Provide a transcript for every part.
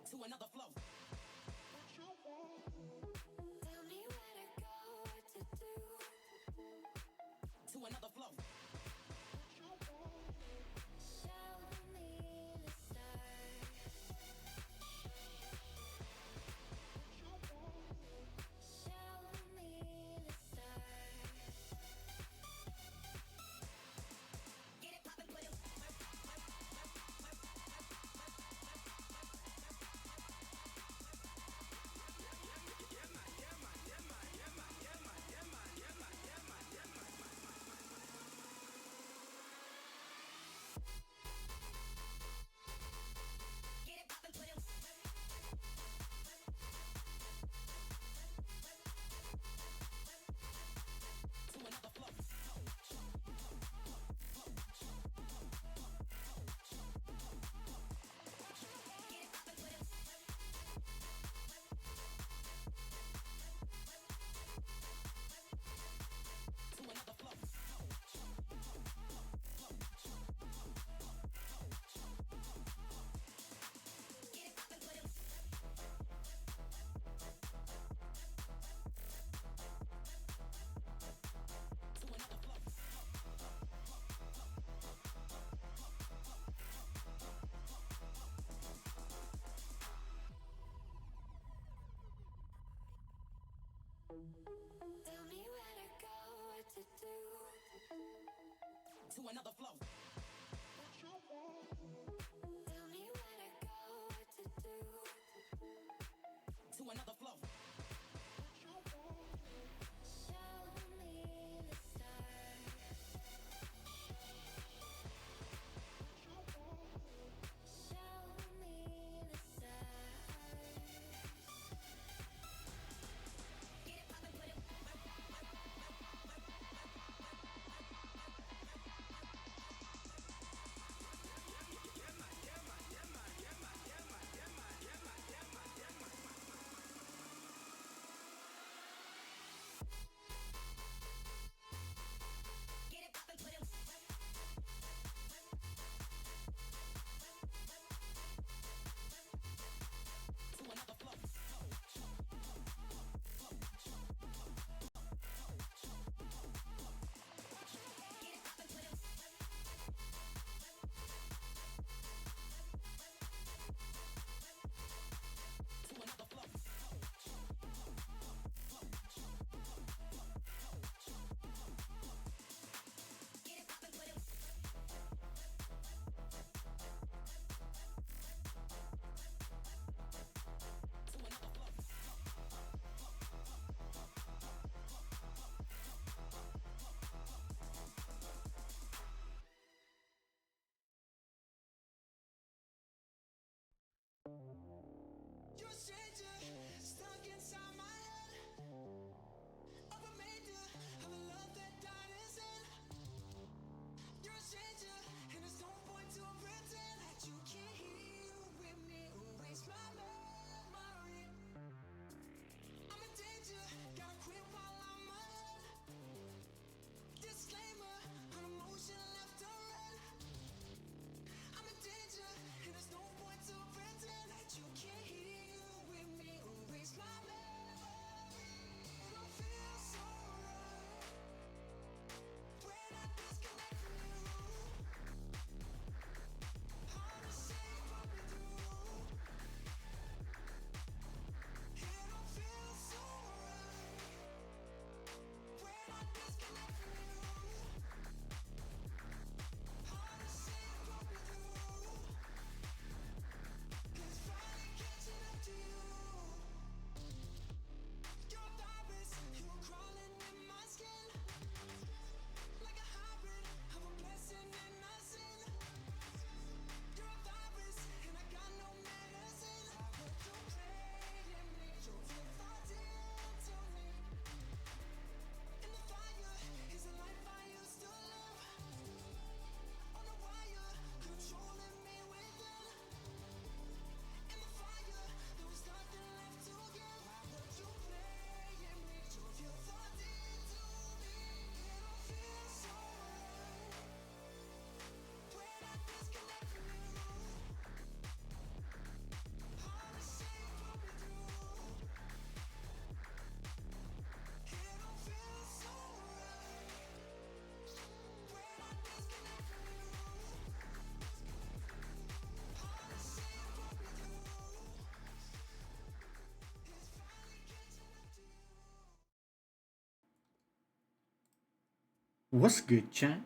to another flow. Tell me where to go, what to do. To another flow. Show me the stars. Show me the stars. Get it poppin', put it. What's good, chat?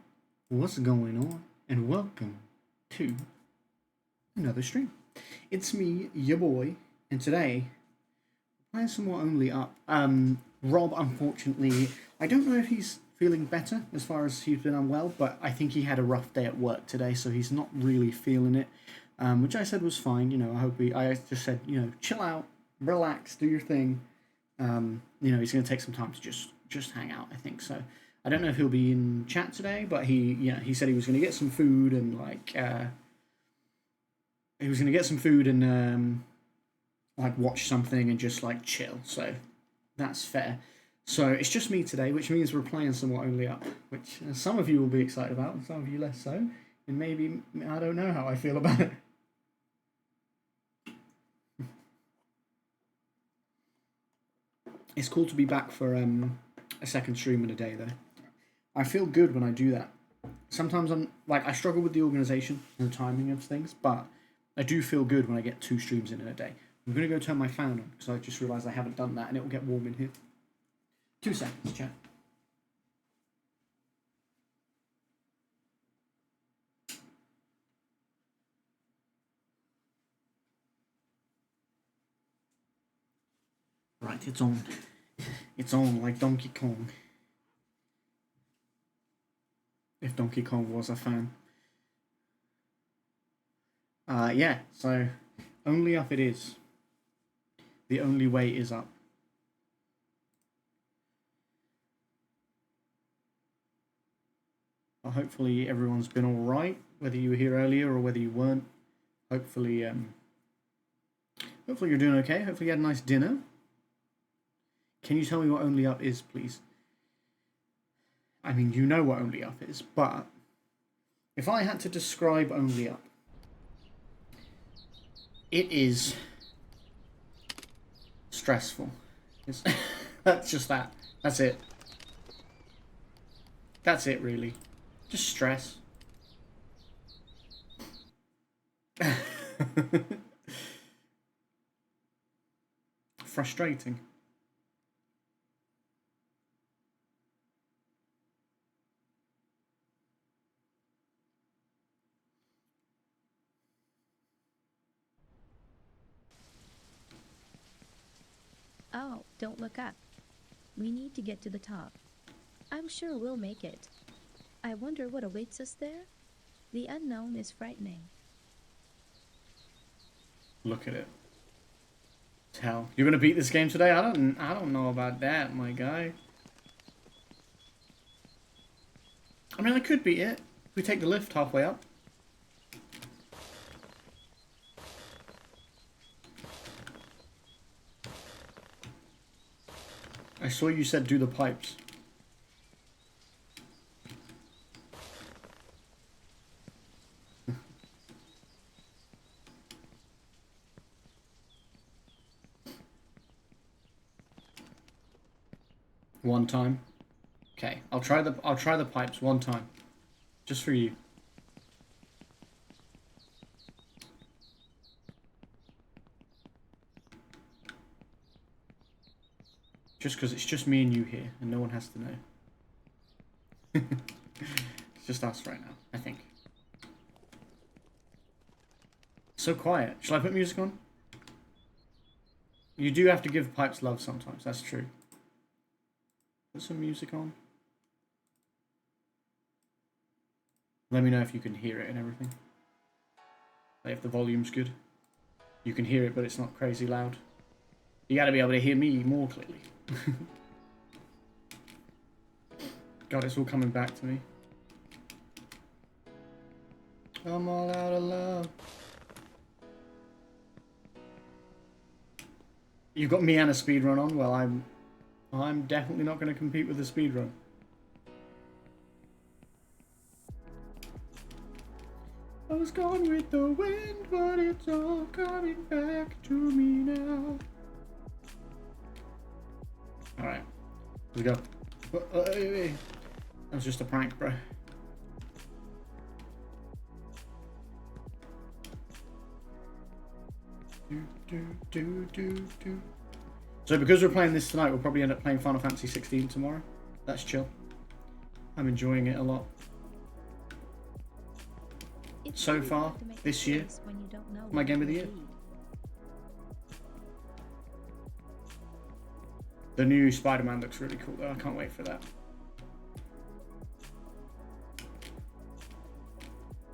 What's going on? And welcome to another stream. It's me, your boy, and today we're playing some more Only Up. Rob, unfortunately, I don't know if he's feeling better as far as he's been unwell, but I think he had a rough day at work today, so he's not really feeling it. Which I said was fine. You know, I just said, you know, chill out, relax, do your thing. You know, he's going to take some time to just hang out, I think. So I don't know if he'll be in chat today, but he said he was going to get some food and watch something and just like chill. So that's fair. So it's just me today, which means we're playing somewhat Only Up, which some of you will be excited about and some of you less so. And maybe, I don't know how I feel about it. It's cool to be back for a second stream in a day, though. I feel good when I do that. Sometimes I struggle with the organisation and the timing of things, but I do feel good when I get 2 streams in a day. I'm going to go turn my fan on, because I just realised I haven't done that, and it will get warm in here. 2 seconds, chat. Right, it's on. It's on like Donkey Kong. If Donkey Kong was a fan. Yeah, so Only Up it is. The only way is up. Well, hopefully everyone's been alright, whether you were here earlier or whether you weren't. Hopefully you're doing okay. Hopefully you had a nice dinner. Can you tell me what Only Up is, please? I mean, you know what Only Up is, but if I had to describe Only Up, it is stressful. That's just that. That's it. That's it, really. Just stress. Frustrating. Oh, don't look up. We need to get to the top. I'm sure we'll make it. I wonder what awaits us there? The unknown is frightening. Look at it. Tell. You're gonna beat this game today? I don't know about that, my guy. I mean, I could beat it. If we take the lift halfway up. I saw you said do the pipes. One time. Okay, I'll try the pipes one time. Just for you. Just because it's just me and you here, and no one has to know. It's just us right now, I think. So quiet. Shall I put music on? You do have to give pipes love sometimes, that's true. Put some music on. Let me know if you can hear it and everything. Like if the volume's good. You can hear it, but it's not crazy loud. You gotta be able to hear me more clearly. God, it's all coming back to me. I'm all out of love. You've got me and a speedrun on? Well, I'm definitely not going to compete with the speedrun. I was gone with the wind, but it's all coming back to me now. Alright, let's go. That was just a prank, bro. So because we're playing this tonight, we'll probably end up playing Final Fantasy 16 tomorrow. That's chill. I'm enjoying it a lot. It's So really far, hard to make a this year, choice when you don't know my what game of it the will year. be. The new Spider-Man looks really cool though. I can't wait for that.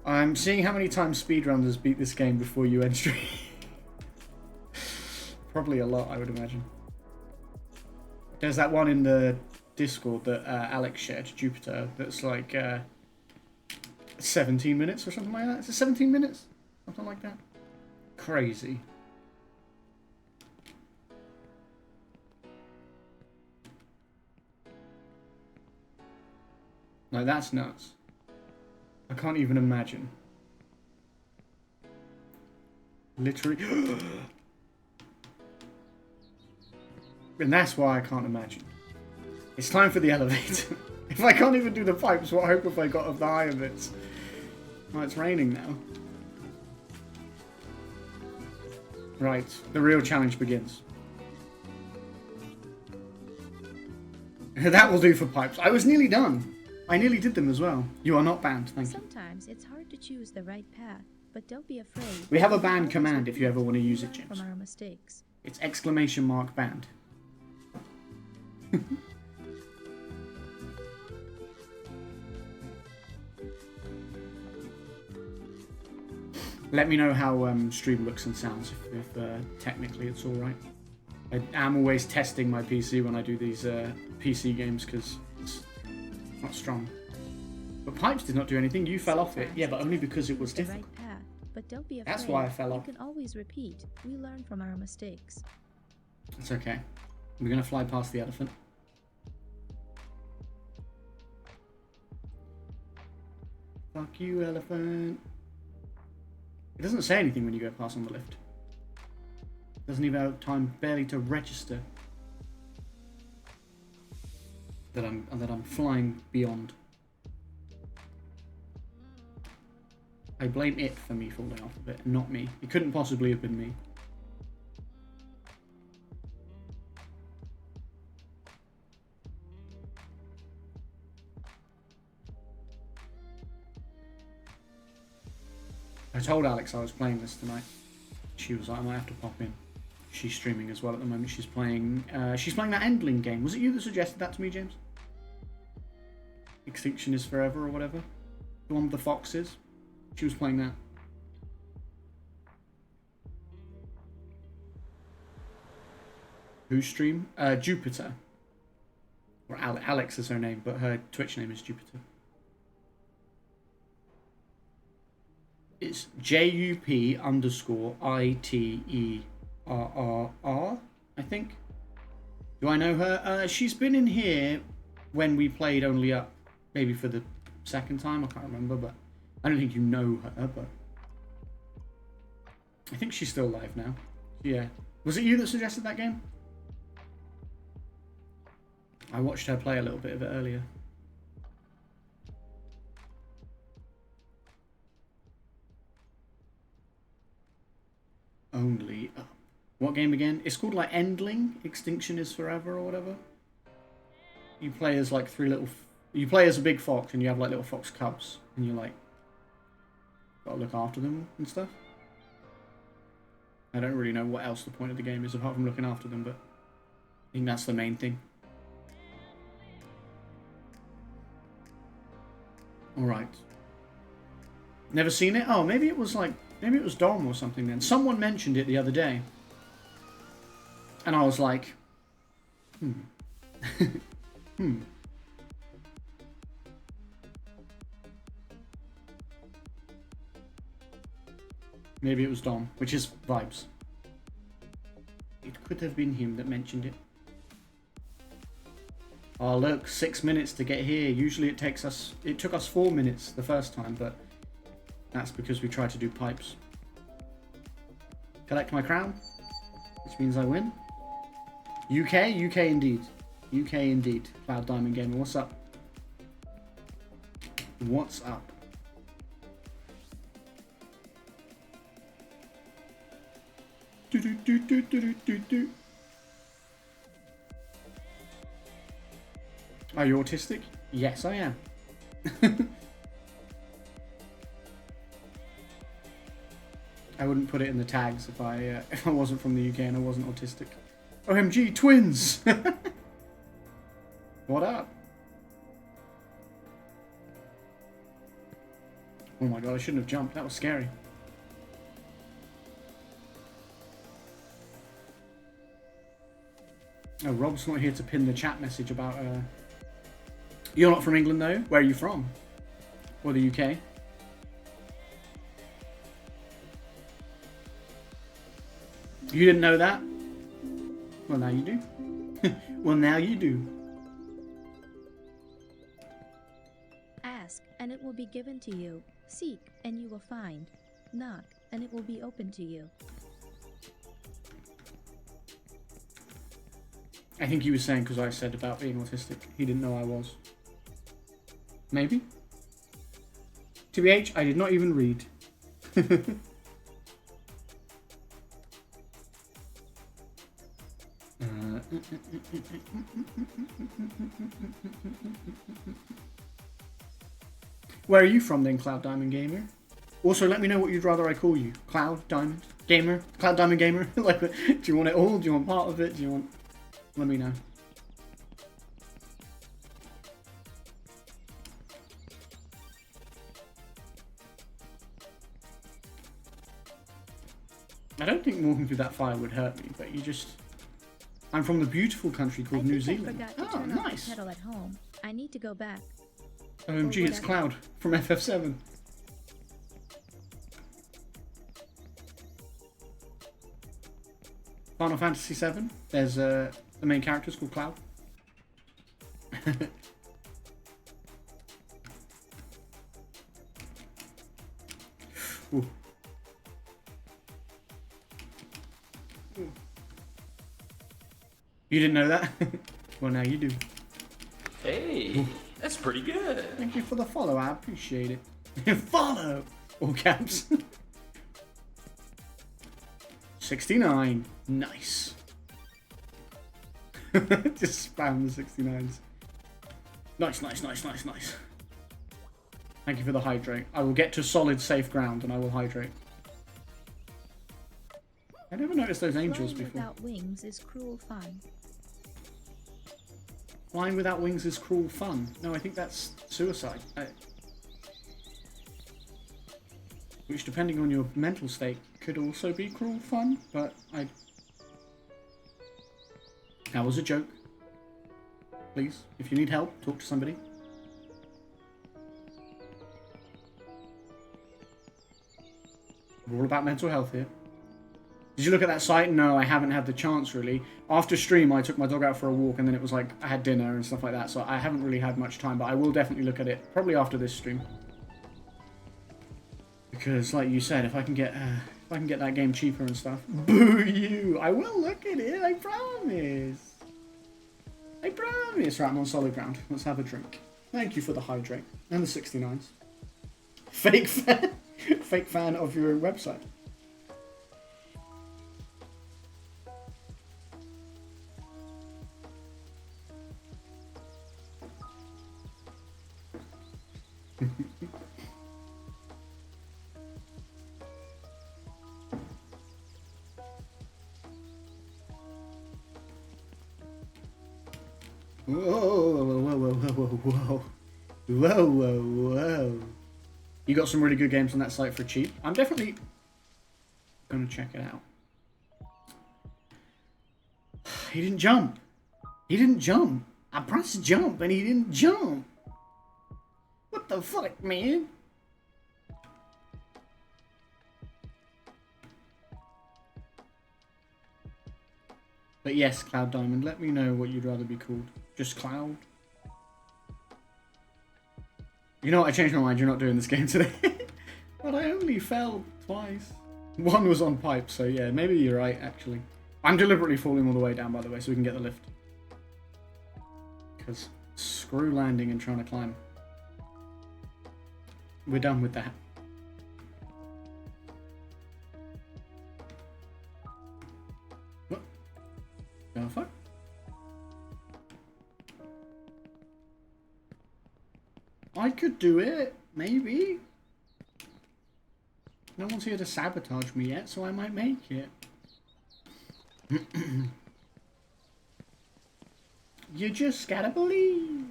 I'm seeing how many times speedrunners beat this game before you end stream. Probably a lot, I would imagine. There's that one in the Discord that Alex shared, Jupiter, that's like 17 minutes or something like that. Is it 17 minutes? Something like that. Crazy. No, that's nuts. I can't even imagine. Literally. And that's why I can't imagine. It's time for the elevator. If I can't even do the pipes, what hope have I got of the higher bits? Oh, it's raining now. Right, the real challenge begins. That will do for pipes. I was nearly done. I nearly did them as well. You are not banned, thank you. Sometimes it's hard to choose the right path, but don't be afraid. We have a We can ban always command if you repeat. ever want to use We it, learn James. from our mistakes. It's !" banned. Let me know how stream looks and sounds if technically it's alright. I am always testing my PC when I do these PC games because it's not strong. But Pipes did not do anything. You fell off it. Yeah, but only because it was The difficult. right path, but don't be afraid. That's why I fell off. You can always repeat. We learn from our mistakes. It's okay. We're going to fly past the elephant. Fuck you, elephant. It doesn't say anything when you go past on the lift. Doesn't even have time barely to register that I'm flying beyond. I blame it for me falling off of it, not me. It couldn't possibly have been me. I told Alex I was playing this tonight. She was like, I might have to pop in. She's streaming as well at the moment. She's playing that Endling game. Was it you that suggested that to me, James? Extinction is Forever or whatever? The one with the foxes? She was playing that. Whose stream? Jupiter. Or Alex is her name, but her Twitch name is Jupiter. It's JUP_ITERRR, I think. Do I know her? She's been in here when we played Only Up, maybe for the second time, I can't remember, but I don't think you know her, but I think she's still live now. Yeah. Was it you that suggested that game? I watched her play a little bit of it earlier. Only Up. What game again? It's called like Endling, Extinction is Forever or whatever. You play as like you play as a big fox and you have like little fox cubs and you like gotta look after them and stuff. I don't really know what else the point of the game is apart from looking after them, but I think that's the main thing. Alright. Never seen it? Oh, maybe it was Dom or something then. Someone mentioned it the other day. And I was like, Maybe it was Dom, which is vibes. It could have been him that mentioned it. Oh look, 6 minutes to get here. Usually it took us 4 minutes the first time, but that's because we tried to do pipes. Collect my crown, which means I win. UK? UK indeed. UK indeed. Cloud Diamond Gamer, what's up? What's up? Do do do do do do do do. Are you autistic? Yes, I am. I wouldn't put it in the tags if I wasn't from the UK and I wasn't autistic. OMG, twins! What up? Oh my god, I shouldn't have jumped. That was scary. Oh, Rob's not here to pin the chat message about... You're not from England, though? Where are you from? Or the UK? You didn't know that? Well, now you do. Well, now you do. Ask, and it will be given to you. Seek, and you will find. Knock, and it will be open to you. I think he was saying because I said about being autistic. He didn't know I was. Maybe? TBH, I did not even read. Where are you from then, Cloud Diamond Gamer? Also, let me know what you'd rather I call you. Cloud Diamond Gamer? Cloud Diamond Gamer? Like, do you want it all? Do you want part of it? Do you want... Let me know. I don't think walking through that fire would hurt me, but you just... I'm from the beautiful country called New Zealand. I forgot to turn off the kettle at home. I need to go back. OMG, it's Cloud from FF7. Final Fantasy VII. There's the main character's called Cloud. Ooh. Ooh. You didn't know that? Well, now you do. Hey, that's pretty good. Thank you for the follow. I appreciate it. Follow! All caps. 69. Nice. Just spam the 69s. Nice, nice, nice, nice, nice. Thank you for the hydrate. I will get to solid, safe ground and I will hydrate. I never noticed those angels Flying before. without wings is cruel fun. Flying without wings is cruel fun. No, I think that's suicide. Which, depending on your mental state, could also be cruel fun, but that was a joke. Please, if you need help, talk to somebody. We're all about mental health here. Did you look at that site? No, I haven't had the chance, really. After stream, I took my dog out for a walk, and then it was like, I had dinner and stuff like that, so I haven't really had much time, but I will definitely look at it, probably after this stream. Because, like you said, if I can get that game cheaper and stuff, boo you! I will look at it, I promise! I promise! Right, I'm on solid ground. Let's have a drink. Thank you for the hydrate. And the 69s. Fake fan? Fake fan of your website. Whoa, whoa, whoa, whoa, whoa, whoa. Whoa, whoa, whoa. You got some really good games on that site for cheap. I'm definitely going to check it out. He didn't jump. He didn't jump. I pressed jump and he didn't jump. What the fuck, man? But yes, Cloud Diamond, let me know what you'd rather be called. Just Cloud? You know what, I changed my mind, you're not doing this game today. But I only fell twice. One was on pipe, so yeah, maybe you're right, actually. I'm deliberately falling all the way down, by the way, so we can get the lift. Because screw landing and trying to climb. We're done with that. What? The fuck? I could do it, maybe. No one's here to sabotage me yet, so I might make it. You just gotta believe.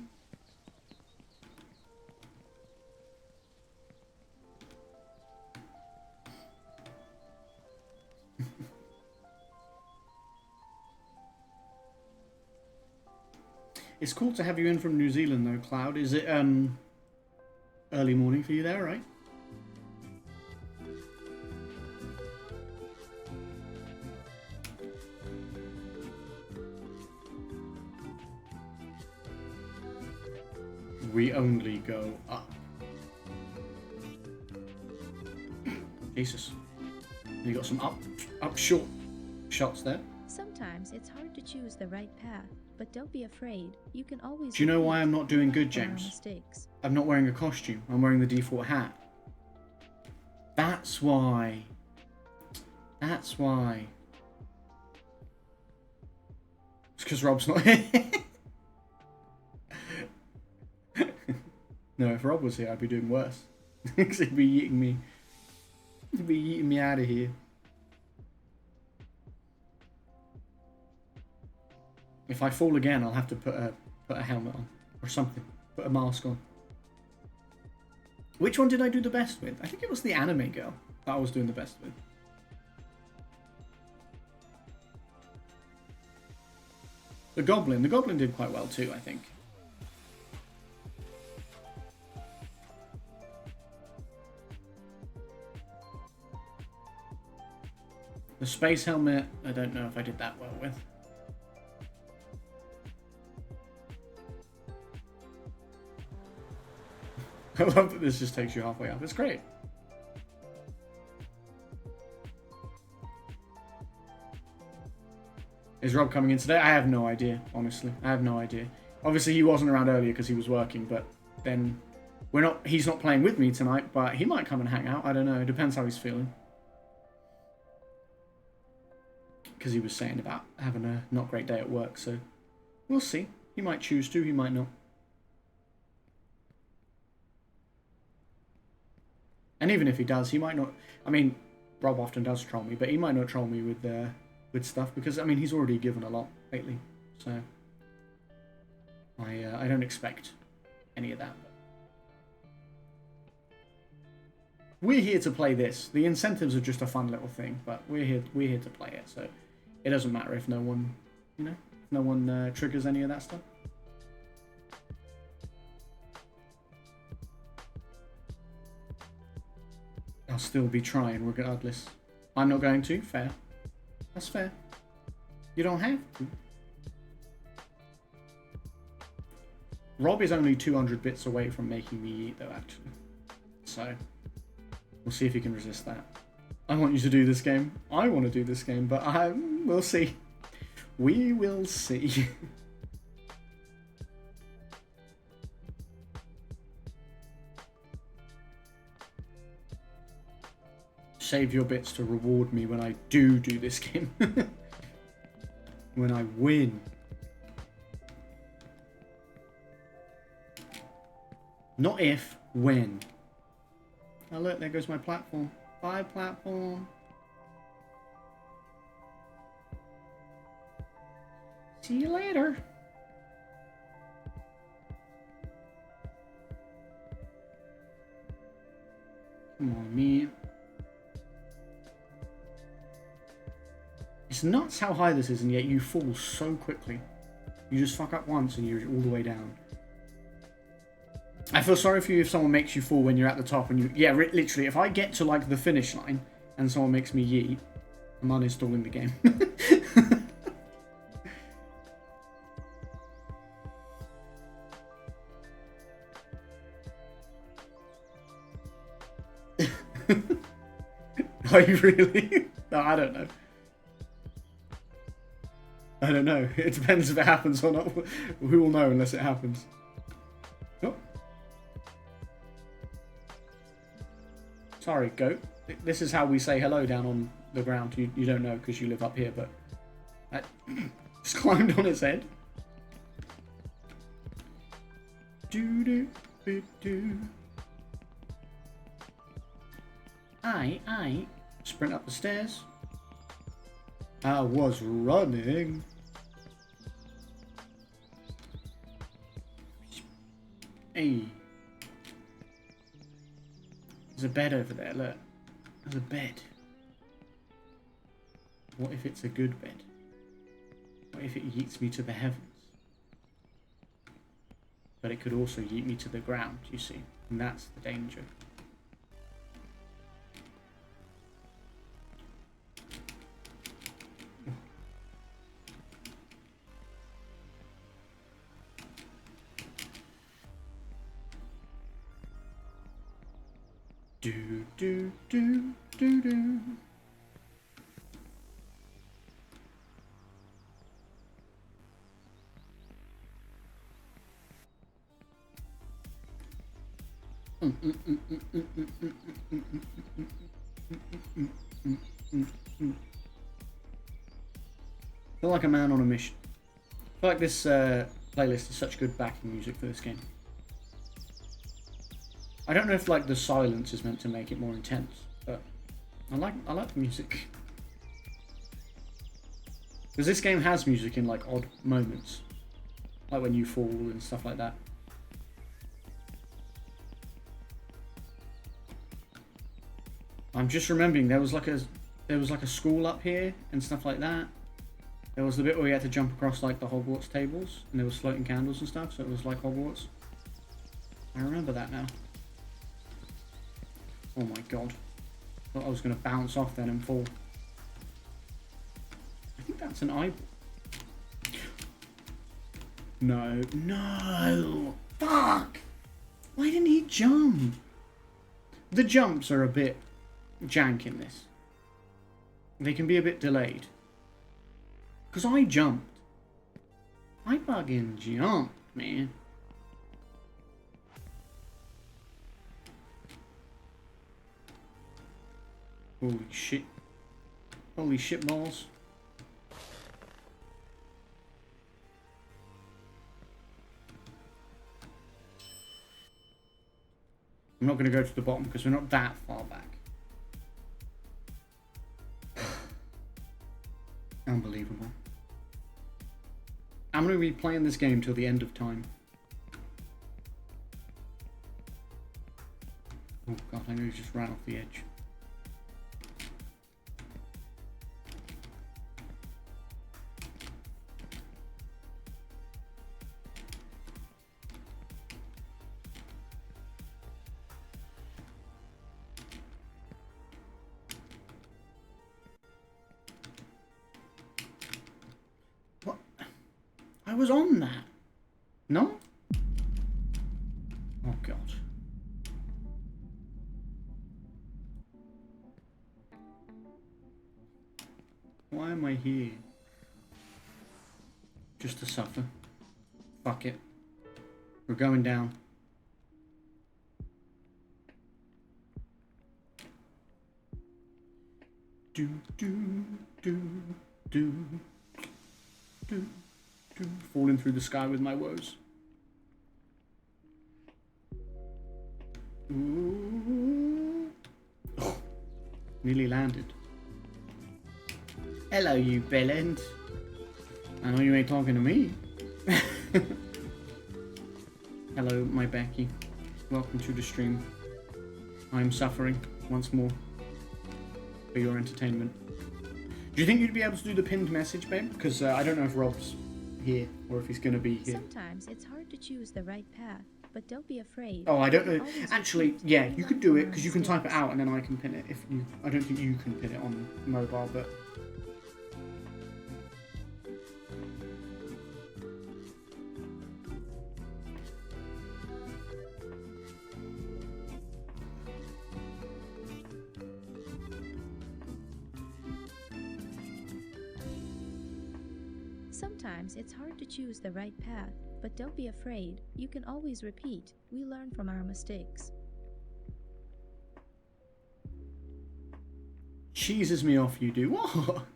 It's cool to have you in from New Zealand though, Cloud. Is it early morning for you there, right? We only go up. Jesus. You got some up short shots there. Sometimes it's hard to choose the right path, but don't be afraid. You can always. Do you know why I'm not doing good, repeat our James? mistakes. I'm not wearing a costume. I'm wearing the default hat. That's why. That's why. It's because Rob's not here. No, if Rob was here, I'd be doing worse. Because he'd be eating me. He'd be eating me out of here. If I fall again, I'll have to put a helmet on. Or something. Put a mask on. Which one did I do the best with? I think it was the anime girl that I was doing the best with. The goblin. The goblin did quite well too, I think. The space helmet, I don't know if I did that well with. I love that this just takes you halfway up. It's great. Is Rob coming in today? I have no idea, honestly. I have no idea. Obviously, he wasn't around earlier because he was working, but then he's not playing with me tonight, but he might come and hang out. I don't know. It depends how he's feeling. Because he was saying about having a not great day at work, so we'll see. He might choose to, he might not. And even if he does, he might not. I mean, Rob often does troll me, but he might not troll me with stuff because I mean he's already given a lot lately, so I don't expect any of that. We're here to play this. The incentives are just a fun little thing, but we're here to play it. So it doesn't matter if no one, if no one triggers any of that stuff. I'll still be trying regardless. I'm not going to. Fair. That's fair. You don't have to. Rob is only 200 bits away from making me eat, though, actually. So we'll see if he can resist that. I want you to do this game. I want to do this game, but we'll see. We will see. Save your bits to reward me when I do this game. When I win. Not if, when. Oh look, there goes my platform. Bye, platform. See you later. Come on, man. It's nuts how high this is, and yet you fall so quickly. You just fuck up once and you're all the way down. I feel sorry for you if someone makes you fall when you're at the top and you... Yeah, literally, if I get to, like, the finish line and someone makes me yeet, I'm uninstalling the game. Are you really? No, I don't know. I don't know. It depends if it happens or not. Who will know unless it happens? Oh. Sorry, goat. This is how we say hello down on the ground. You don't know because you live up here, but I just climbed on its head. Do do do. I sprint up the stairs. I was running. Hey. There's a bed over there, look. There's a bed. What if it's a good bed? What if it yeets me to the heavens? But it could also yeet me to the ground, you see. And that's the danger. Do do do do do. Feel like a man on a mission. I feel like this playlist is such good backing music for this game. I don't know if like the silence is meant to make it more intense, but I like the music. Because this game has music in like odd moments, like when you fall and stuff like that. I'm just remembering there was like a school up here and stuff like that. There was the bit where you had to jump across like the Hogwarts tables, and there was floating candles and stuff, so it was like Hogwarts. I remember that now. Oh my god. Thought I was going to bounce off then and fall. I think that's an eyeball. No. No! Fuck! Why didn't he jump? The jumps are a bit jank in this. They can be a bit delayed. Because I jumped. I fucking jumped, man. Holy shit. Holy shit balls. I'm not going to go to the bottom because we're not that far back. Unbelievable. I'm going to be playing this game till the end of time. Oh god, I nearly just ran off the edge. I was on that. No? Oh god. Why am I here? Just to suffer. Fuck it. We're going down. Do do do do do. Falling through the sky with my woes. Ooh. Oh, nearly landed. Hello, you bellend. I know you ain't talking to me. Hello, my Becky. Welcome to the stream. I'm suffering once more for your entertainment. Do you think you'd be able to do the pinned message, babe? Because I don't know if Rob's here or if he's going to be here. Sometimes it's hard to choose the right path, but don't be afraid. Oh, I don't know. Always Actually, repeat. yeah, We you learn could do from it our because you can type it mistakes. out and then I can pin it. If you, I don't think you can pin it on mobile, but Sometimes it's hard to choose the right path, but don't be afraid. You can always repeat. We learn from our mistakes. cheeses me off. You do what? What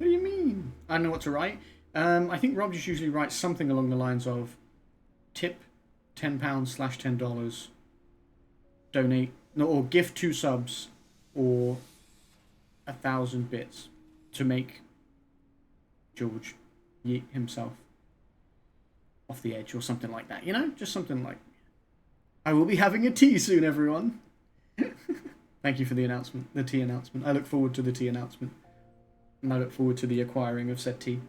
do you mean? I don't know what to write. I think Rob just usually writes something along the lines of tip £10/$10, donate, no, or gift 2 subs, or 1,000 bits to make George yeet himself off the edge or something like that, you know? Just something like... I will be having a tea soon, everyone. Thank you for the announcement, the tea announcement. I look forward to the tea announcement. And I look forward to the acquiring of said tea.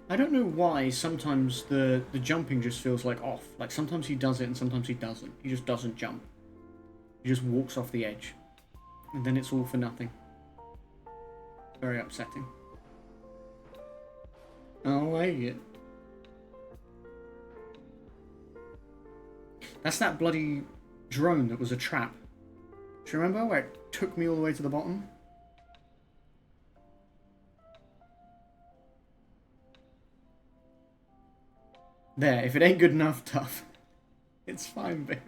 I don't know why sometimes the jumping just feels like off. Like sometimes he does it and sometimes he doesn't. He just doesn't jump. He just walks off the edge. And then it's all for nothing. Very upsetting. I like it. That's that bloody drone that was a trap. Do you remember where it took me all the way to the bottom? There, if it ain't good enough, tough. It's fine, babe.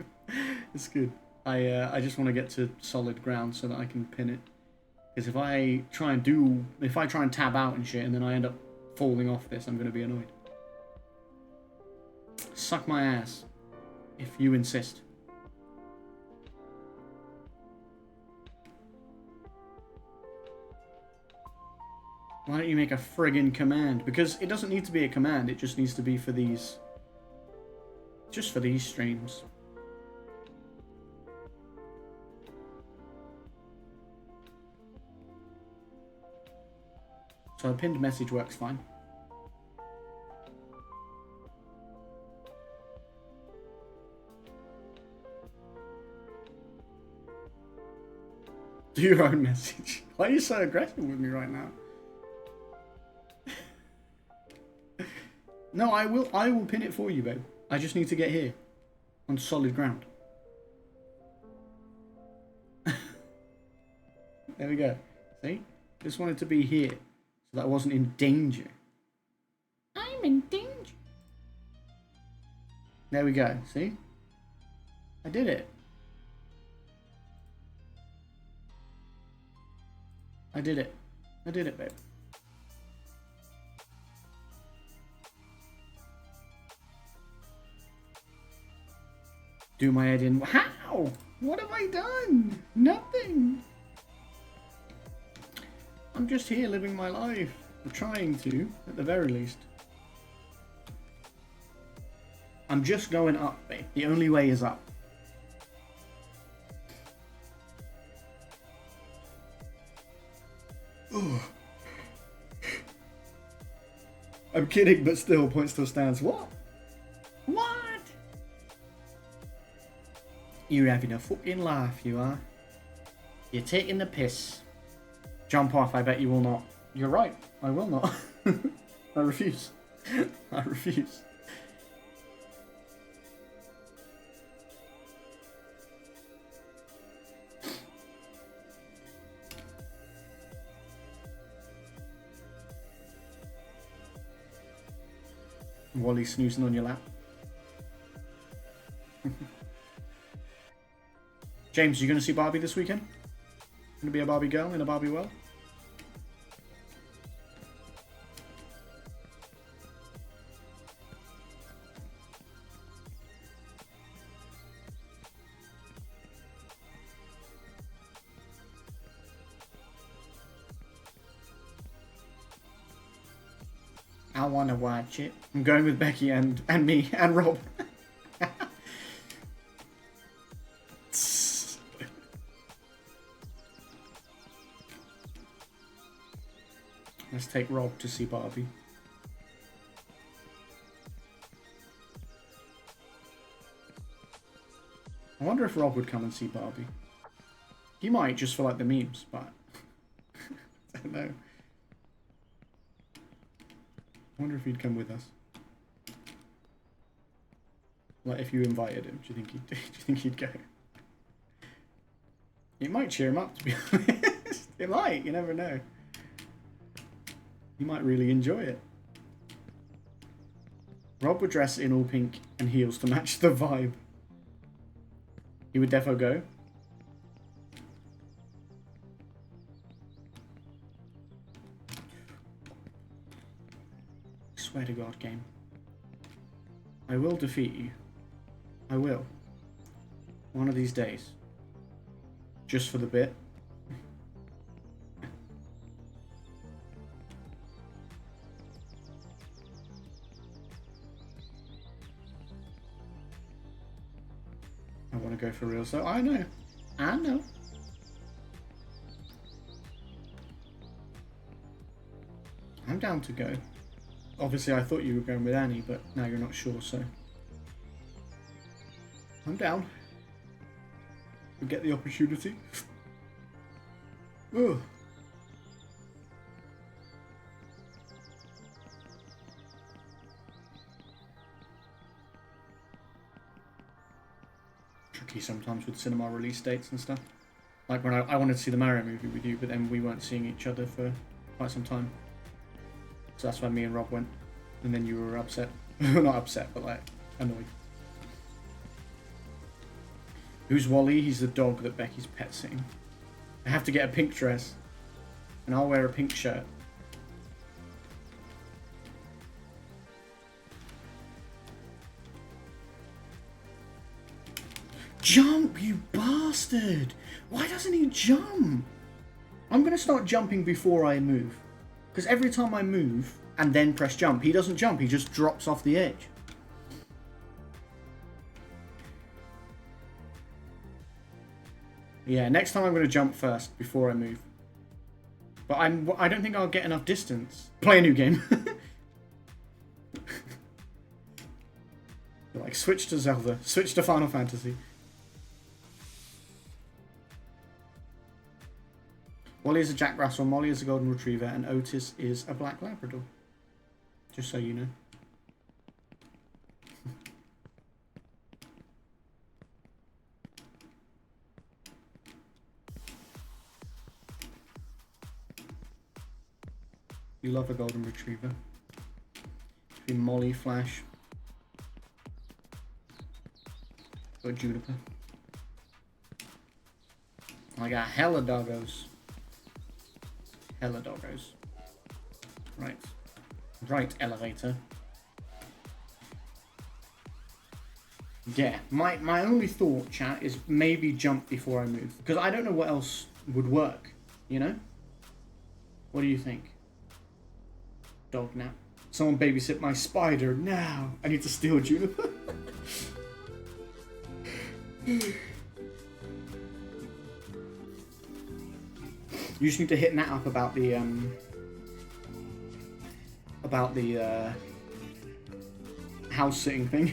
It's good. I just want to get to solid ground so that I can pin it. Because if I try and tab out and shit and then I end up falling off this, I'm going to be annoyed. Suck my ass. If you insist. Why don't you make a friggin' command? Because it doesn't need to be a command, it just needs to be for these... just for these streams. So a pinned message works fine. Do your own message. Why are you so aggressive with me right now? No, I will pin it for you, babe. I just need to get here. On solid ground. There we go. See? Just wanted to be here. So that I wasn't in danger. I'm in danger. There we go. See? I did it. I did it. I did it, babe. Do my head in. How? What have I done? Nothing. I'm just here living my life. I'm trying to, at the very least. I'm just going up, babe. The only way is up. Ugh. I'm kidding, but still, point still stands. What? What? You're having a fucking laugh, you are. You're taking the piss. Jump off, I bet you will not. You're right, I will not. I refuse. I refuse. Wally snoozing on your lap. James, you going to see Barbie this weekend? Going to be a Barbie girl in a Barbie world? I want to watch it. I'm going with Becky and me and Rob. Let's take Rob to see Barbie. I wonder if Rob would come and see Barbie. He might, just for like the memes, but I don't know. I wonder if he'd come with us. Like if you invited him, do you think he'd go? It might cheer him up, to be honest. It might, you never know. He might really enjoy it. Rob would dress in all pink and heels to match the vibe. He would defo go. I swear to God, game. I will defeat you. I will. One of these days. Just for the bit. I want to go for real, so I know. I know. I'm down to go. Obviously, I thought you were going with Annie, but now you're not sure, so... I'm down. We get the opportunity. Ugh. Tricky sometimes with cinema release dates and stuff. Like when I wanted to see the Mario movie with you, but then we weren't seeing each other for quite some time. So that's why me and Rob went. And then you were upset. Not upset, but like annoyed. Who's Wally? He's the dog that Becky's pet sitting. I have to get a pink dress. And I'll wear a pink shirt. Jump, you bastard! Why doesn't he jump? I'm going to start jumping before I move. Because every time I move and then press jump, he doesn't jump, he just drops off the edge. Yeah, next time I'm going to jump first before I move. But I don't think I'll get enough distance. Play a new game. Like, switch to Zelda. Switch to Final Fantasy. Wally is a Jack Russell, Molly is a Golden Retriever, and Otis is a Black Labrador. Just so you know. You love a Golden Retriever. Between Molly, Flash, or Juniper. I got hella doggos. Hella doggos. Right. Right, elevator. Yeah, my only thought, chat, is maybe jump before I move. Because I don't know what else would work, you know? What do you think? Dog nap. Someone babysit my spider now. I need to steal Juniper. You just need to hit Nat up about the house sitting thing.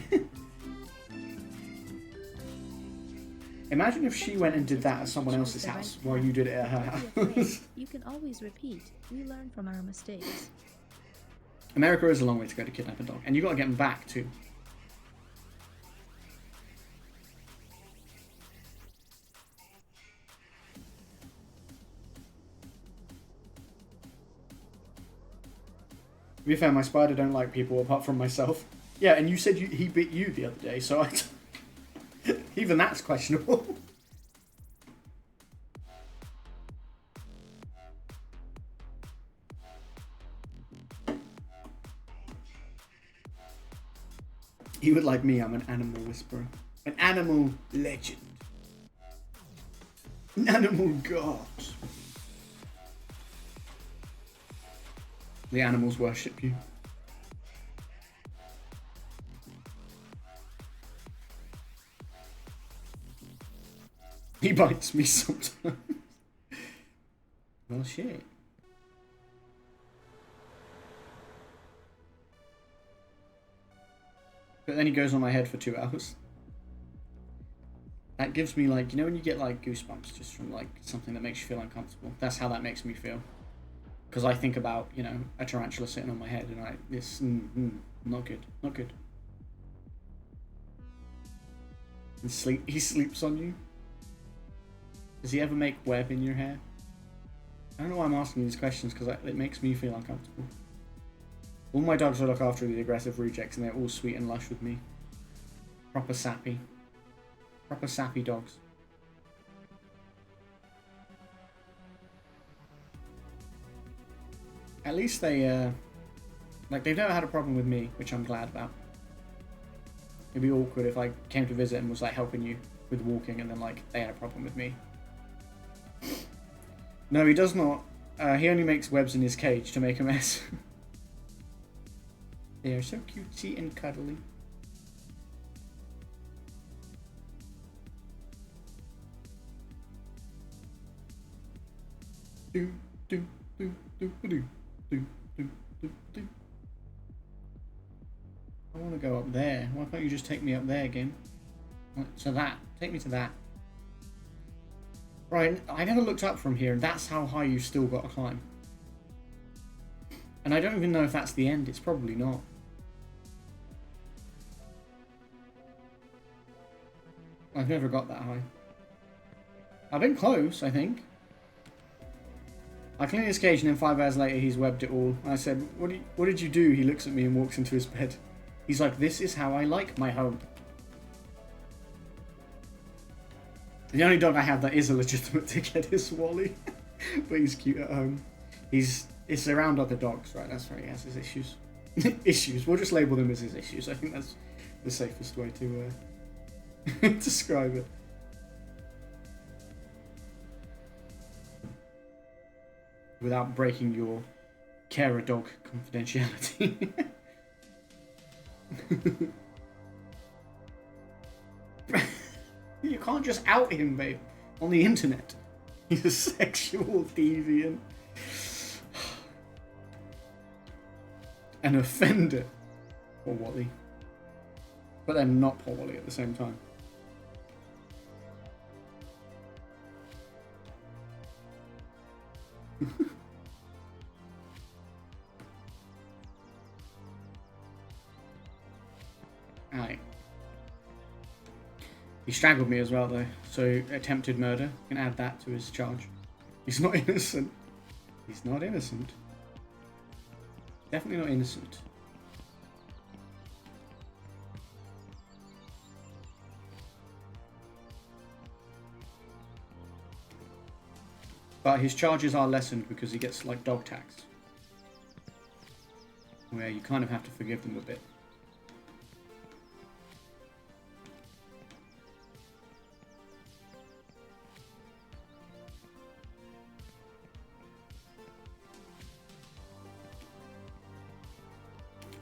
Imagine if she went and did that at someone else's house while you did it at her house. You can always repeat. We learn from our mistakes. America is a long way to go to kidnap a dog, and you got to get them back too. To be fair, my spider don't like people apart from myself. Yeah, and you said he bit you the other day, so even that's questionable. You would like me, I'm an animal whisperer. An animal legend. An animal god. The animals worship you. He bites me sometimes. Well, shit. But then he goes on my head for 2 hours. That gives me, like, you know when you get like goosebumps just from like something that makes you feel uncomfortable? That's how that makes me feel. Because I think about, you know, a tarantula sitting on my head and it's not good, not good. And he sleeps on you? Does he ever make web in your hair? I don't know why I'm asking these questions, because it makes me feel uncomfortable. All my dogs I look after are the aggressive rejects, and they're all sweet and lush with me. Proper sappy. Proper sappy dogs. At least they, like, they've never had a problem with me, which I'm glad about. It'd be awkward if I came to visit and was, like, helping you with walking, and then, like, they had a problem with me. No, he does not. He only makes webs in his cage to make a mess. They are so cutesy and cuddly. Do, do, do, do, do, do, do, do, do. I want to go up there. Why can't you just take me up there again? To that. Take me to that. Right, I never looked up from here, and that's how high you've still got to climb. And I don't even know if that's the end. It's probably not. I've never got that high. I've been close, I think. I cleaned his cage, and then 5 hours later, he's webbed it all. I said, what did you do? He looks at me and walks into his bed. He's like, this is how I like my home. The only dog I have that is a legitimate dickhead is Wally. But he's cute at home. It's around other dogs, right? That's where he has his issues. Issues. We'll just label them as his issues. I think that's the safest way to describe it. Without breaking your carer dog confidentiality. You can't just out him, babe, on the internet. He's a sexual deviant. An offender. Poor Wally. But then not poor Wally at the same time. Alright. He strangled me as well, though. So, attempted murder. Can add that to his charge. He's not innocent. He's not innocent. Definitely not innocent. But his charges are lessened because he gets, like, dog tax. Where you kind of have to forgive them a bit.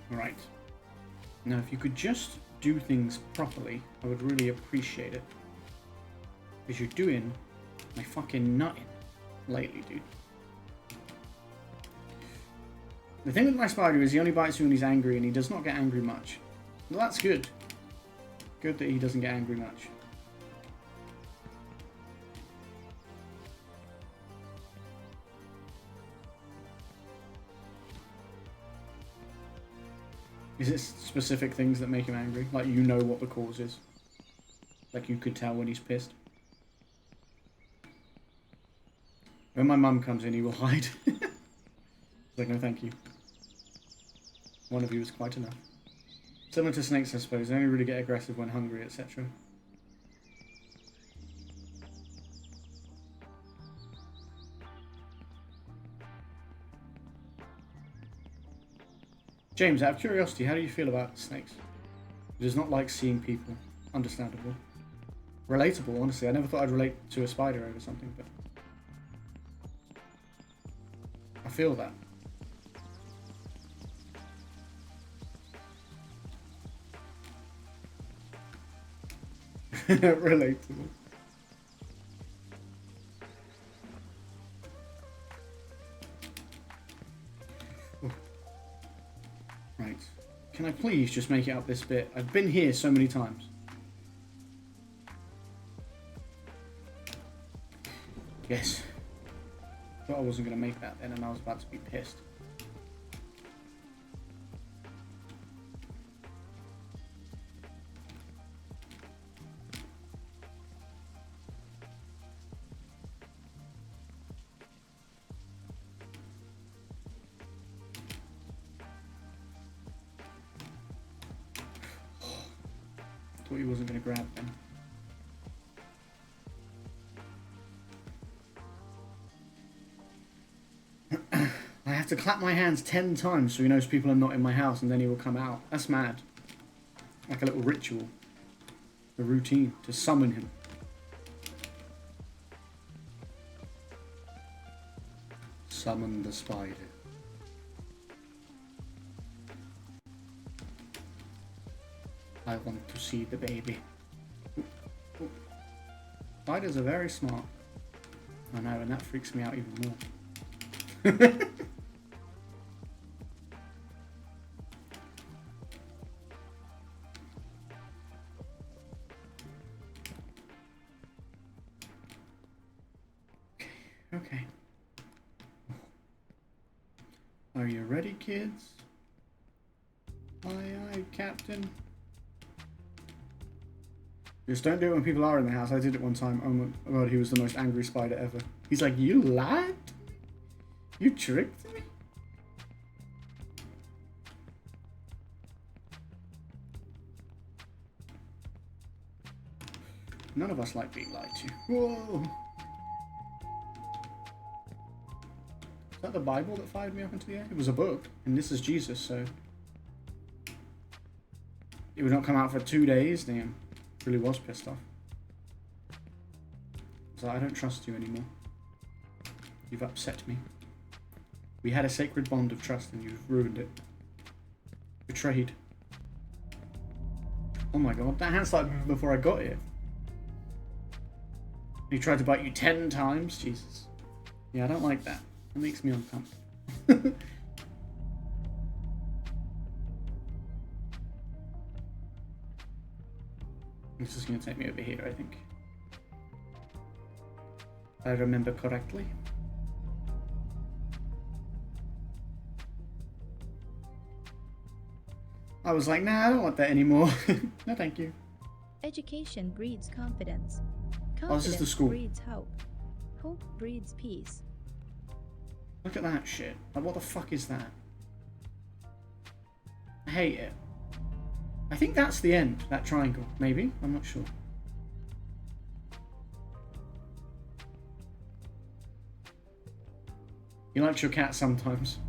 Right. Now, if you could just do things properly, I would really appreciate it. Because you're doing my fucking nutting lately, dude. The thing with my spider is he only bites you when he's angry, and he does not get angry much. Well, that's good. Good that he doesn't get angry much. Is it specific things that make him angry? Like, you know what the cause is? Like, you could tell when he's pissed? When my mum comes in, he will hide. It's like, no thank you. One of you is quite enough. Similar to snakes, I suppose. They only really get aggressive when hungry, etc. James, out of curiosity, how do you feel about snakes? He does not like seeing people. Understandable. Relatable, honestly. I never thought I'd relate to a spider over something, but I feel that. Relatable. Right. Can I please just make it up this bit? I've been here so many times. Yes. Thought I wasn't going to make that then, and I was about to be pissed. thought he wasn't going to grab them. I have to clap my hands 10 times so he knows people are not in my house and then he will come out. That's mad. Like a little ritual. A routine to summon him. Summon the spider. I want to see the baby. Ooh, ooh. Spiders are very smart. I know, and that freaks me out even more. Okay. Are you ready, kids? Aye, aye, Captain. Just don't do it when people are in the house. I did it one time. Oh my god, he was the most angry spider ever. He's like, you lied? You tricked me? None of us like being lied to. Whoa! Is that the Bible that fired me up into the air? It was a book, and this is Jesus, so... It would not come out for 2 days, damn. Really was pissed off. So I don't trust you anymore. You've upset me. We had a sacred bond of trust and you've ruined it. Betrayed. Oh my god, that hand started moving before I got here. He tried to bite you 10 times? Jesus. Yeah, I don't like that. It makes me uncomfortable. This is going to take me over here, I think. If I remember correctly. I was like, nah, I don't want that anymore. No, thank you. Education breeds confidence. Oh, this is the school. Breeds hope. Hope breeds peace. Look at that shit. Like, what the fuck is that? I hate it. I think that's the end, that triangle. Maybe? I'm not sure. He likes your cat sometimes.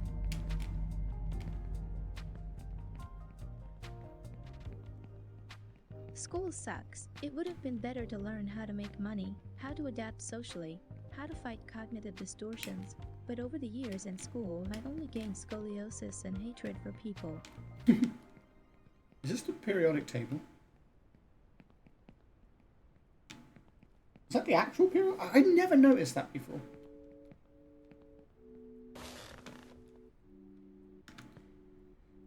School sucks. It would have been better to learn how to make money, how to adapt socially, how to fight cognitive distortions. But over the years in school, I only gained scoliosis and hatred for people. Is this the periodic table? Is that the actual period? I never noticed that before.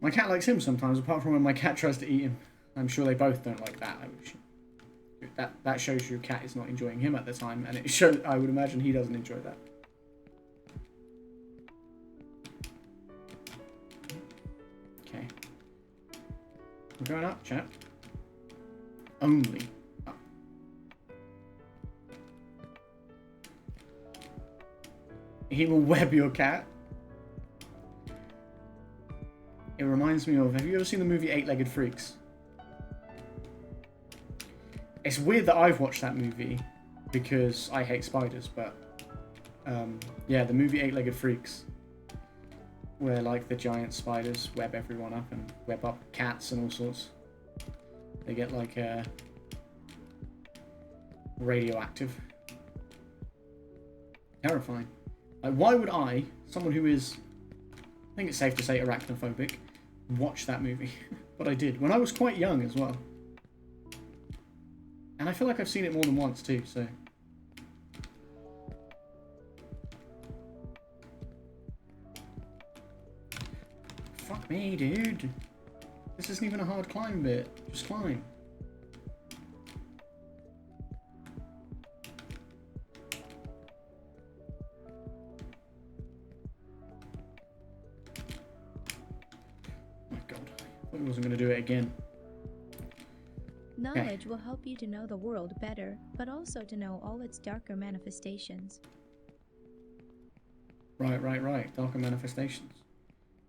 My cat likes him sometimes, apart from when my cat tries to eat him. I'm sure they both don't like that. That shows your cat is not enjoying him at the time, and it shows. I would imagine he doesn't enjoy that. Okay. I'm going up, chap. Only up. He will web your cat. It reminds me of, have you ever seen the movie Eight-Legged Freaks? It's weird that I've watched that movie because I hate spiders, but yeah, the movie Eight-Legged Freaks, where like the giant spiders web everyone up and web up cats and all sorts. They get like radioactive. Terrifying. Like, why would I, someone who is, I think it's safe to say, arachnophobic, watch that movie? But I did, when I was quite young as well. And I feel like I've seen it more than once too, so... Fuck me, dude. This isn't even a hard climb bit. Just climb. Oh my god. I thought I wasn't going to do it again. Knowledge will help you to know the world better, but also to know all its darker manifestations. Right. Darker manifestations.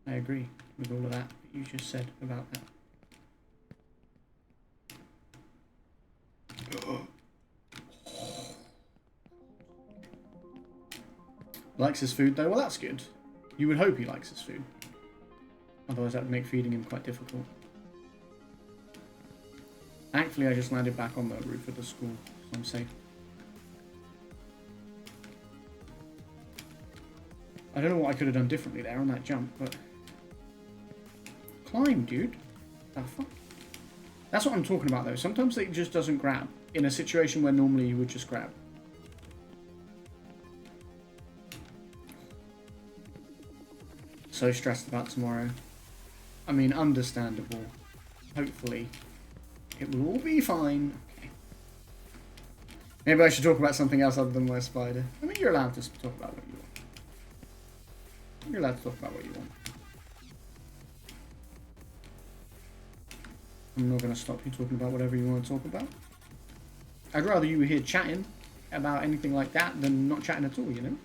I agree with all of that you just said about that. Likes his food though? Well, that's good. You would hope he likes his food. Otherwise that would make feeding him quite difficult. Thankfully I just landed back on the roof of the school, so I'm safe. I don't know what I could have done differently there on that jump, but... Climb, dude. The fuck? That's what I'm talking about though. Sometimes it just doesn't grab. In a situation where normally you would just grab. So stressed about tomorrow. I mean, understandable. Hopefully, it will all be fine. Okay. Maybe I should talk about something else other than my spider. I mean, you're allowed to talk about what you want. You're allowed to talk about what you want. I'm not going to stop you talking about whatever you want to talk about. I'd rather you were here chatting about anything like that than not chatting at all, you know?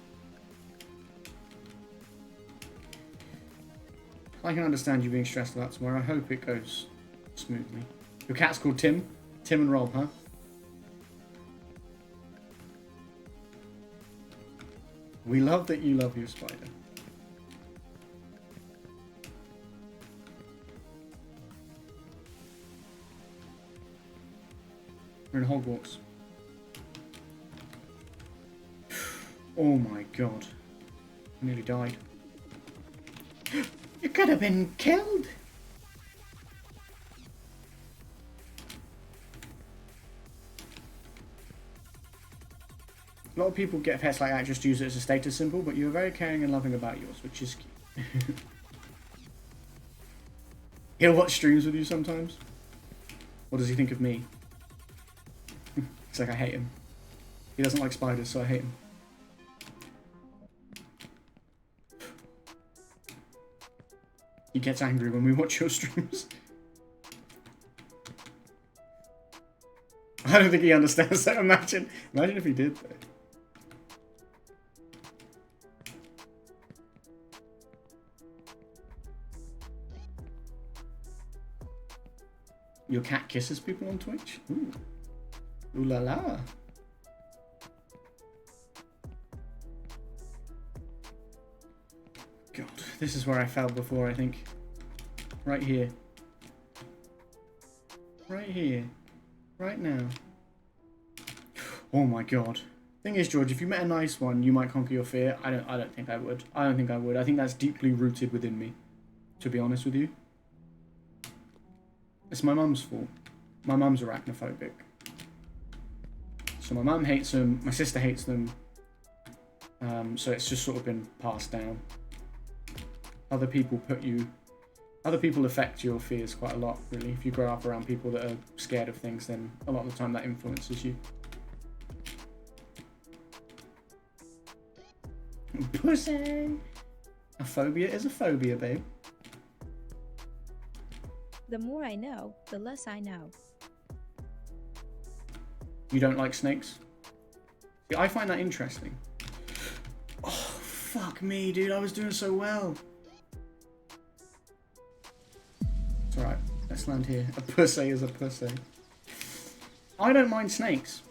I can understand you being stressed about tomorrow. I hope it goes smoothly. Your cat's called Tim? Tim and Rob, huh? We love that you love your spider. We're in Hogwarts. Oh my god. I nearly died. You could have been killed. A lot of people get pets like that, just use it as a status symbol, but you're very caring and loving about yours, which is cute. He'll watch streams with you sometimes. What does he think of me? It's like I hate him. He doesn't like spiders, so I hate him. He gets angry when we watch your streams. I don't think he understands that. Imagine if he did, though. Your cat kisses people on Twitch? Ooh. Ooh la la. God, this is where I fell before, I think. Right here. Right here. Right now. Oh my god. Thing is, George, if you met a nice one, you might conquer your fear. I don't think I would. I don't think I would. I think that's deeply rooted within me, to be honest with you. It's my mum's fault. My mum's arachnophobic. So my mum hates them, my sister hates them. So it's just sort of been passed down. Other people affect your fears quite a lot, really. If you grow up around people that are scared of things, then a lot of the time that influences you. Pussy! A phobia is a phobia, babe. The more I know, the less I know. You don't like snakes? See, I find that interesting. Oh, fuck me, dude. I was doing so well. It's alright. Let's land here. A pussy is a pussy. I don't mind snakes.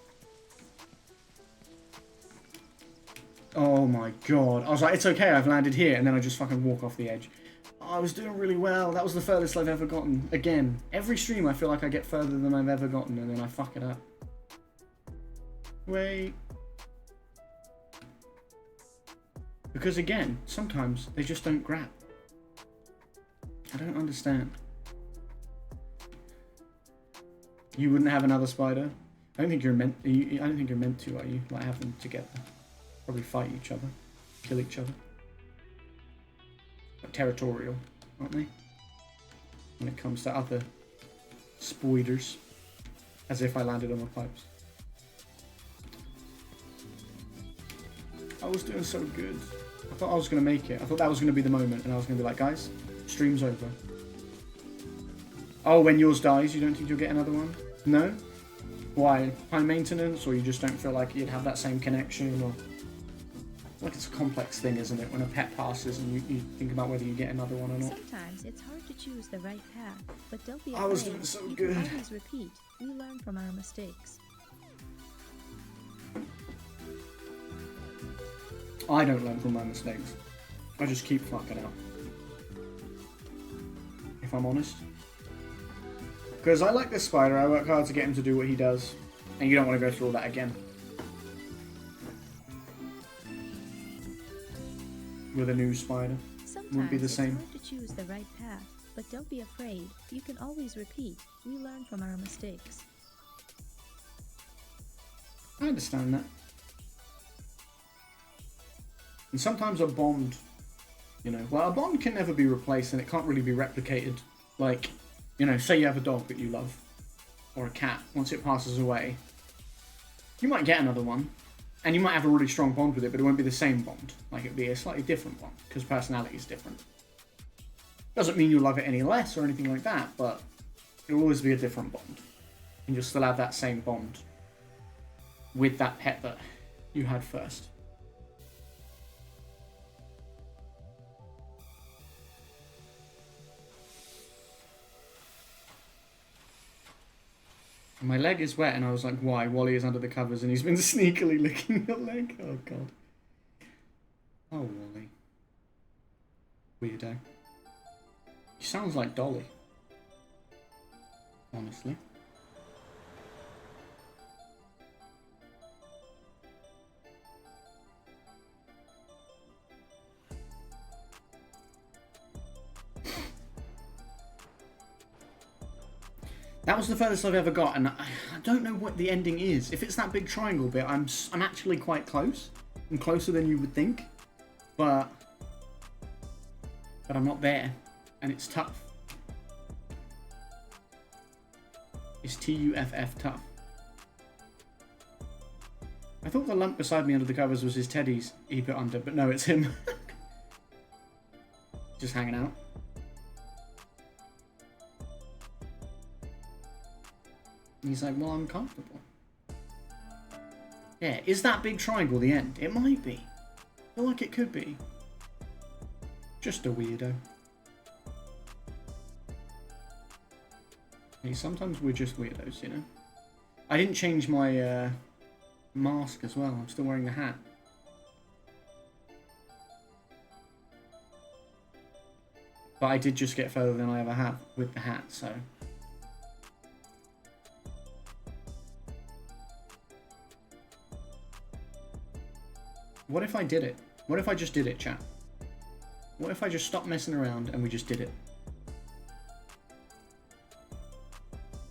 Oh my god. I was like, it's okay, I've landed here. And then I just fucking walk off the edge. I was doing really well. That was the furthest I've ever gotten. Again, every stream I feel like I get further than I've ever gotten, and then I fuck it up. Wait. Because again, sometimes they just don't grab. I don't understand. You wouldn't have another spider? I don't think you're meant. I don't think you're meant to, are you? Like have them together. Probably fight each other, kill each other. Like territorial, aren't they? When it comes to other spiders. As if I landed on the pipes. I was doing so good. I thought I was going to make it. I thought that was going to be the moment, and I was going to be like, guys, stream's over. Oh, when yours dies, you don't think you'll get another one? No? Why? High maintenance, or you just don't feel like you'd have that same connection, or... Like it's a complex thing, isn't it? When a pet passes and you think about whether you get another one or not. Sometimes it's hard to choose the right path, but don't be afraid. I was doing so you good. can always repeat. We learn from our mistakes. I don't learn from my mistakes. I just keep fucking up. If I'm honest. Because I like this spider, I work hard to get him to do what he does. And you don't want to go through all that again. With a new spider. Wouldn't be the same. Sometimes it's hard to choose the right path, but don't be afraid. You can always repeat. We learn from our mistakes. I understand that. And sometimes a bond, you know, well, a bond can never be replaced and it can't really be replicated. Like, you know, say you have a dog that you love, or a cat, once it passes away, you might get another one, and you might have a really strong bond with it, but it won't be the same bond. Like, it'll be a slightly different one, because personality is different. Doesn't mean you'll love it any less or anything like that, but it'll always be a different bond. And you'll still have that same bond with that pet that you had first. My leg is wet, and I was like, why? Wally is under the covers, and he's been sneakily licking your leg. Oh, God. Oh, Wally. Weirdo. He sounds like Dolly. Honestly. That was the furthest I've ever got, and I don't know what the ending is. If it's that big triangle bit, I'm actually quite close. I'm closer than you would think, but I'm not there, and it's tough. It's T-U-F-F, tough. I thought the lump beside me under the covers was his teddies he put under, but no, it's him. Just hanging out. And he's like, well, I'm comfortable. Yeah, is that big triangle the end? It might be. I feel like it could be. Just a weirdo. Hey, sometimes we're just weirdos, you know? I didn't change my mask as well. I'm still wearing the hat. But I did just get further than I ever have with the hat, so... What if I did it? What if I just did it, chat? What if I just stopped messing around and we just did it?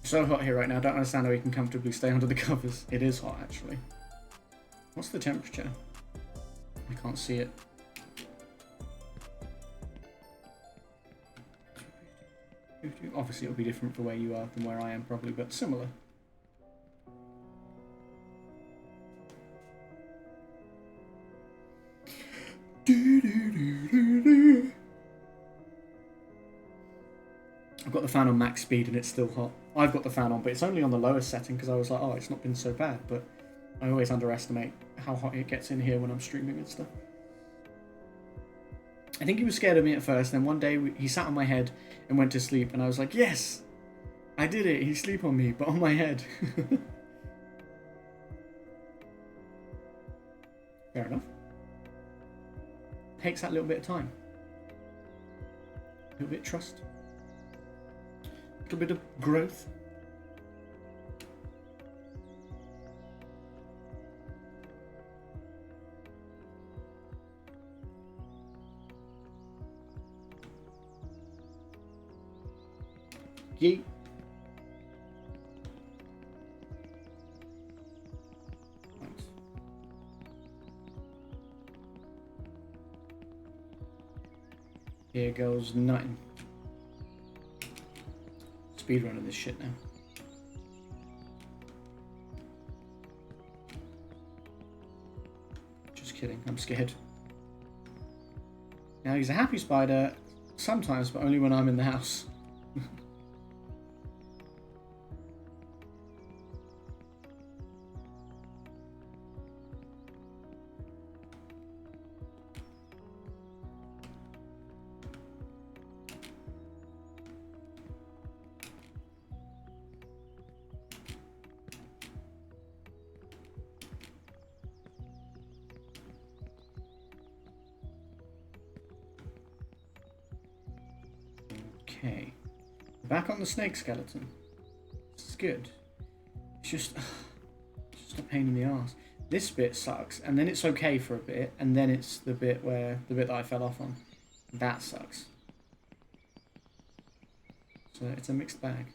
It's so hot here right now, I don't understand how we can comfortably stay under the covers. It is hot, actually. What's the temperature? I can't see it. Obviously it'll be different for where you are than where I am probably, but similar. I've got the fan on max speed and it's still hot. I've got the fan on, but it's only on the lowest setting because I was like, oh, it's not been so bad, but I always underestimate how hot it gets in here when I'm streaming and stuff. I think he was scared of me at first, then one day he sat on my head and went to sleep, and I was like, yes! I did it! He sleep on me, but on my head. Fair enough. Takes that little bit of time. A little bit of trust. A little bit of growth. Yeet. Thanks. Here goes nothing. Speedrunning this shit now. Just kidding, I'm scared. Now he's a happy spider sometimes, but only when I'm in the house. Okay. Back on the snake skeleton. This is good. It's just a pain in the ass. This bit sucks, and then it's okay for a bit, and then it's the bit that I fell off on. That sucks. So it's a mixed bag.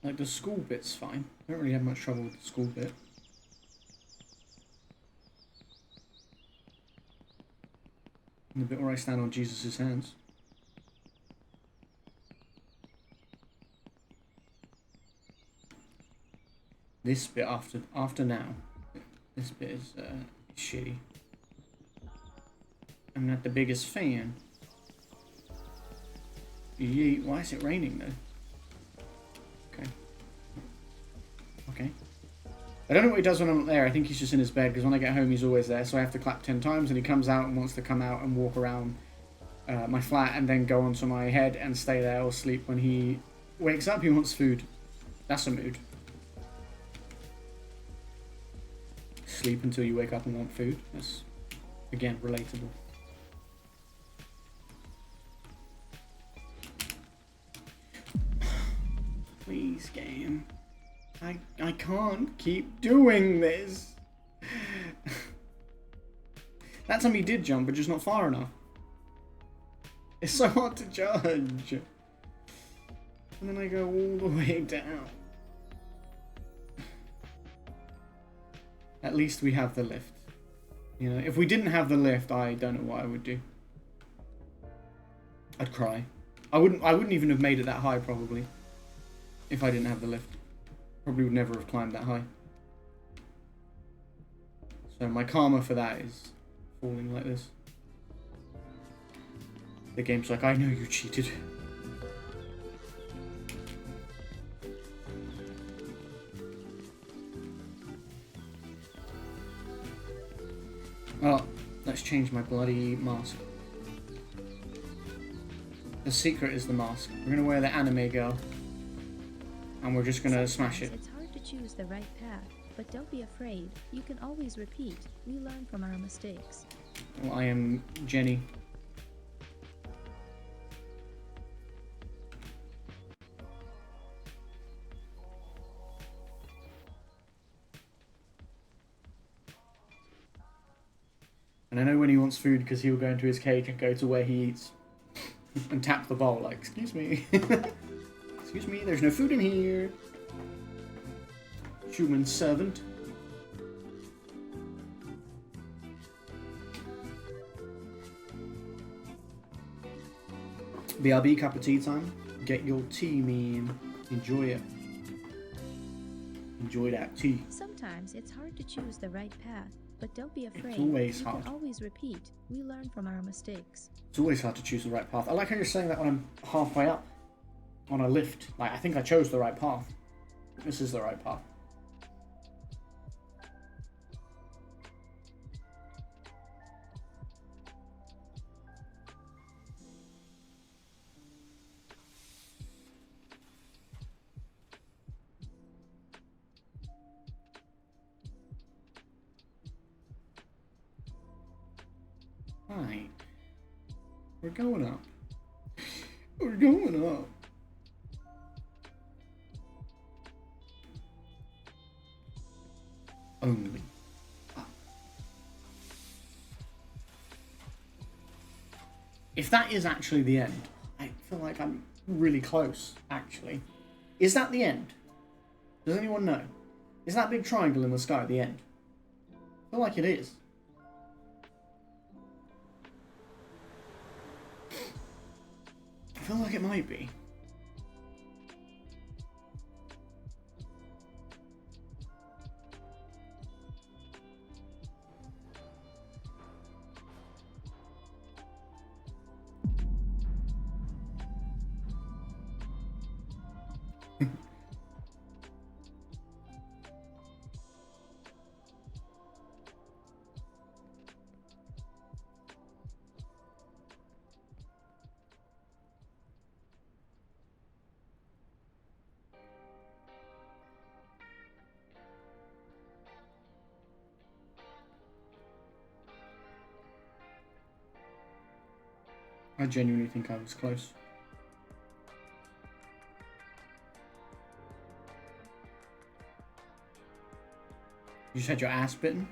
Like, the school bit's fine. I don't really have much trouble with the school bit. And the bit where I stand on Jesus' hands. This bit after now, this bit is shitty. I'm not the biggest fan. Yeet. Why is it raining though? Okay. Okay. I don't know what he does when I'm not there. I think he's just in his bed, because when I get home he's always there, so I have to clap 10 times, and he comes out and wants to come out and walk around my flat and then go onto my head and stay there or sleep. When he wakes up, he wants food. That's a mood. Sleep until you wake up and want food. That's, again, relatable. Please, game. I can't keep doing this. That time he did jump, but just not far enough. It's so hard to judge. And then I go all the way down. At least we have the lift. You know, if we didn't have the lift, I don't know what I would do. I'd cry. I wouldn't even have made it that high, probably, if I didn't have the lift. Probably would never have climbed that high. So my karma for that is falling like this. The game's like, I know you cheated. Oh, let's change my bloody mask. The secret is the mask. We're gonna wear the anime girl. And we're just gonna smash it. It's hard to choose the right path, but don't be afraid. You can always repeat. We learn from our mistakes. Well, I am Jenny. And I know when he wants food, because he'll go into his cage and go to where he eats and tap the bowl like, excuse me. Excuse me, there's no food in here. Human servant. BRB, cup of tea time. Get your tea, man. Enjoy it. Enjoy that tea. Sometimes it's hard to choose the right path, but don't be afraid. It's always you hard. can always repeat. We learn from our mistakes. It's always hard to choose the right path. I like how you're saying that when I'm halfway up on a lift. Like, I think I chose the right path. This is the right path. Right. We're going up. We're going up. Only up. If that is actually the end, I feel like I'm really close, actually. Is that the end? Does anyone know? Is that big triangle in the sky the end? I feel like it is. I feel like it might be. I genuinely think I was close. You just had your ass bitten?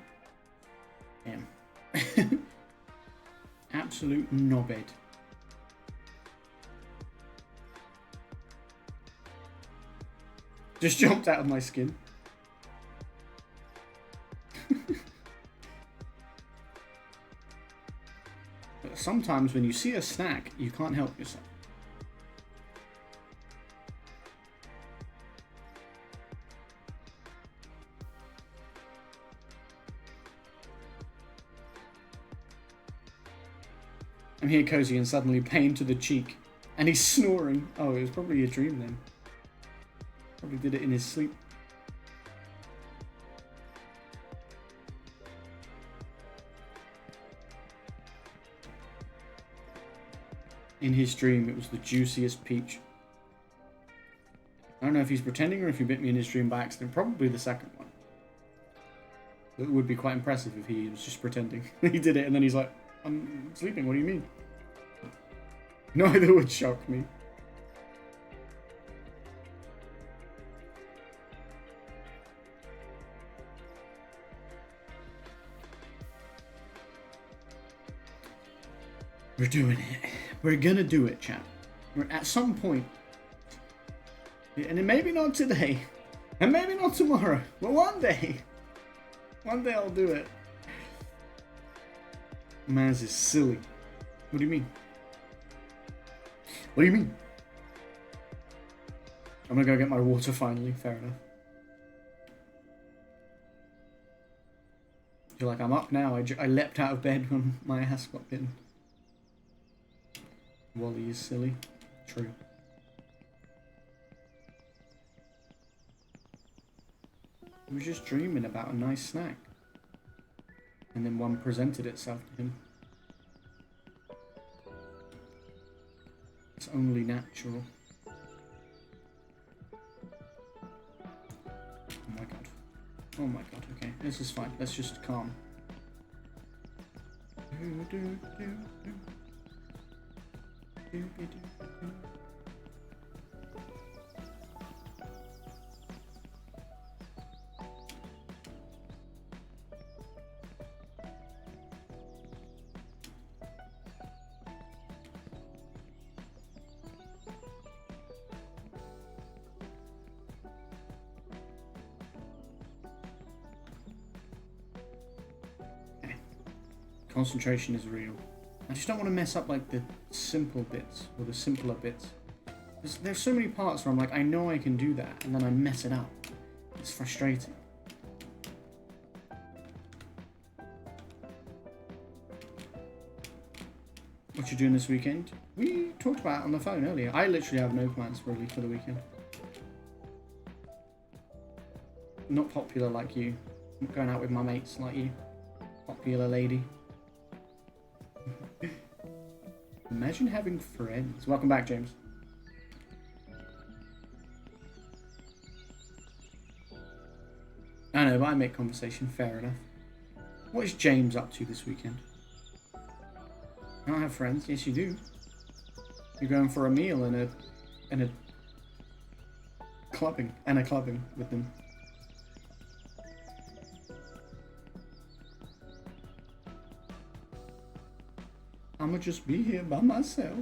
Damn. Absolute knobhead. Just jumped out of my skin. But sometimes when you see a snack, you can't help yourself. I'm here cozy and suddenly pain to the cheek. And he's snoring. Oh, it was probably a dream then. Probably did it in his sleep. In his dream, it was the juiciest peach. I don't know if he's pretending or if he bit me in his dream by accident. Probably the second one. It would be quite impressive if he was just pretending. He did it and then he's like, I'm sleeping, what do you mean? Neither would shock me. We're doing it. We're gonna do it, chat. We're at some point. And maybe not today. And maybe not tomorrow. But one day. One day I'll do it. Maz is silly. What do you mean? What do you mean? I'm gonna go get my water finally. Fair enough. You're like, I'm up now. I leapt out of bed when my ass got bitten. Wally is silly. True. He was just dreaming about a nice snack. And then one presented itself to him. It's only natural. Oh my god. Oh my god, okay. This is fine. Let's just calm. Concentration is real. I just don't want to mess up like the simple bits or the simpler bits. There's so many parts where I'm like, I know I can do that, and then I mess it up. It's frustrating. What you doing this weekend? We talked about it on the phone earlier. I literally have no plans really for the weekend. Not popular like you. I'm going out with my mates like you. Popular lady. Imagine having friends. Welcome back, James. I know, but I make conversation. Fair enough. What is James up to this weekend? I don't have friends. Yes, you do. You're going for a meal and a clubbing with them. I'ma just be here by myself.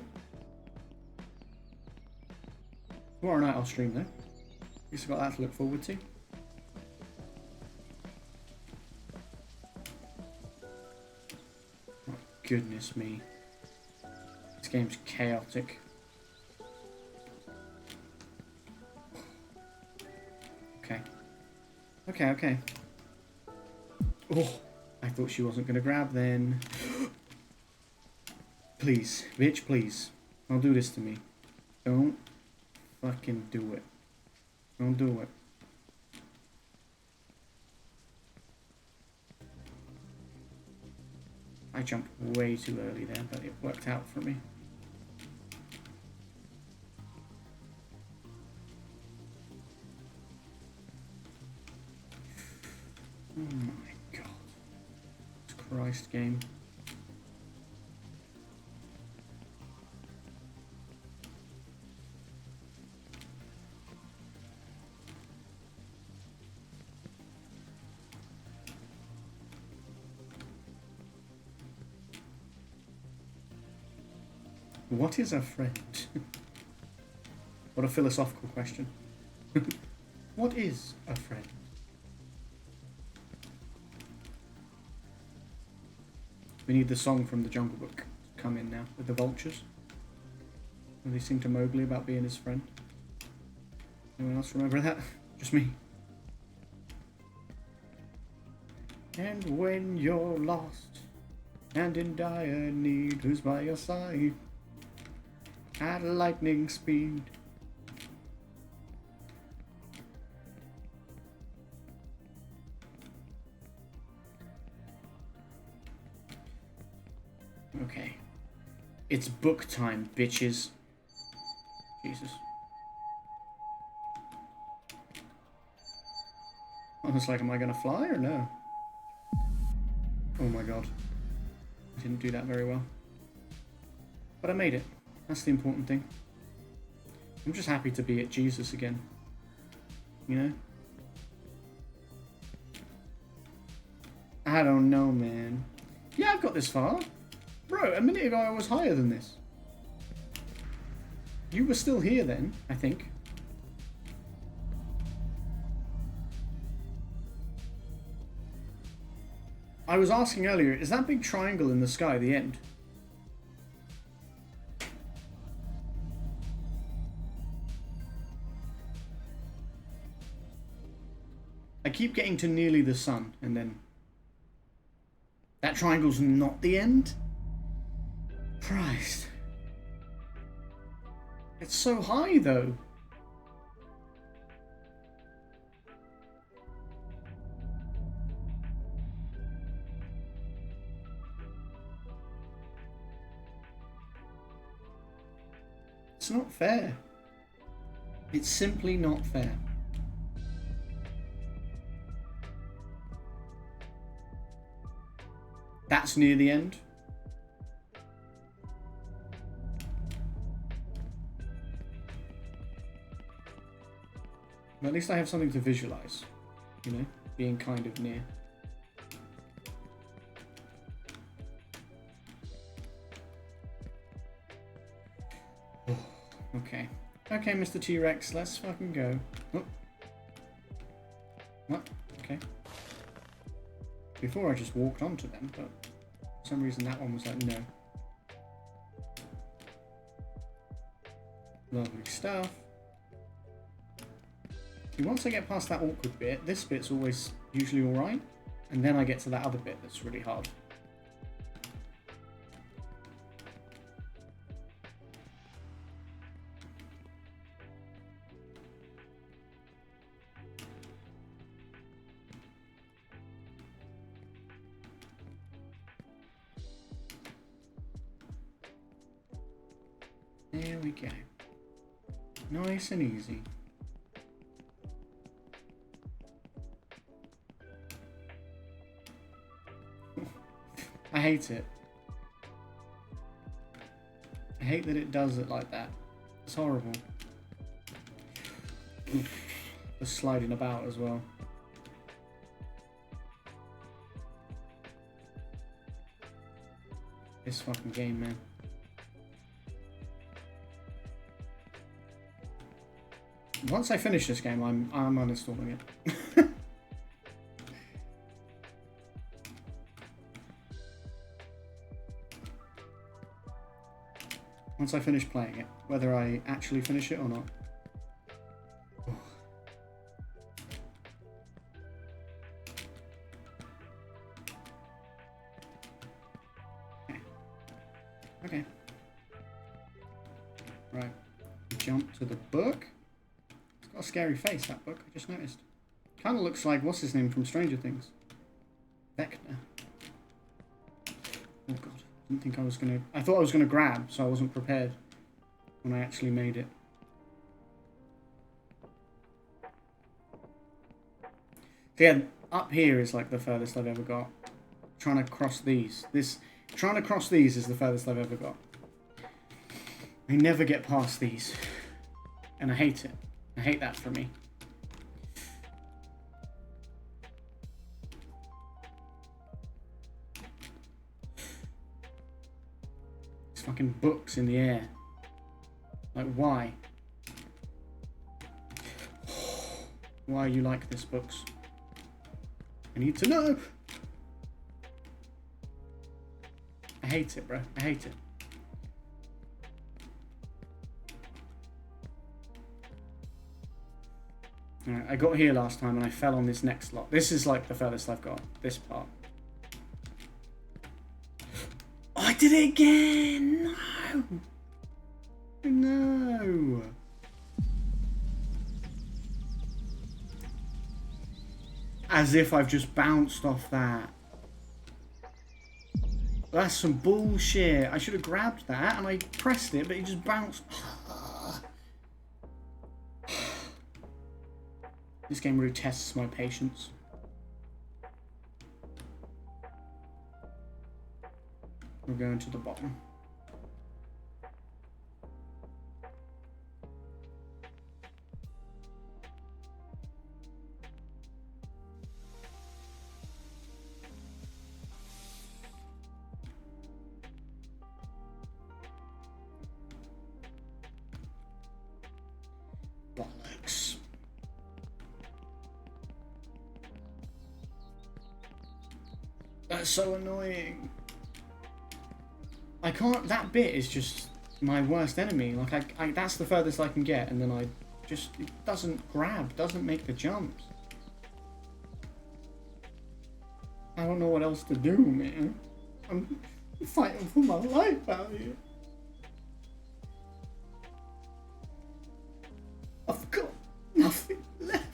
Tomorrow night I'll stream though. At least I've got that to look forward to. Oh, goodness me. This game's chaotic. Okay. Okay. Oh, I thought she wasn't gonna grab then. Please, bitch, please. Don't do this to me. Don't fucking do it. Don't do it. I jumped way too early there, but it worked out for me. Oh my god. Jesus Christ, game. What is a friend? What a philosophical question. What is a friend? We need the song from the Jungle Book to come in now with the vultures. Where they sing to Mowgli about being his friend. Anyone else remember that? Just me. And when you're lost and in dire need, who's by your side at lightning speed? Okay. It's book time, bitches. Jesus. I was like, am I gonna fly or no? Oh my god. I didn't do that very well. But I made it. That's the important thing. I'm just happy to be at Jesus again. You know? I don't know, man. Yeah, I've got this far. Bro, a minute ago I was higher than this. You were still here then, I think. I was asking earlier, is that big triangle in the sky the end? I keep getting to nearly the sun, and then... That triangle's not the end? Christ. It's so high, though. It's not fair. It's simply not fair. That's near the end. But at least I have something to visualize, you know, being kind of near. Okay. Okay, Mr. T-Rex, let's fucking go. Oh. What? Okay. Before I just walked onto them, but for some reason that one was like, no. Lovely stuff. See, once I get past that awkward bit, this bit's always usually alright, and then I get to that other bit that's really hard. There we go. Nice and easy. I hate it. I hate that it does it like that. It's horrible. Just sliding about as well. This fucking game, man. Once I finish this game, I'm uninstalling it. Once I finish playing it, whether I actually finish it or not. Oh. Okay. Okay. Right. Jump to the book. It's got a scary face, that book, I just noticed. Kind of looks like, what's his name from Stranger Things? Vecna. Oh god. Didn't think I was gonna... I thought I was gonna grab, so I wasn't prepared when I actually made it. So yeah, up here is like the furthest I've ever got. Trying to cross these. Trying to cross these is the furthest I've ever got. I never get past these. And I hate it. I hate that for me. fucking books in the air. Like, why? Why are you like this, books? I need to know! I hate it, bro. I hate it. Alright, I got here last time and I fell on this next lot. This is like the furthest I've got. This part. Oh, I did it again! No! No! As if I've just bounced off that. That's some bullshit. I should have grabbed that and I pressed it, but it just bounced. This game really tests my patience. We're going to the bottom. Bollocks. That's so annoying. I can't. That bit is just my worst enemy. Like I that's the furthest I can get, and then I just it doesn't grab, doesn't make the jumps. I don't know what else to do, man. I'm fighting for my life out here. I've got nothing left.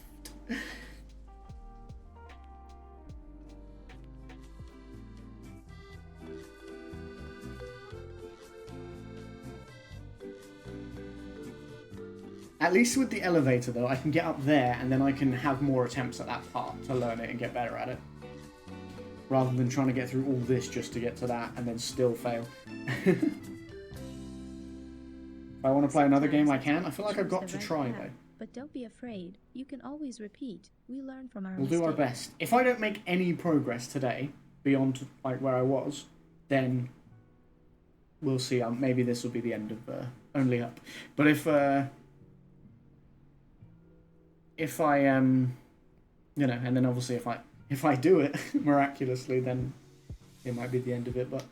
At least with the elevator, though, I can get up there and then I can have more attempts at that part to learn it and get better at it. Rather than trying to get through all this just to get to that and then still fail. If I want to play another game, I can. I feel like I've got to try, though. But don't be afraid. You can always repeat. We learn from our We'll do our best. If I don't make any progress today, beyond like where I was, then we'll see. Maybe this will be the end of Only Up. But if I you know, and then obviously if I do it miraculously, then it might be the end of it. But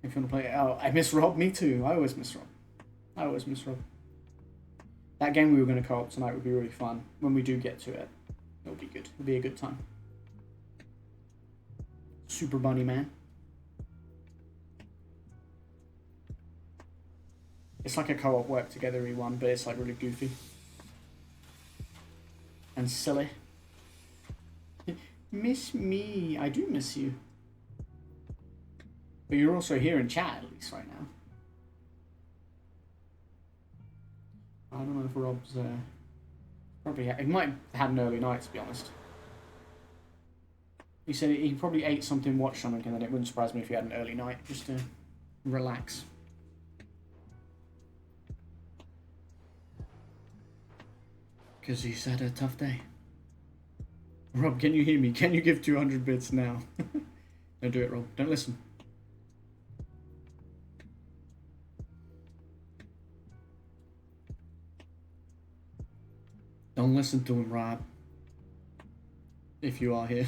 if you want to play it, oh, I miss Rob. Me too. I always miss Rob. That game we were going to co-op tonight would be really fun. When we do get to it, it'll be good. It'll be a good time. Super Bunny Man. It's like a co-op work together-y one, but it's like really goofy. And silly. Miss me. I do miss you. But you're also here in chat, at least right now. I don't know if Rob's probably he might have had an early night, to be honest. He said he probably ate something, watched something, and then it wouldn't surprise me if he had an early night, just to relax. Because he's had a tough day. Rob, can you hear me? Can you give 200 bits now? Don't do it, Rob. Don't listen. Don't listen to him, Rob. If you are here.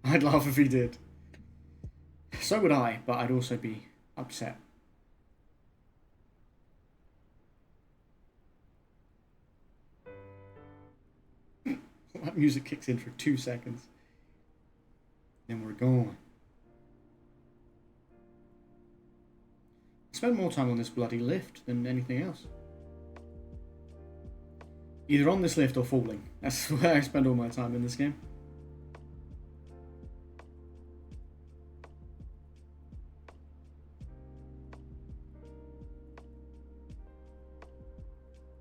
I'd laugh if he did. So would I, but I'd also be upset. That music kicks in for 2 seconds. Then we're gone. Spend more time on this bloody lift than anything else. Either on this lift or falling. That's where I spend all my time in this game.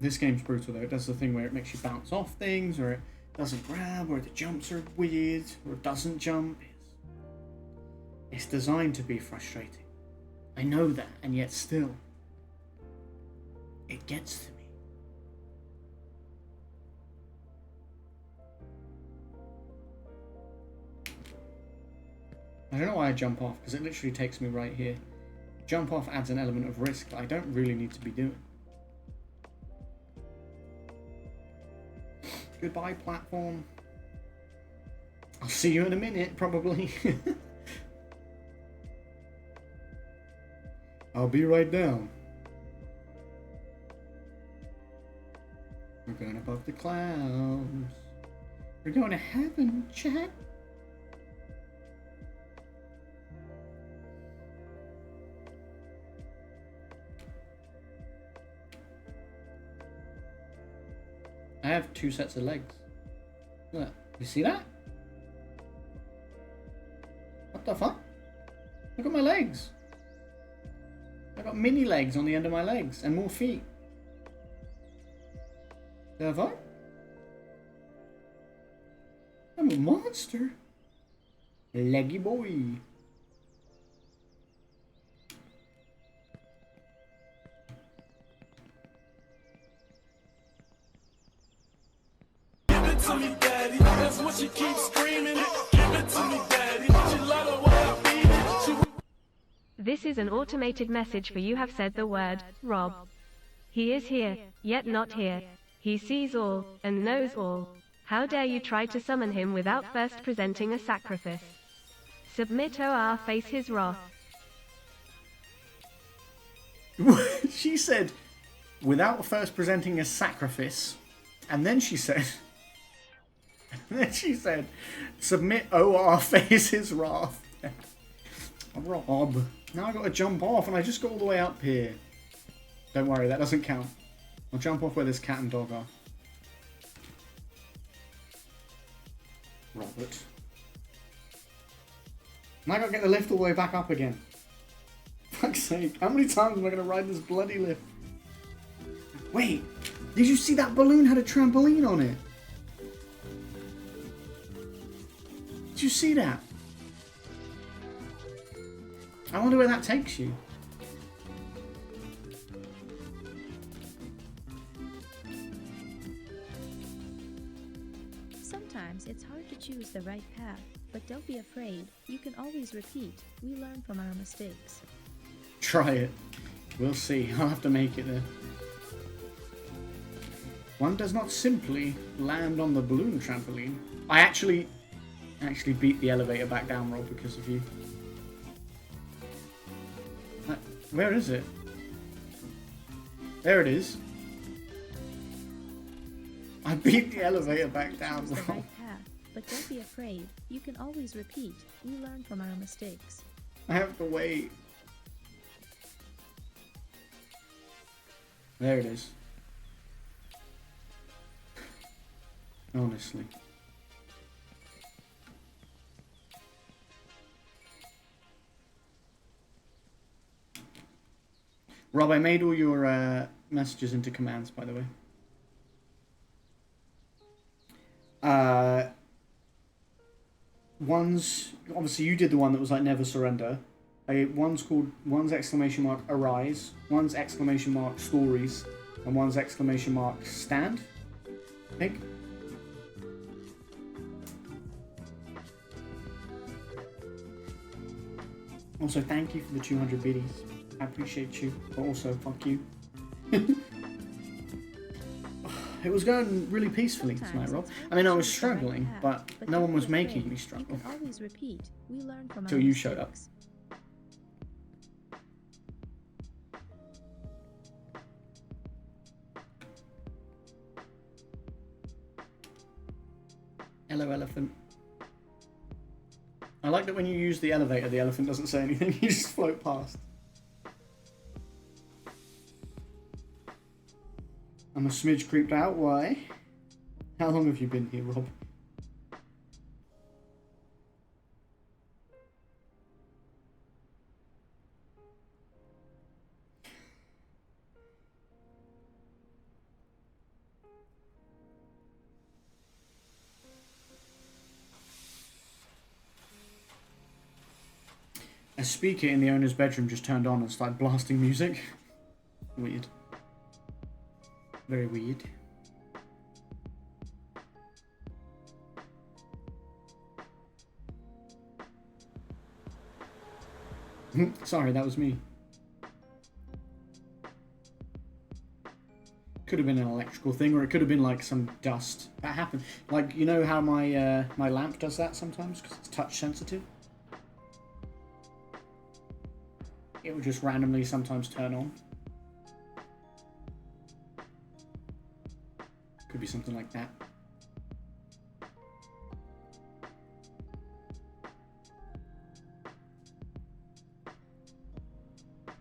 This game's brutal though. It does the thing where it makes you bounce off things, or it doesn't grab, or the jumps are weird, or it doesn't jump. It's designed to be frustrating. I know that, and yet still, it gets to me. I don't know why I jump off, because it literally takes me right here. Jump off adds an element of risk that I don't really need to be doing. Goodbye, platform. I'll see you in a minute, probably. I'll be right down. We're going above the clouds. We're going to heaven, chat. I have 2 sets of legs. Look, you see that? What the fuck? Look at my legs. I got mini legs on the end of my legs and more feet. The fuck? I'm a monster. Leggy boy. Give it to me, daddy. That's what she keeps screaming. Give it to me, daddy. She love the way I beat it. She This is an automated message for you have said the word, Rob. He is here, yet not here. He sees all, and knows all. How dare you try to summon him without first presenting a sacrifice? Submit or face his wrath. She said, without first presenting a sacrifice, and then she said, submit OR face his wrath. Rob. Now I gotta jump off and I just got all the way up here. Don't worry, that doesn't count. I'll jump off where this cat and dog are. Robert. Now I gotta get the lift all the way back up again. Fuck's sake, how many times am I gonna ride this bloody lift? Wait, did you see that balloon had a trampoline on it? Did you see that? I wonder where that takes you. Sometimes it's hard to choose the right path, but don't be afraid. You can always repeat. We learn from our mistakes. Try it. We'll see. I'll have to make it there. One does not simply land on the balloon trampoline. I actually beat the elevator back down, Rob, because of you. Where is it? There it is. I beat the elevator back down, Choose the Rob. right path, but don't be afraid. You can always repeat. We learn from our mistakes. I have to wait. There it is. Honestly. Rob, I made all your messages into commands, by the way. One's obviously you did the one that was like never surrender. One's exclamation mark arise, one's exclamation mark stories, and one's exclamation mark stand. I think. Also, thank you for the 200 biddies. I appreciate you, but also fuck you. It was going really peacefully tonight, Rob. I mean, I was struggling, but no one was making me struggle. You can always repeat. We learn from Till our you showed up. mistakes. Hello, elephant. I like that when you use the elevator, the elephant doesn't say anything. You just float past. I'm a smidge creeped out. Why? How long have you been here, Rob? A speaker in the owner's bedroom just turned on and started blasting music. Weird. Very weird. Sorry, that was me. Could have been an electrical thing, or it could have been like some dust. That happened. Like, you know how my my lamp does that sometimes because it's touch sensitive? It would just randomly sometimes turn on. Could be something like that.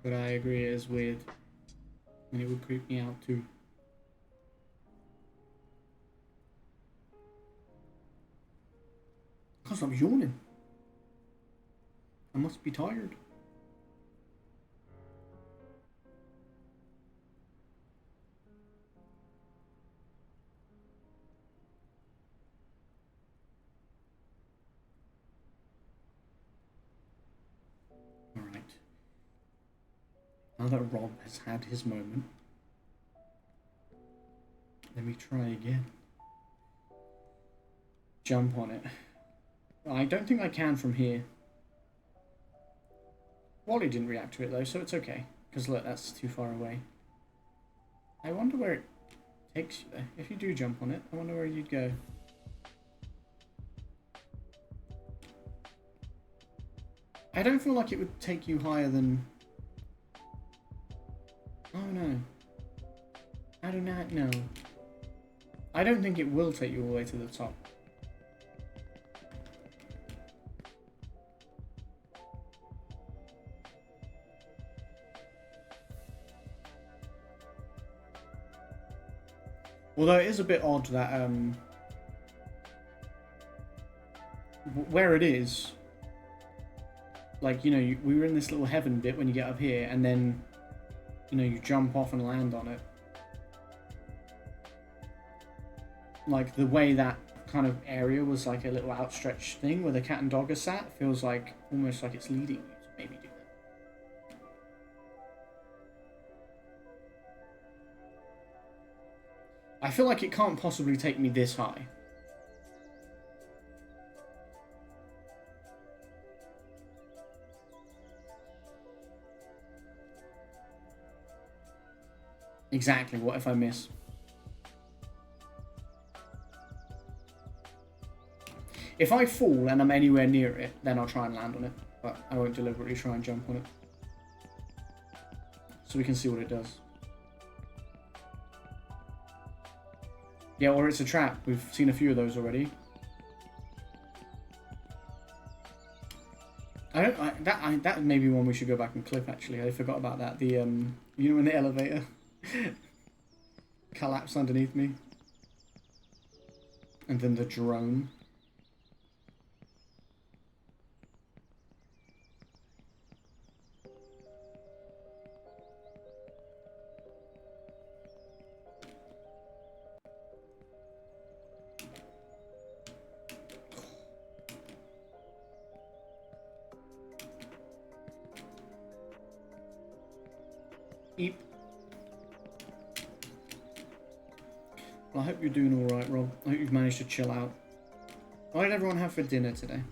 But I agree, it is weird. And it would creep me out too. Because I'm yawning. I must be tired. Alright. Now that Rob has had his moment, let me try again. Jump on it. I don't think I can from here. Wally didn't react to it though, so it's okay. Because look, that's too far away. I wonder where it takes you there. If you do jump on it, I wonder where you'd go. I don't feel like it would take you higher than... Oh no. I do not know. I don't think it will take you all the way to the top. Although it is a bit odd that where it is, like, you know, we were in this little heaven bit when you get up here, and then, you know, you jump off and land on it. Like, the way that kind of area was like a little outstretched thing where the cat and dog are sat, feels like almost like it's leading you to maybe do that. I feel like it can't possibly take me this high. Exactly, what if I miss? If I fall and I'm anywhere near it, then I'll try and land on it. But I won't deliberately try and jump on it. So we can see what it does. Yeah, or it's a trap. We've seen a few of those already. That may be one we should go back and clip, actually. I forgot about that. The, you know, when the elevator collapsed underneath me? And then the drone. Eep. Well, I hope you're doing alright, Rob. I hope you've managed to chill out. What did everyone have for dinner today?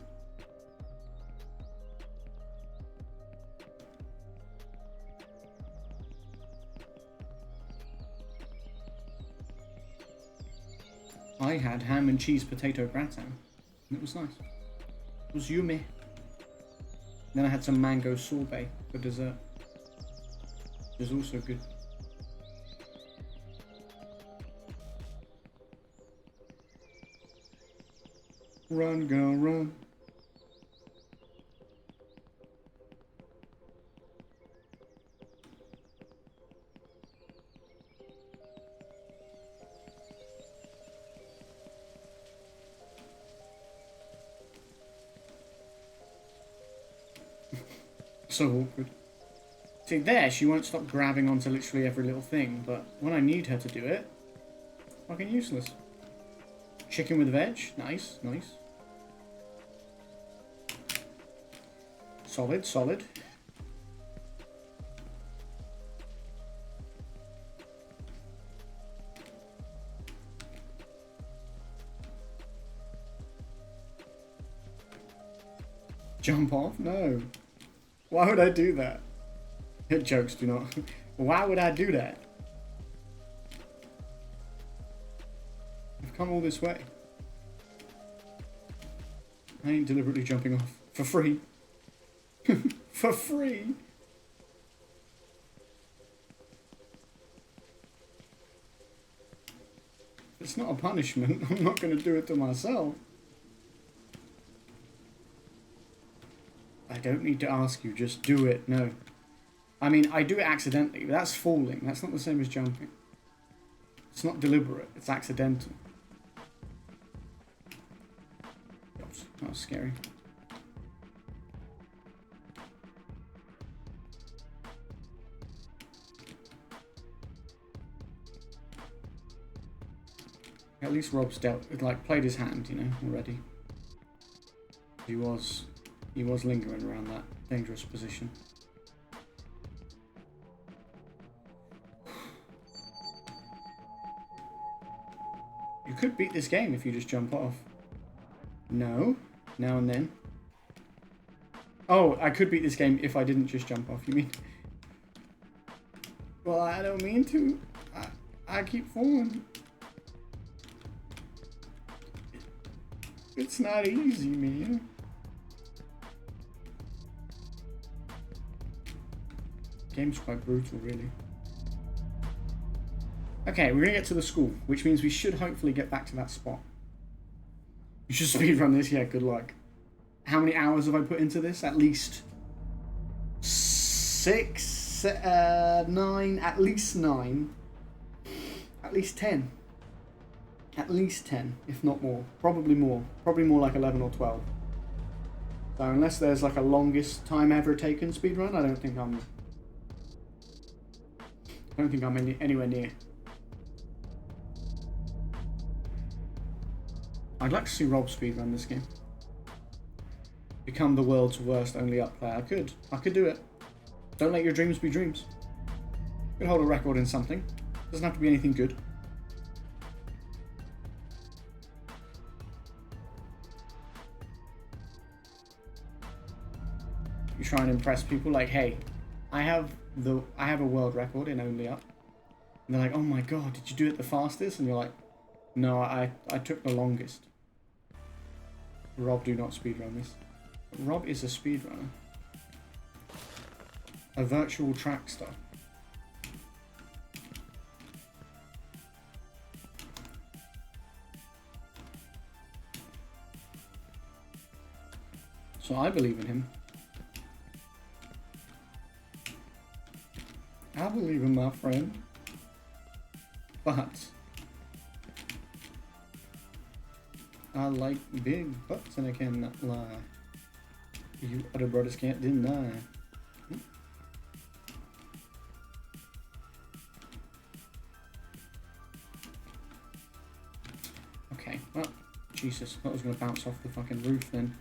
I had ham and cheese potato gratin. It was nice. It was yummy. Then I had some mango sorbet for dessert. It was also good. Run, girl, run. So awkward. See, there, she won't stop grabbing onto literally every little thing, but when I need her to do it, fucking useless. Chicken with veg, nice, nice. Solid, solid. Jump off? No. Why would I do that? Jokes do not. Why would I do that? I've come all this way. I ain't deliberately jumping off. For free. For free. It's not a punishment. I'm not going to do it to myself. I don't need to ask you. Just do it. No. I mean, I do it accidentally. But that's falling. That's not the same as jumping. It's not deliberate. It's accidental. Oops, that was scary. At least Rob's played his hand, you know, already. He was lingering around that dangerous position. You could beat this game if you just jump off. No. Now and then. Oh, I could beat this game if I didn't just jump off, you mean? Well, I don't mean to. I keep falling. It's not easy, man. Game's quite brutal, really. Okay, we're gonna get to the school, which means we should hopefully get back to that spot. You should speedrun this, yeah, good luck. How many hours have I put into this? At least 6, 9, at least 9. At least 10. At least 10, if not more. Probably more. Probably more like 11 or 12. So unless there's like a longest time ever taken speedrun, I don't think I'm anywhere near. I'd like to see Rob speedrun this game. Become the world's worst only up player. I could do it. Don't let your dreams be dreams. Could hold a record in something. Doesn't have to be anything good. You try and impress people like, hey, I have a world record in only up. And they're like, oh my god, did you do it the fastest? And you're like, no, I took the longest. Rob, do not speedrun this. Rob is a speedrunner. A virtual track star. So I believe in him. I believe in my friend. But I like big butts and I cannot lie. You other brothers can't deny. Okay, well, Jesus, that was going to bounce off the fucking roof then.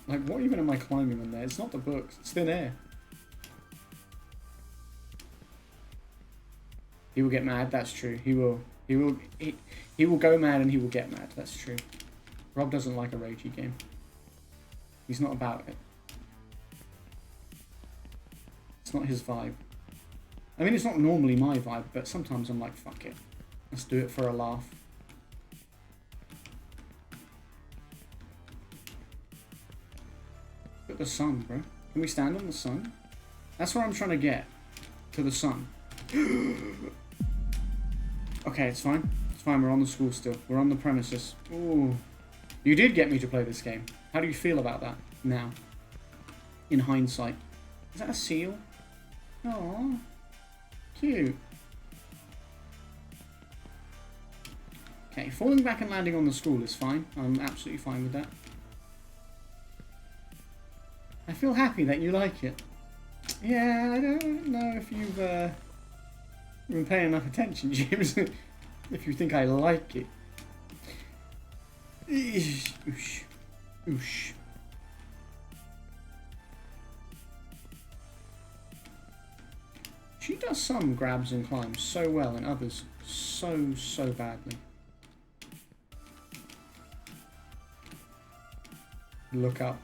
Like, what even am I climbing in there? It's not the books, it's thin air. He will get mad, that's true. He will go mad and he will get mad, that's true. Rob doesn't like a ragey game. He's not about it. It's not his vibe. I mean, it's not normally my vibe, but sometimes I'm like, fuck it. Let's do it for a laugh. Look at the sun, bro. Can we stand on the sun? That's where I'm trying to get. To the sun. Okay, it's fine. It's fine, we're on the school still. We're on the premises. Ooh. You did get me to play this game. How do you feel about that now? In hindsight. Is that a seal? Aww. Cute. Okay, falling back and landing on the school is fine. I'm absolutely fine with that. I feel happy that you like it. Yeah, I don't know if you've been paying enough attention, James. If you think I like it. Oosh. Oosh. She does some grabs and climbs so well and others so badly. Look up.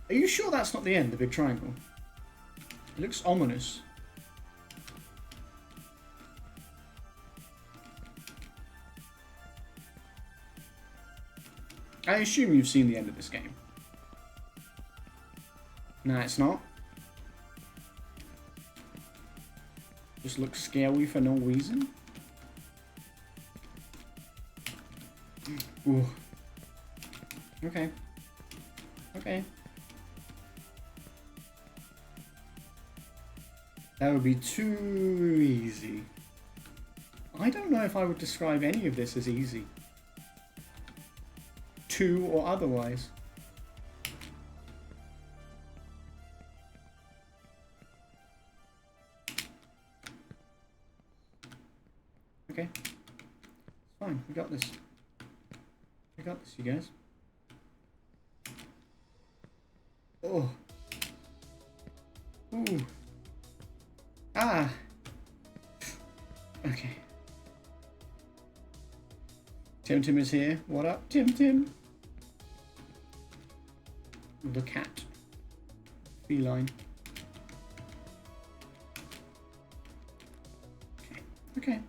Are you sure that's not the end, the big triangle? It looks ominous. I assume you've seen the end of this game. No, it's not. Just looks scary for no reason. Ooh. Okay. Okay. That would be too easy. I don't know if I would describe any of this as easy. Two or otherwise. Okay. It's fine. We got this. We got this, you guys. Oh. Ooh. Ah. Okay. Tim is here. What up, Tim? The cat. Feline. Okay. Okay.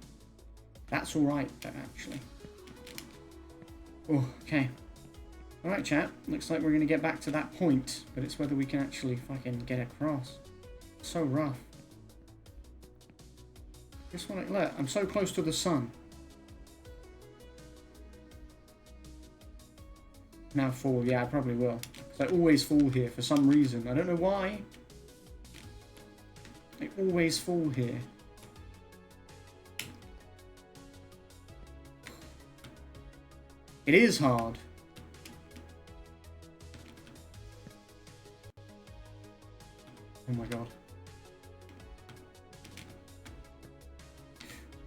That's alright, actually. Oh, okay. Alright, chat. Looks like we're going to get back to that point, but it's whether we can actually fucking get across. It's so rough. Just want to... Look, I'm so close to the sun. Now fall. Yeah, I probably will. Because I always fall here for some reason. I don't know why. I always fall here. It is hard. Oh my god.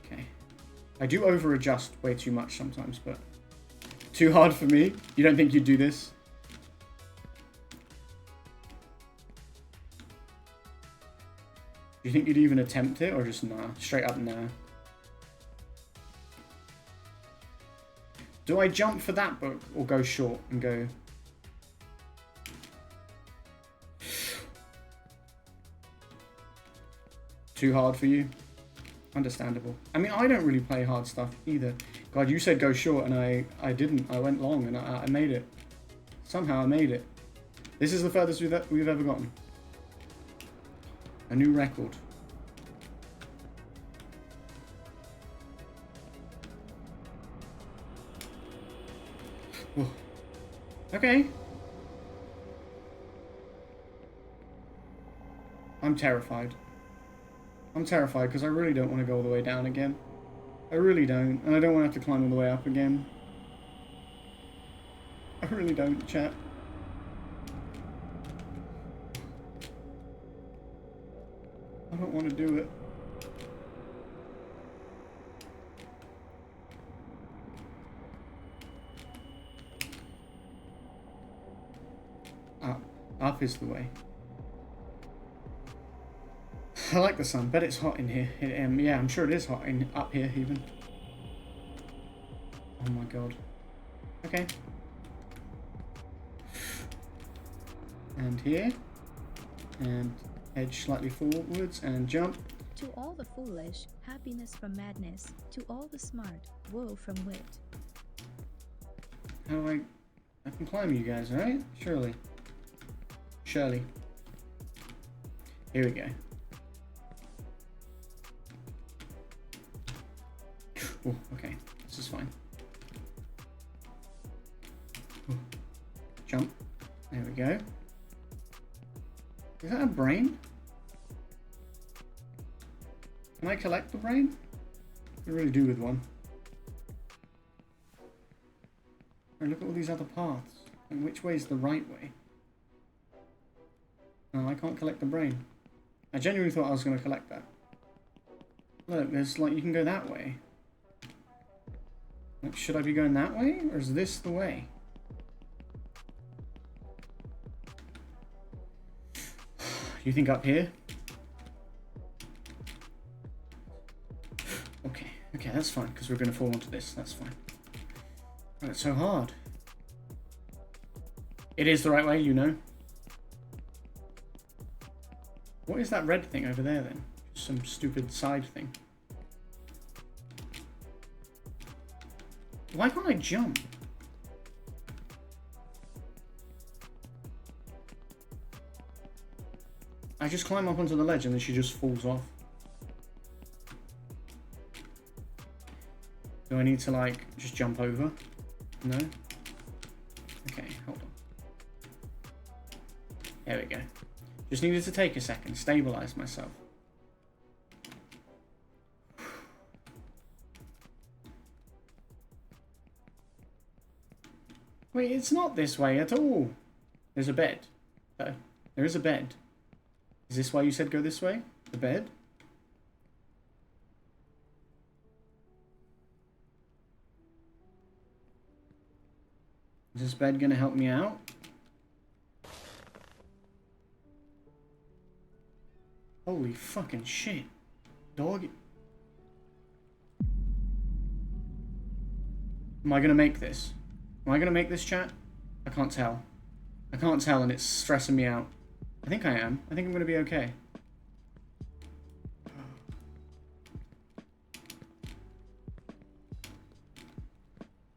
Okay. I do over-adjust way too much sometimes, but... Too hard for me? You don't think you'd do this? Do you think you'd even attempt it, or just nah? Straight up nah? Do I jump for that book, or go short and go... Too hard for you? Understandable. I mean, I don't really play hard stuff either. God, you said go short, and I didn't. I went long, and I made it. Somehow I made it. This is the furthest we've ever gotten. A new record. Oh. Okay. I'm terrified. I'm terrified because I really don't want to go all the way down again. I really don't. And I don't want to have to climb all the way up again. I really don't, chat. I don't want to do it. Up. Up is the way. I like the sun, but it's hot in here. Yeah, I'm sure it is hot up here even. Oh my god. Okay. And here. And edge slightly forwards and jump. To all the foolish, happiness from madness. To all the smart, woe from wit. How do I can climb you guys, right? Surely. Surely. Here we go. Oh, okay. This is fine. Ooh. Jump. There we go. Is that a brain? Can I collect the brain? I really do with one. Oh, look at all these other paths. And which way is the right way? No, I can't collect the brain. I genuinely thought I was going to collect that. Look, there's like, you can go that way. Like, should I be going that way? Or is this the way? You think up here? Okay, okay, that's fine, because we're going to fall onto this. That's fine. Oh, it's so hard. It is the right way, you know. What is that red thing over there then? Just some stupid side thing. Why can't I jump? I just climb up onto the ledge and then she just falls off. Do I need to like just jump over? No? Okay, hold on. There we go. Just needed to take a second, stabilize myself. Wait, it's not this way at all. There's a bed, though. There is a bed. Is this why you said go this way? The bed? Is this bed gonna help me out? Holy fucking shit. Dog. Am I gonna make this? Am I gonna make this, chat? I can't tell. I can't tell and it's stressing me out. I think I am. I think I'm gonna be okay.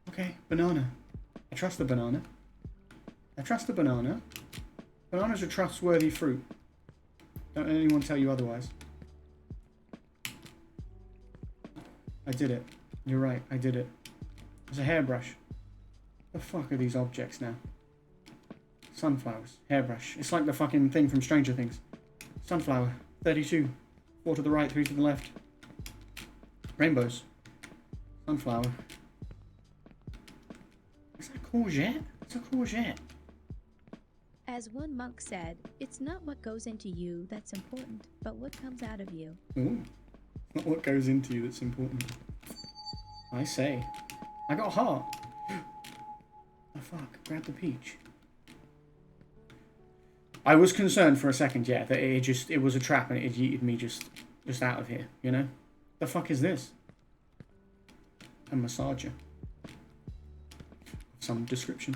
Okay, banana. I trust the banana. I trust the banana. Bananas are trustworthy fruit. Don't let anyone tell you otherwise. I did it. You're right, I did it. There's a hairbrush. The fuck are these objects now? Sunflowers. Hairbrush. It's like the fucking thing from Stranger Things. Sunflower. 32. 4 to the right, 3 to the left. Rainbows. Sunflower. Is that a courgette? It's a courgette. As one monk said, it's not what goes into you that's important, but what comes out of you. Ooh. Not what goes into you that's important. I say. I got a heart. Oh fuck, grab the peach. I was concerned for a second, yeah, that it was a trap and it yeeted me just out of here, you know? The fuck is this? A massager. Some description.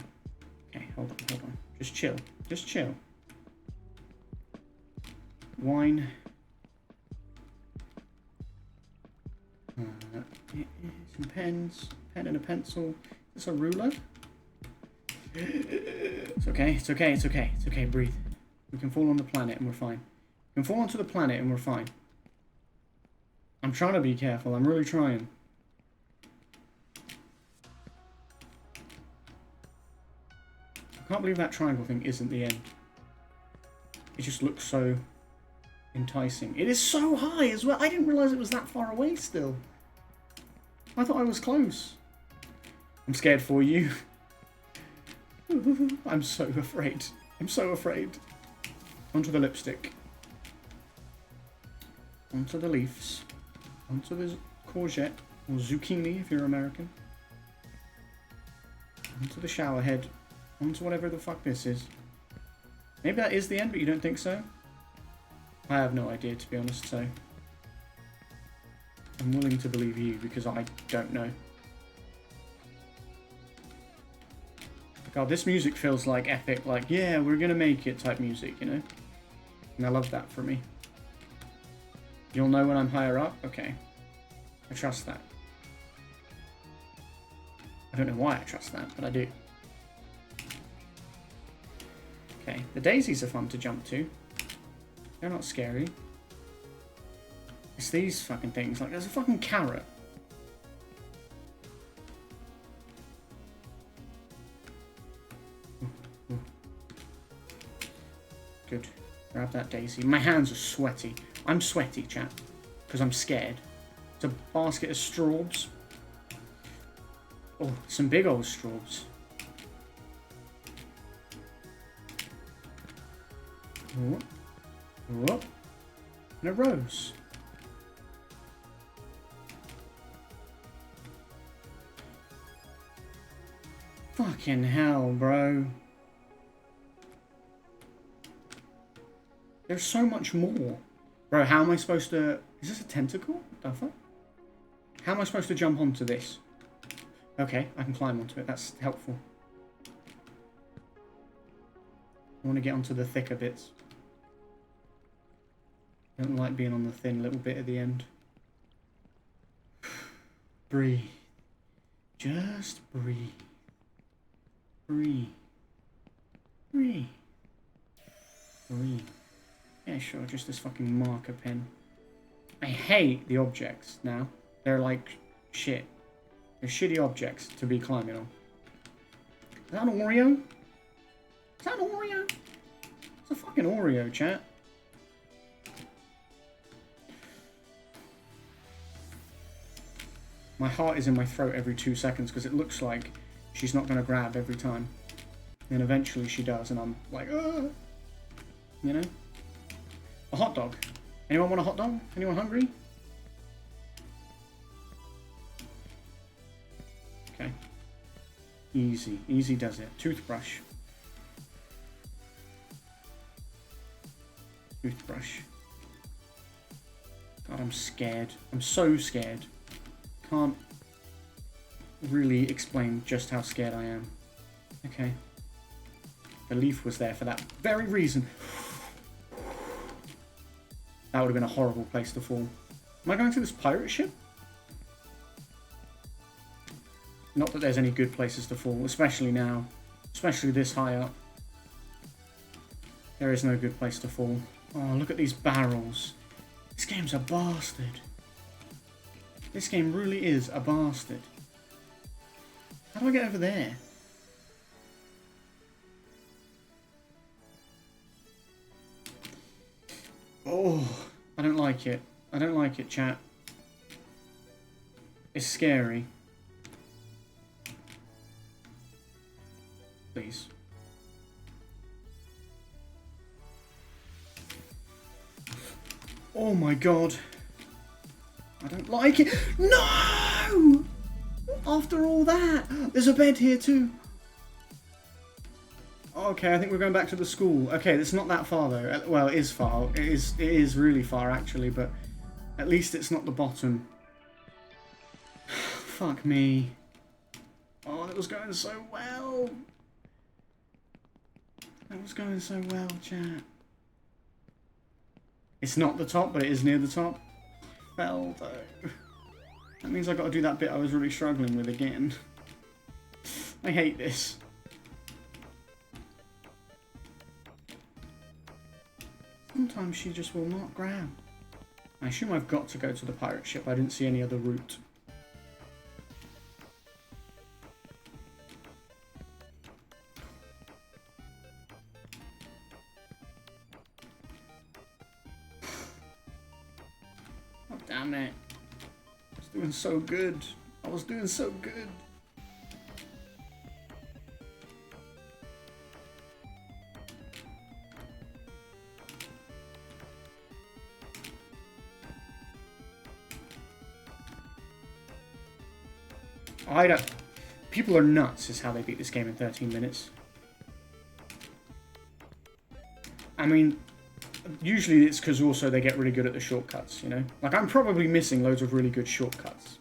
Okay, hold on. Just chill. Just chill. Wine. Some pens. Pen and a pencil. Is this a ruler? It's okay, it's okay, it's okay. It's okay, breathe. We can fall on the planet and we're fine. We can fall onto the planet and we're fine. I'm trying to be careful, I'm really trying. I can't believe that triangle thing isn't the end. It just looks so enticing. It is so high as well. I didn't realise it was that far away still. I thought I was close. I'm scared for you. I'm so afraid. I'm so afraid. Onto the lipstick. Onto the leaves. Onto the courgette. Or zucchini if you're American. Onto the shower head. Onto whatever the fuck this is. Maybe that is the end, but you don't think so? I have no idea, to be honest, so... I'm willing to believe you, because I don't know. God, this music feels like epic, like, yeah, we're gonna make it type music, you know? And I love that for me. You'll know when I'm higher up? Okay. I trust that. I don't know why I trust that, but I do. Okay, the daisies are fun to jump to. They're not scary. It's these fucking things. Like, there's a fucking carrot. Ooh. Good. Grab that daisy. My hands are sweaty. I'm sweaty, chat. Because I'm scared. It's a basket of straws. Oh, some big old straws. Whoop. Whoop. And a rose. Fucking hell, bro. There's so much more. Bro, how am I supposed to... Is this a tentacle? What the fuck? How am I supposed to jump onto this? Okay, I can climb onto it. That's helpful. I want to get onto the thicker bits. I don't like being on the thin little bit at the end. Breathe. Just breathe. Breathe. Breathe. Breathe. Yeah, sure, just this fucking marker pen. I hate the objects now. They're like shit. They're shitty objects to be climbing on. Is that an Oreo? Is that an Oreo? It's a fucking Oreo, chat. My heart is in my throat every 2 seconds because it looks like she's not going to grab every time. And eventually she does, and I'm like, ugh. You know? A hot dog. Anyone want a hot dog? Anyone hungry? Okay. Easy. Easy does it. Toothbrush. Toothbrush. God, I'm scared. I'm so scared. Can't really explain just how scared I am. Okay. The leaf was there for that very reason. That would have been a horrible place to fall. Am I going to this pirate ship? Not that there's any good places to fall, especially now. Especially this high up. There is no good place to fall. Oh, look at these barrels. This game's a bastard. This game really is a bastard. How do I get over there? Oh, I don't like it. I don't like it, chat. It's scary. Please. Oh my god. I don't like it. No! After all that, there's a bed here too. Okay, I think we're going back to the school. Okay, it's not that far though. Well, it is far. It is really far actually, but at least it's not the bottom. Fuck me. Oh, that was going so well. That was going so well, chat. It's not the top, but it is near the top. Fell though. That means I got to do that bit I was really struggling with again. I hate this. Sometimes she just will not grab. I assume I've got to go to the pirate ship. I didn't see any other route. Oh, damn it. I was doing so good. I was doing so good. I don't... People are nuts is how they beat this game in 13 minutes. I mean, usually it's because also they get really good at the shortcuts, you know? Like, I'm probably missing loads of really good shortcuts.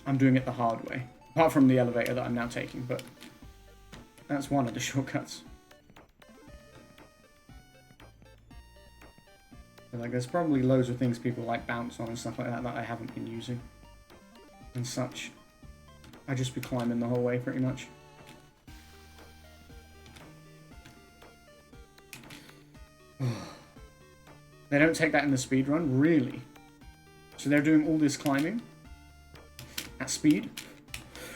I'm doing it the hard way. Apart from the elevator that I'm now taking, but that's one of the shortcuts. But like, there's probably loads of things people like bounce on and stuff like that that I haven't been using. And such. I just be climbing the whole way pretty much. They don't take that in the speed run, really? So they're doing all this climbing at speed?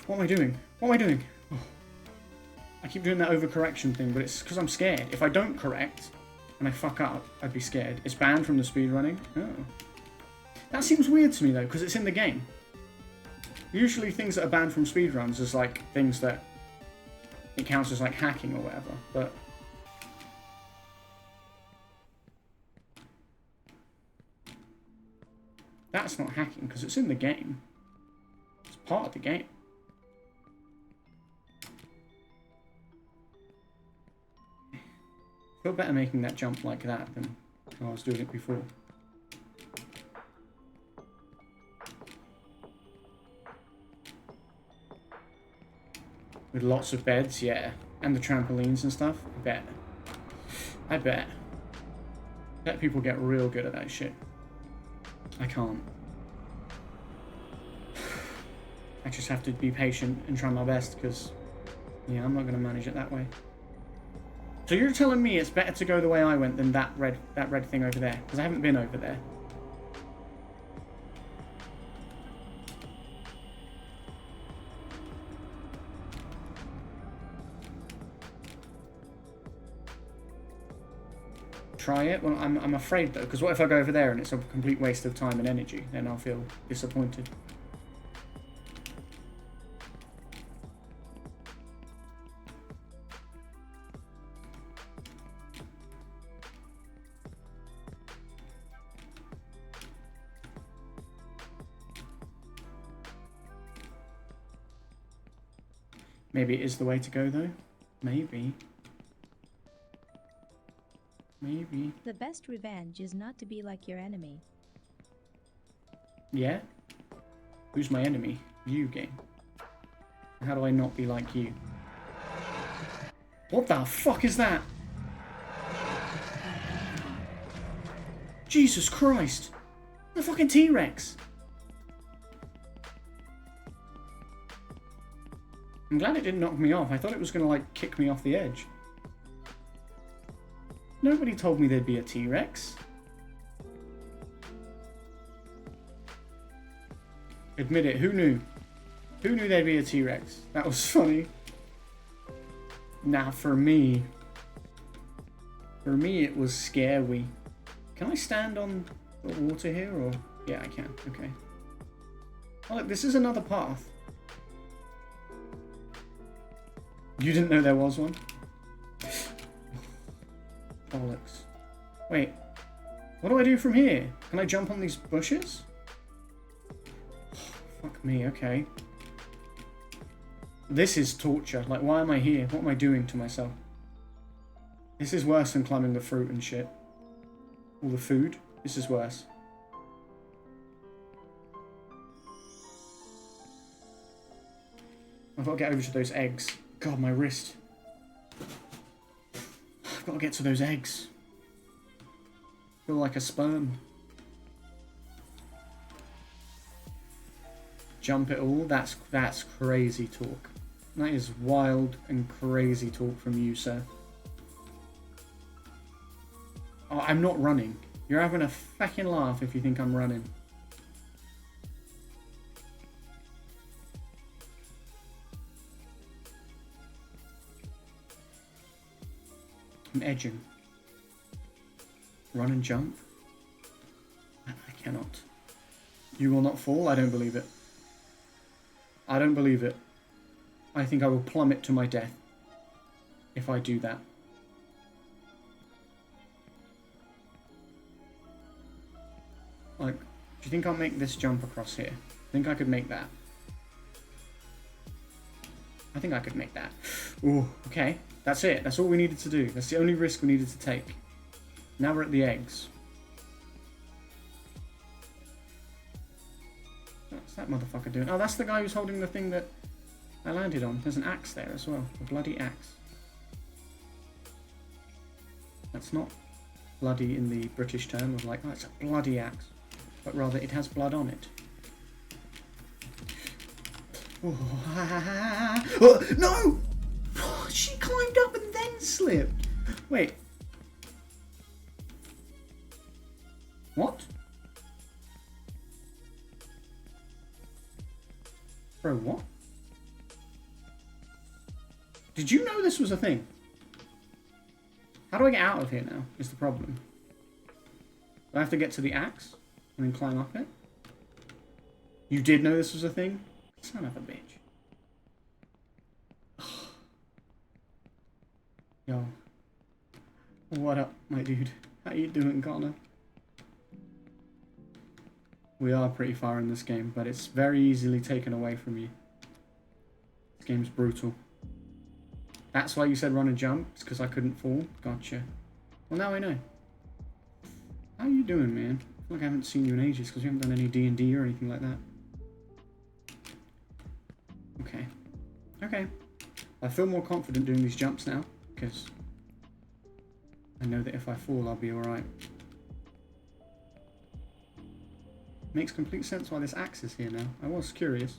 What am I doing? What am I doing? Oh. I keep doing that overcorrection thing, but it's because I'm scared. If I don't correct and I fuck up, I'd be scared. It's banned from the speed running. Oh. That seems weird to me though, because it's in the game. Usually things that are banned from speedruns is like things that it counts as like hacking or whatever, but that's not hacking because it's in the game. It's part of the game. I feel better making that jump like that than I was doing it before. With lots of beds, yeah. And the trampolines and stuff. I bet. I bet. Let people get real good at that shit. I can't. I just have to be patient and try my best, because, yeah, I'm not going to manage it that way. So you're telling me it's better to go the way I went than that red thing over there? Because I haven't been over there. Try it? Well, I'm afraid though, because what if I go over there and it's a complete waste of time and energy? Then I'll feel disappointed. Maybe it is the way to go though. Maybe. Maybe. The best revenge is not to be like your enemy. Yeah? Who's my enemy? You, game. How do I not be like you? What the fuck is that? Jesus Christ! The fucking T-Rex! I'm glad it didn't knock me off. I thought it was gonna, like, kick me off the edge. Nobody told me there'd be a T-Rex. Admit it, who knew? Who knew there'd be a T-Rex? That was funny. Nah, for me it was scary. Can I stand on the water here, or? Yeah, I can, okay. Oh look, this is another path. You didn't know there was one? Bollocks. Wait. What do I do from here? Can I jump on these bushes? Fuck me, okay. This is torture. Like, why am I here? What am I doing to myself? This is worse than climbing the fruit and shit. All the food. This is worse. I've got to get over to those eggs. God, my wrist. I've got to get to those eggs. I feel like a sperm. Jump it all? That's crazy talk. That is wild and crazy talk from you, sir. Oh, I'm not running. You're having a fucking laugh if you think I'm running. I'm edging. Run and jump? I cannot. You will not fall? I don't believe it. I don't believe it. I think I will plummet to my death if I do that. Like, do you think I'll make this jump across here? I think I could make that. I think I could make that. Ooh, okay. That's it. That's all we needed to do. That's the only risk we needed to take. Now we're at the eggs. What's that motherfucker doing? Oh, that's the guy who's holding the thing that I landed on. There's an axe there as well. A bloody axe. That's not bloody in the British term of like, oh, it's a bloody axe. But rather, it has blood on it. Oh, no! She climbed up and then slipped. Wait. What? Bro, what? Did you know this was a thing? How do I get out of here now, is the problem. Do I have to get to the axe and then climb up it? You did know this was a thing? Son of a bitch. Yo. What up, my dude? How you doing, Connor? We are pretty far in this game, but it's very easily taken away from you. This game's brutal. That's why you said run and jump? It's because I couldn't fall? Gotcha. Well, now I know. How you doing, man? I feel like I haven't seen you in ages because we haven't done any D&D or anything like that. Okay. Okay. I feel more confident doing these jumps now, because I know that if I fall, I'll be alright. Makes complete sense why this axe is here now. I was curious.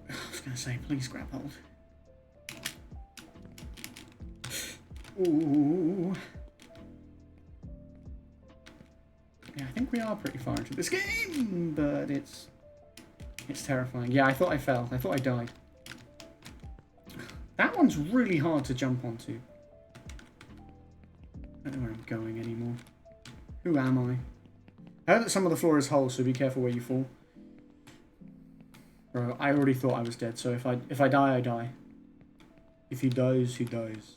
I was going to say, please grab hold. Ooh. Yeah, I think we are pretty far into this game, but it's terrifying. Yeah, I thought I fell. I thought I died. That one's really hard to jump onto. I don't know where I'm going anymore. Who am I? I heard that some of the floor is holes, so be careful where you fall. Bro, I already thought I was dead, so if I die, I die. If he dies, he dies.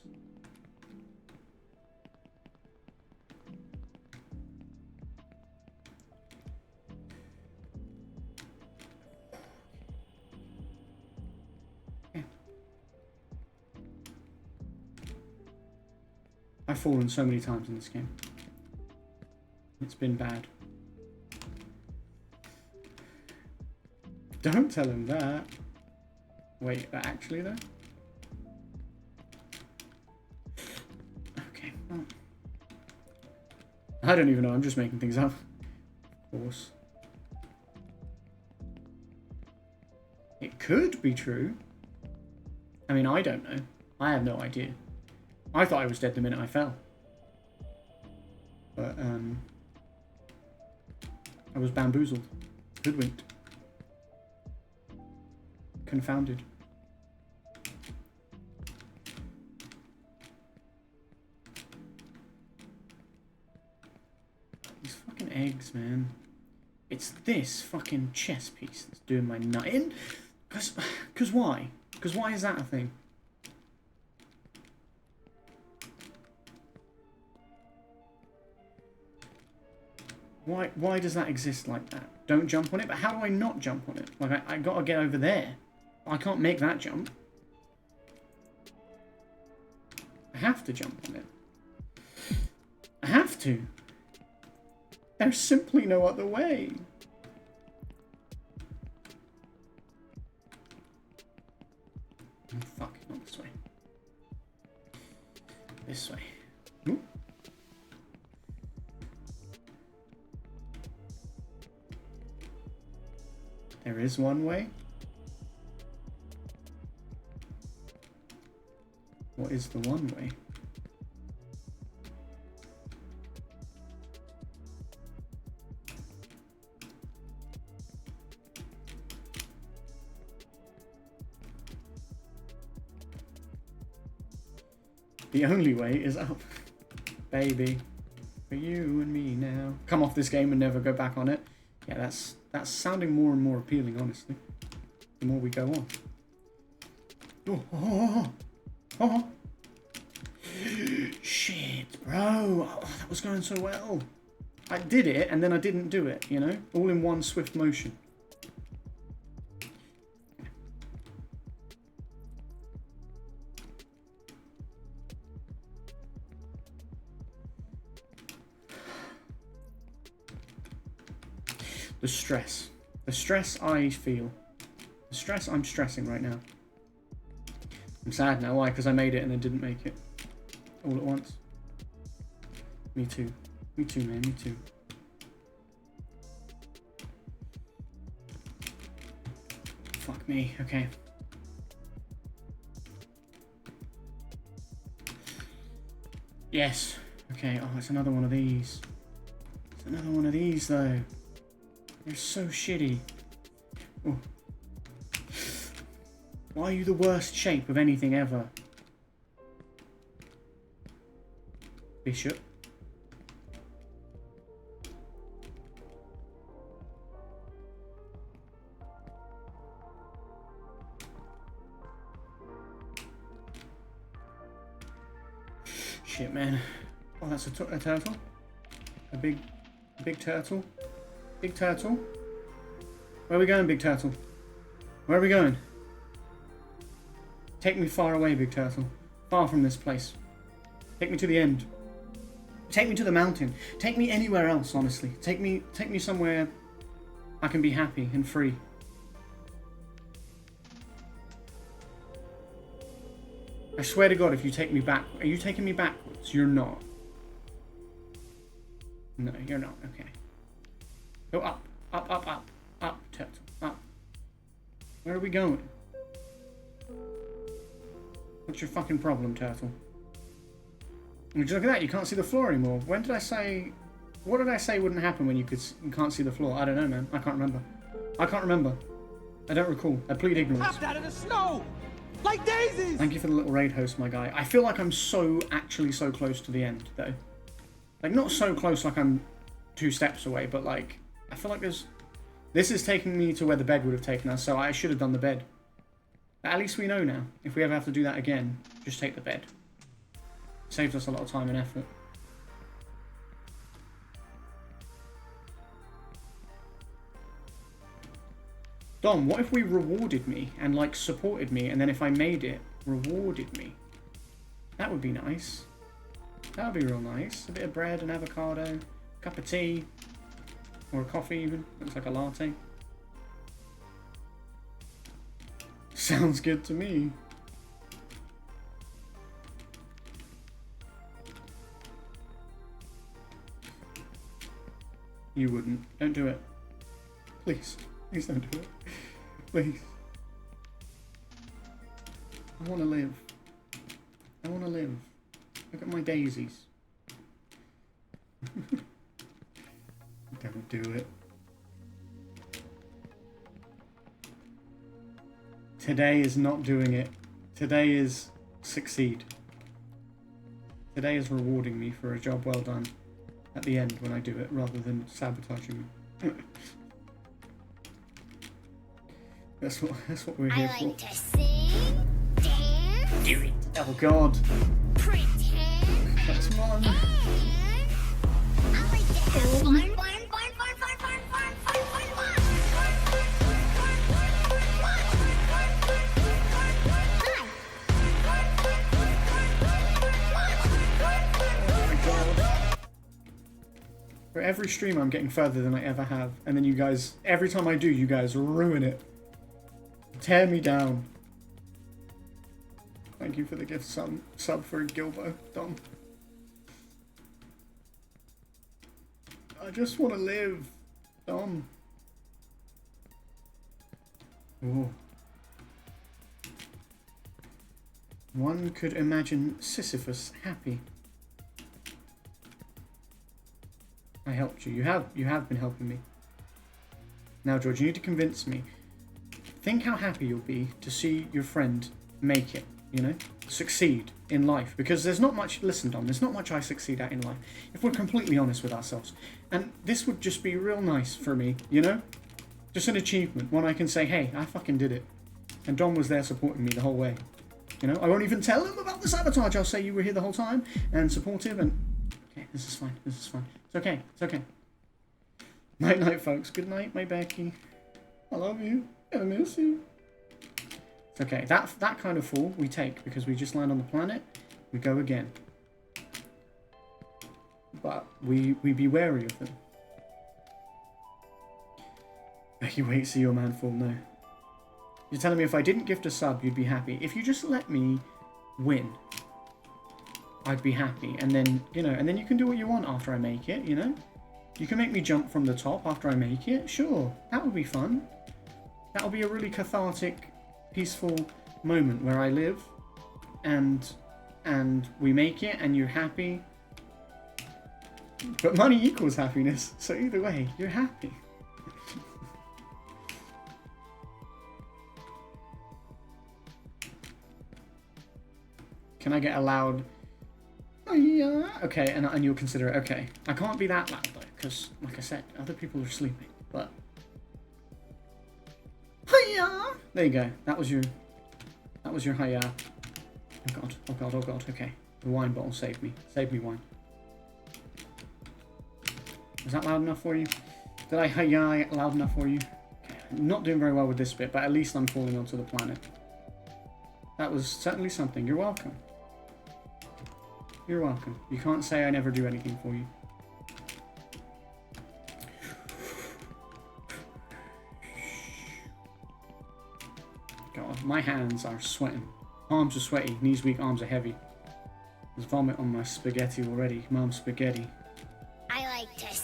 I've fallen so many times in this game. It's been bad. Don't tell him that. Wait, actually though? Okay, well. I don't even know, I'm just making things up. Of course. It could be true. I mean, I don't know. I have no idea. I thought I was dead the minute I fell. But, I was bamboozled. Hoodwinked. Confounded. These fucking eggs, man. It's this fucking chess piece that's doing my nut in. Cause why? Cause why is that a thing? Why does that exist like that? Don't jump on it, but how do I not jump on it? Like, I gotta get over there. I can't make that jump. I have to jump on it. I have to. There's simply no other way. Oh, fuck, not this way. This way. Ooh. There is one way. What is the one way? The only way is up. Baby. For you and me now. Come off this game and never go back on it. Yeah, that's sounding more and more appealing, honestly. The more we go on. Oh. Shit, bro. Oh, that was going so well. I did it, and then I didn't do it, you know? All in one swift motion. The stress. The stress I feel. The stress I'm stressing right now. I'm sad now. Why? Because I made it and then didn't make it. All at once. Me too. Me too, man. Me too. Fuck me. Okay. Yes. Okay. Oh, it's another one of these. It's another one of these, though. They're so shitty. Oh. Why are you the worst shape of anything ever? Bishop. Shit, man. Oh, that's a turtle. A big turtle. Big turtle. Where are we going, big turtle? Where are we going? Take me far away, big turtle. Far from this place. Take me to the end. Take me to the mountain. Take me anywhere else, honestly. Take me somewhere I can be happy and free. I swear to God, if you take me back... Are you taking me backwards? You're not. No, you're not. Okay. Go up. Up, up, up. Up, turtle. Up. Where are we going? What's your fucking problem, turtle? Would you look at that? You can't see the floor anymore. When did I say... What did I say wouldn't happen when you can't see the floor? I don't know, man. I can't remember. I can't remember. I don't recall. I plead ignorance. Popped out of the snow like daisies. Thank you for the little raid host, my guy. I feel like I'm actually so close to the end, though. Like, not so close like I'm 2 steps away, but like, I feel like there's... This is taking me to where the bed would have taken us, so I should have done the bed. But at least we know now. If we ever have to do that again, just take the bed. Saves us a lot of time and effort. Dom, what if we rewarded me and like supported me, and then if I made it, rewarded me? That would be nice. That would be real nice. A bit of bread and avocado, cup of tea, or a coffee even. Looks like a latte. Sounds good to me. You wouldn't. Don't do it. Please. Please don't do it. Please. I want to live. I want to live. Look at my daisies. Don't do it. Today is not doing it. Today is succeed. Today is rewarding me for a job well done at the end when I do it, rather than sabotaging me. That's what we're here I like for. to sing, dance, Do it. Oh God. pretend, That's one. and I like to have fun, fun, fun, fun, fun, fun, fun, fun, fun, fun. For every stream I'm getting further than I ever have, and then you guys, every time I do, you guys ruin it. Tear me down. Thank you for the gift sub for Gilbo, Dom. I just want to live, Dom. Ooh. One could imagine Sisyphus happy. I helped you. You have been helping me. Now, George, you need to convince me. Think how happy you'll be to see your friend make it, you know? Succeed in life. Because there's not much... Listen, Dom, there's not much I succeed at in life. If we're completely honest with ourselves. And this would just be real nice for me, you know? Just an achievement. One I can say, hey, I fucking did it. And Dom was there supporting me the whole way. You know? I won't even tell him about the sabotage. I'll say you were here the whole time. And supportive and... Okay, this is fine. This is fine. It's okay. It's okay. Night night, folks. Good night, my Becky. I love you. I miss you. It's okay. That kind of fall we take because we just land on the planet. We go again. But we be wary of them. Becky, wait, see your man fall. No. You're telling me if I didn't gift a sub, you'd be happy. If you just let me win, I'd be happy. And then, you know, and then you can do what you want after I make it, you know? You can make me jump from the top after I make it. Sure, that would be fun. That'll be a really cathartic, peaceful moment where I live and we make it and you're happy. But money equals happiness, so either way, you're happy. Can I get a loud... Oh, yeah. Okay, and you'll consider it. Okay. I can't be that loud, though, because, like I said, other people are sleeping, but... Hiya! There you go. That was your hiya. Oh god, oh god, oh god, okay. The wine bottle saved me. Saved me wine. Was that loud enough for you? Did I hiya loud enough for you? Okay. I'm not doing very well with this bit, but at least I'm falling onto the planet. That was certainly something. You're welcome. You're welcome. You can't say I never do anything for you. God, my hands are sweating. Arms are sweaty, knees weak, arms are heavy. There's vomit on my spaghetti already. Mom's spaghetti. I like to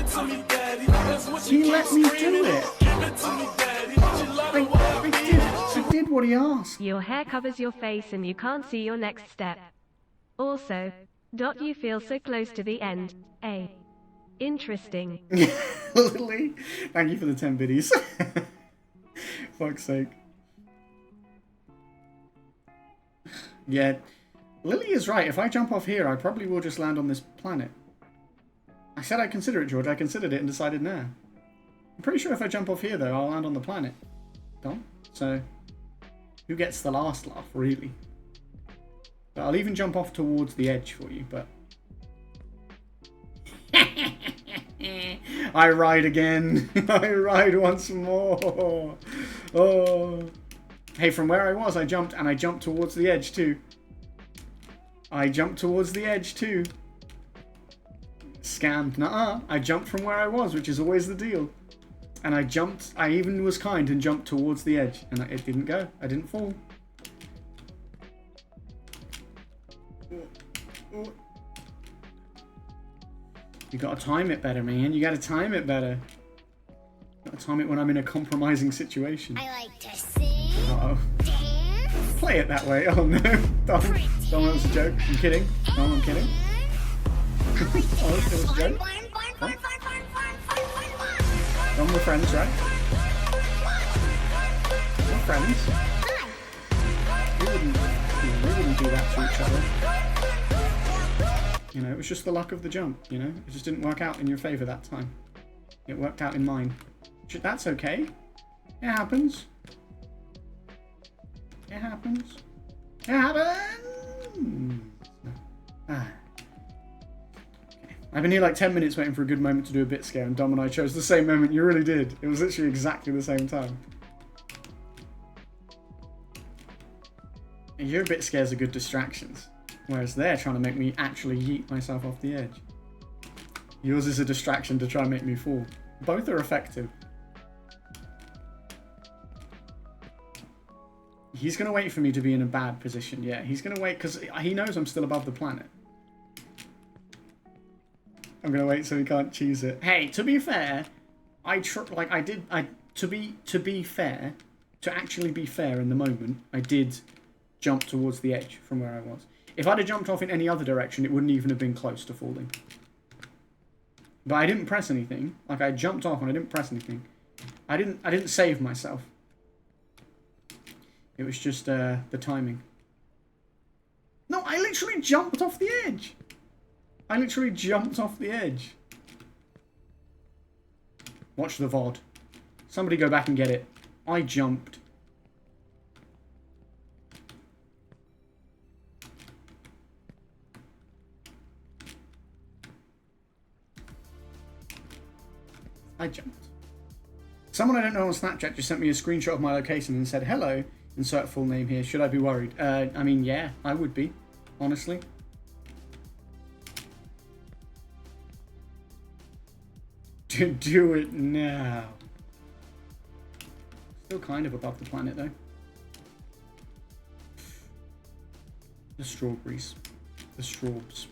it to me, daddy. That's what she He let keeps me do screaming. it. Give it to me, daddy. She love the way I beat it. I did what he asked. Your hair covers your face and you can't see your next step. Also, you feel so close to the end. Interesting. Lily, thank you for the 10 biddies. Fuck's sake. Yeah, Lily is right. If I jump off here, I probably will just land on this planet. I said I'd consider it, George. I considered it and decided nah. I'm pretty sure if I jump off here, though, I'll land on the planet. Done. So, who gets the last laugh, really? But I'll even jump off towards the edge for you, but... I ride again. I ride once more. Oh. Hey, from where I was, I jumped, and I jumped towards the edge, too. I jumped towards the edge, too. Scammed. Nuh-uh. I jumped from where I was, which is always the deal. And I jumped, I even was kind and jumped towards the edge. And it didn't go. I didn't fall. You gotta time it better, man. You gotta time it better. You gotta time it when I'm in a compromising situation. I like to sing, Uh-oh. dance, Play it that way. Oh no. Dom, that was a joke. I'm kidding. Dom, I'm kidding. Oh, it was a joke. Dom, we're friends, right? We're friends. We wouldn't do that to each other. You know, it was just the luck of the jump, you know? It just didn't work out in your favour that time. It worked out in mine. That's okay. It happens. It happens. It happens! Ah. Okay. I've been here like 10 minutes waiting for a good moment to do a bit scare, and Dom and I chose the same moment. You really did. It was literally exactly the same time. And your bit scares are good distractions. Whereas they're trying to make me actually yeet myself off the edge. Yours is a distraction to try and make me fall. Both are effective. He's going to wait for me to be in a bad position. Yeah, he's going to wait because he knows I'm still above the planet. I'm going to wait so he can't cheese it. Hey, to be fair, to be fair, to actually be fair in the moment, I did jump towards the edge from where I was. If I'd have jumped off in any other direction, it wouldn't even have been close to falling. But I didn't press anything. Like, I jumped off and I didn't press anything. I didn't save myself. It was just the timing. No, I literally jumped off the edge. I literally jumped off the edge. Watch the VOD. Somebody go back and get it. I jumped. I jumped. Someone I don't know on Snapchat just sent me a screenshot of my location and said, hello, insert full name here. Should I be worried? I mean, yeah, I would be, honestly. To do it now. Still kind of above the planet, though. The strawberries. The straws.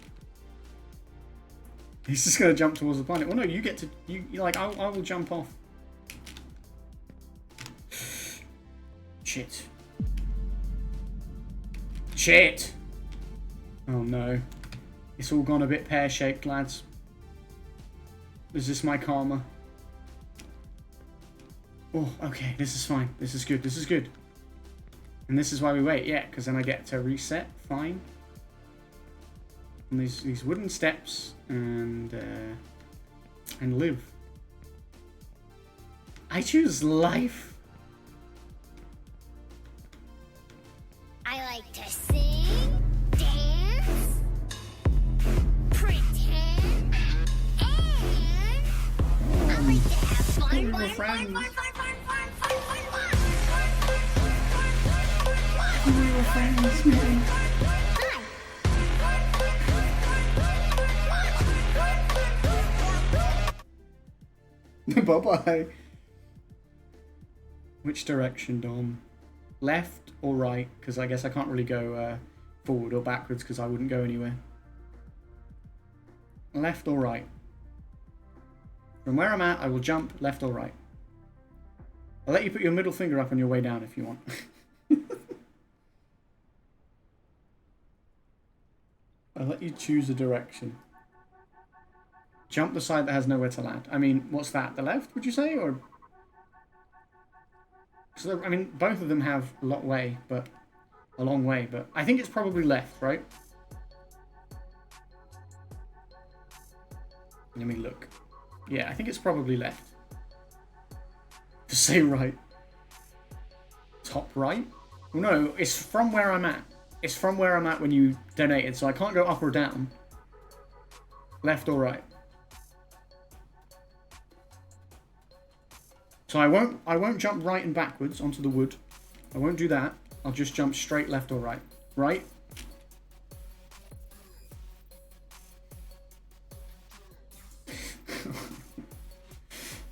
He's just going to jump towards the planet. Well, no, you get to... You like, I will jump off. Shit. Shit! Oh, no. It's all gone a bit pear-shaped, lads. Is this my karma? Oh, okay. This is fine. This is good. This is good. And this is why we wait. Yeah, because then I get to reset. Fine. And these wooden steps and live. I choose life. I like to sing, dance, pretend, and I like to have fun, we're fun, friends. fun, fun, fun, fun, fun, fun, We were friends, man. Bye-bye. Which direction, Dom? Left or right? Because I guess I can't really go forward or backwards because I wouldn't go anywhere. Left or right? From where I'm at, I will jump left or right. I'll let you put your middle finger up on your way down if you want. I'll let you choose a direction. Jump the side that has nowhere to land. I mean, what's that? The left, would you say? Or... So, I mean, both of them have a long way, but I think it's probably left, right? Let me look. Yeah, I think it's probably left. To say right. Top right? Well, no, it's from where I'm at. It's from where I'm at when you donated, so I can't go up or down. Left or right. So I won't jump right and backwards onto the wood. I won't do that. I'll just jump straight left or right. Right?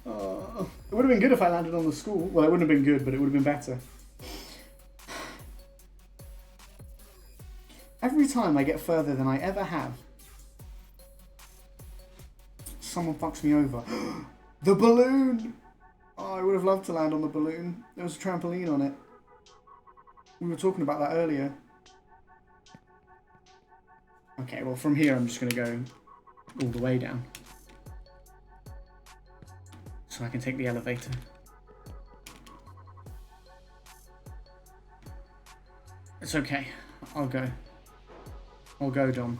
It would have been good if I landed on the school. Well, it wouldn't have been good, but it would have been better. Every time I get further than I ever have, someone fucks me over. The balloon! Oh, I would have loved to land on the balloon. There was a trampoline on it. We were talking about that earlier. Okay, well from here I'm just going to go all the way down. So I can take the elevator. It's okay. I'll go. I'll go, Dom.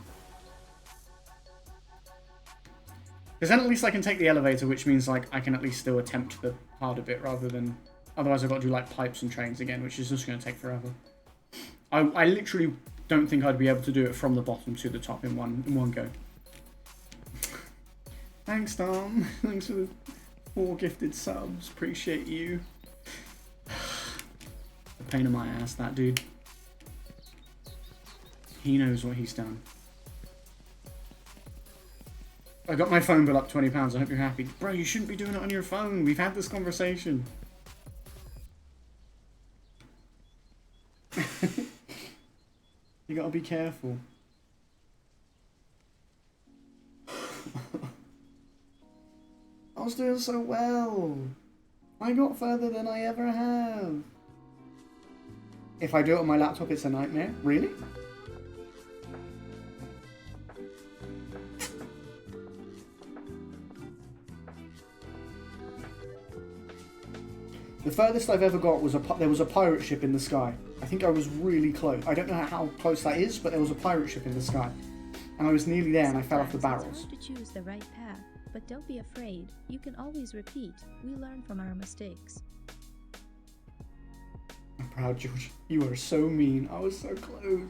Because then at least I can take the elevator, which means like I can at least still attempt the harder bit rather than... Otherwise I've got to do like pipes and trains again, which is just going to take forever. I literally don't think I'd be able to do it from the bottom to the top in one go. Thanks, Dom. Thanks for the 4 gifted subs. Appreciate you. A pain in my ass, that dude. He knows what he's done. I got my phone bill up £20. I hope you're happy. Bro, you shouldn't be doing it on your phone. We've had this conversation. You gotta be careful. I was doing so well. I got further than I ever have. If I do it on my laptop, it's a nightmare. Really? The furthest I've ever got was there was a pirate ship in the sky. I think I was really close. I don't know how close that is, but there was a pirate ship in the sky. And I was nearly there and I fell off the barrels. It's hard to choose the right path, but don't be afraid. You can always repeat. We learn from our mistakes. I'm proud, George. You are so mean. I was so close.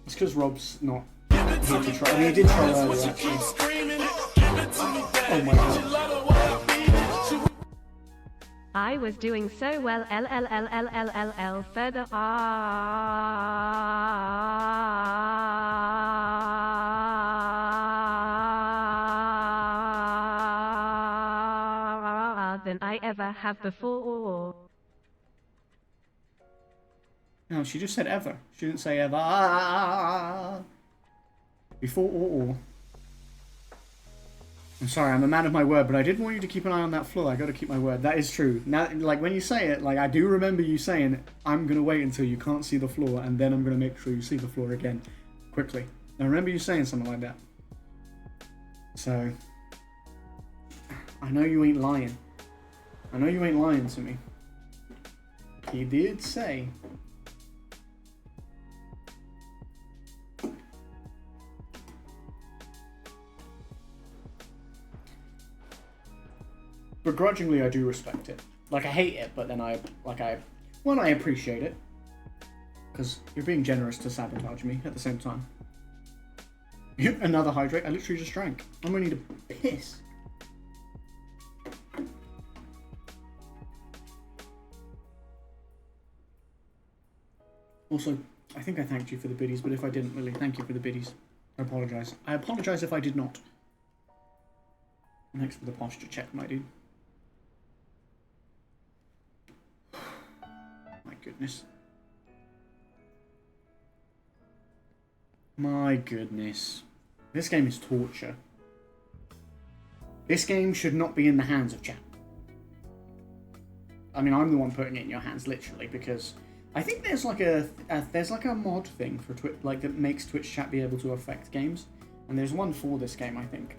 It's because Rob's not here to try. I mean, he did try earlier, actually. Oh my god. I was doing so well. Further. Than I ever have before. No, she just said ever. She didn't say ever. Before or. I'm sorry, I'm a man of my word, but I did want you to keep an eye on that floor. I gotta keep my word. That is true. Now, like, when you say it, like, I do remember you saying, I'm gonna wait until you can't see the floor, and then I'm gonna make sure you see the floor again, quickly. I remember you saying something like that. So, I know you ain't lying. I know you ain't lying to me. He did say... Begrudgingly, I do respect it. Like, I hate it, but then I appreciate it. Because you're being generous to sabotage me at the same time. Another hydrate? I literally just drank. I'm gonna need a piss. Also, I think I thanked you for the biddies, but if I didn't, really, thank you for the biddies. I apologise. I apologise if I did not. Thanks for the posture check, my dude. My goodness. My goodness. This game is torture. This game should not be in the hands of chat. I mean, I'm the one putting it in your hands, literally, because I think there's like a mod thing for Twitch, like that makes Twitch chat be able to affect games, and there's one for this game, I think,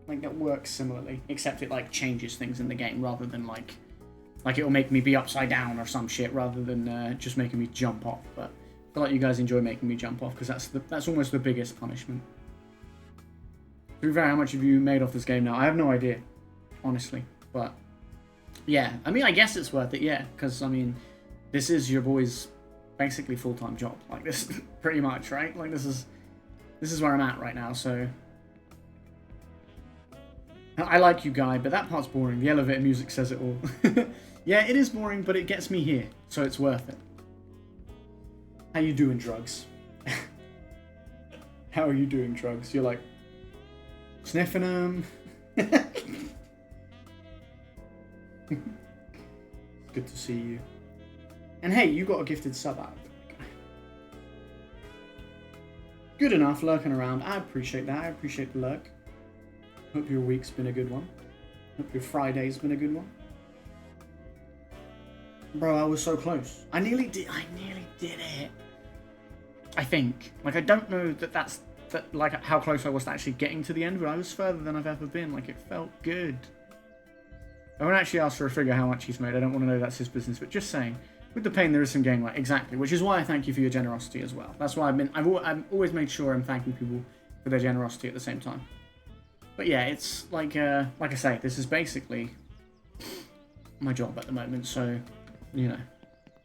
like that works similarly, except it like changes things in the game rather than like it'll make me be upside down or some shit rather than just making me jump off. But I feel like you guys enjoy making me jump off because that's almost the biggest punishment. To be fair, how much have you made off this game now? I have no idea, honestly, but yeah, I mean, I guess it's worth it, yeah, because I mean, this is your boy's basically full-time job, like this, pretty much, right? Like this is where I'm at right now. So I like you, Guy, but that part's boring. The elevator music says it all. Yeah, it is boring, but it gets me here, so it's worth it. How you doing, drugs? How are you doing, drugs? You're like sniffing them. Good to see you. And hey, you got a gifted sub out. Good enough, lurking around. I appreciate that. I appreciate the lurk. Hope your week's been a good one. Hope your Friday's been a good one. Bro, I was so close. I nearly did it. I think. Like, I don't know that's like how close I was to actually getting to the end, but I was further than I've ever been. Like, it felt good. I won't actually ask for a figure how much he's made. I don't want to know, that's his business. But just saying, with the pain there is some gain. Like, exactly. Which is why I thank you for your generosity as well. That's why I've always made sure I'm thanking people for their generosity at the same time. But yeah, it's like I say, this is basically my job at the moment. So, you know,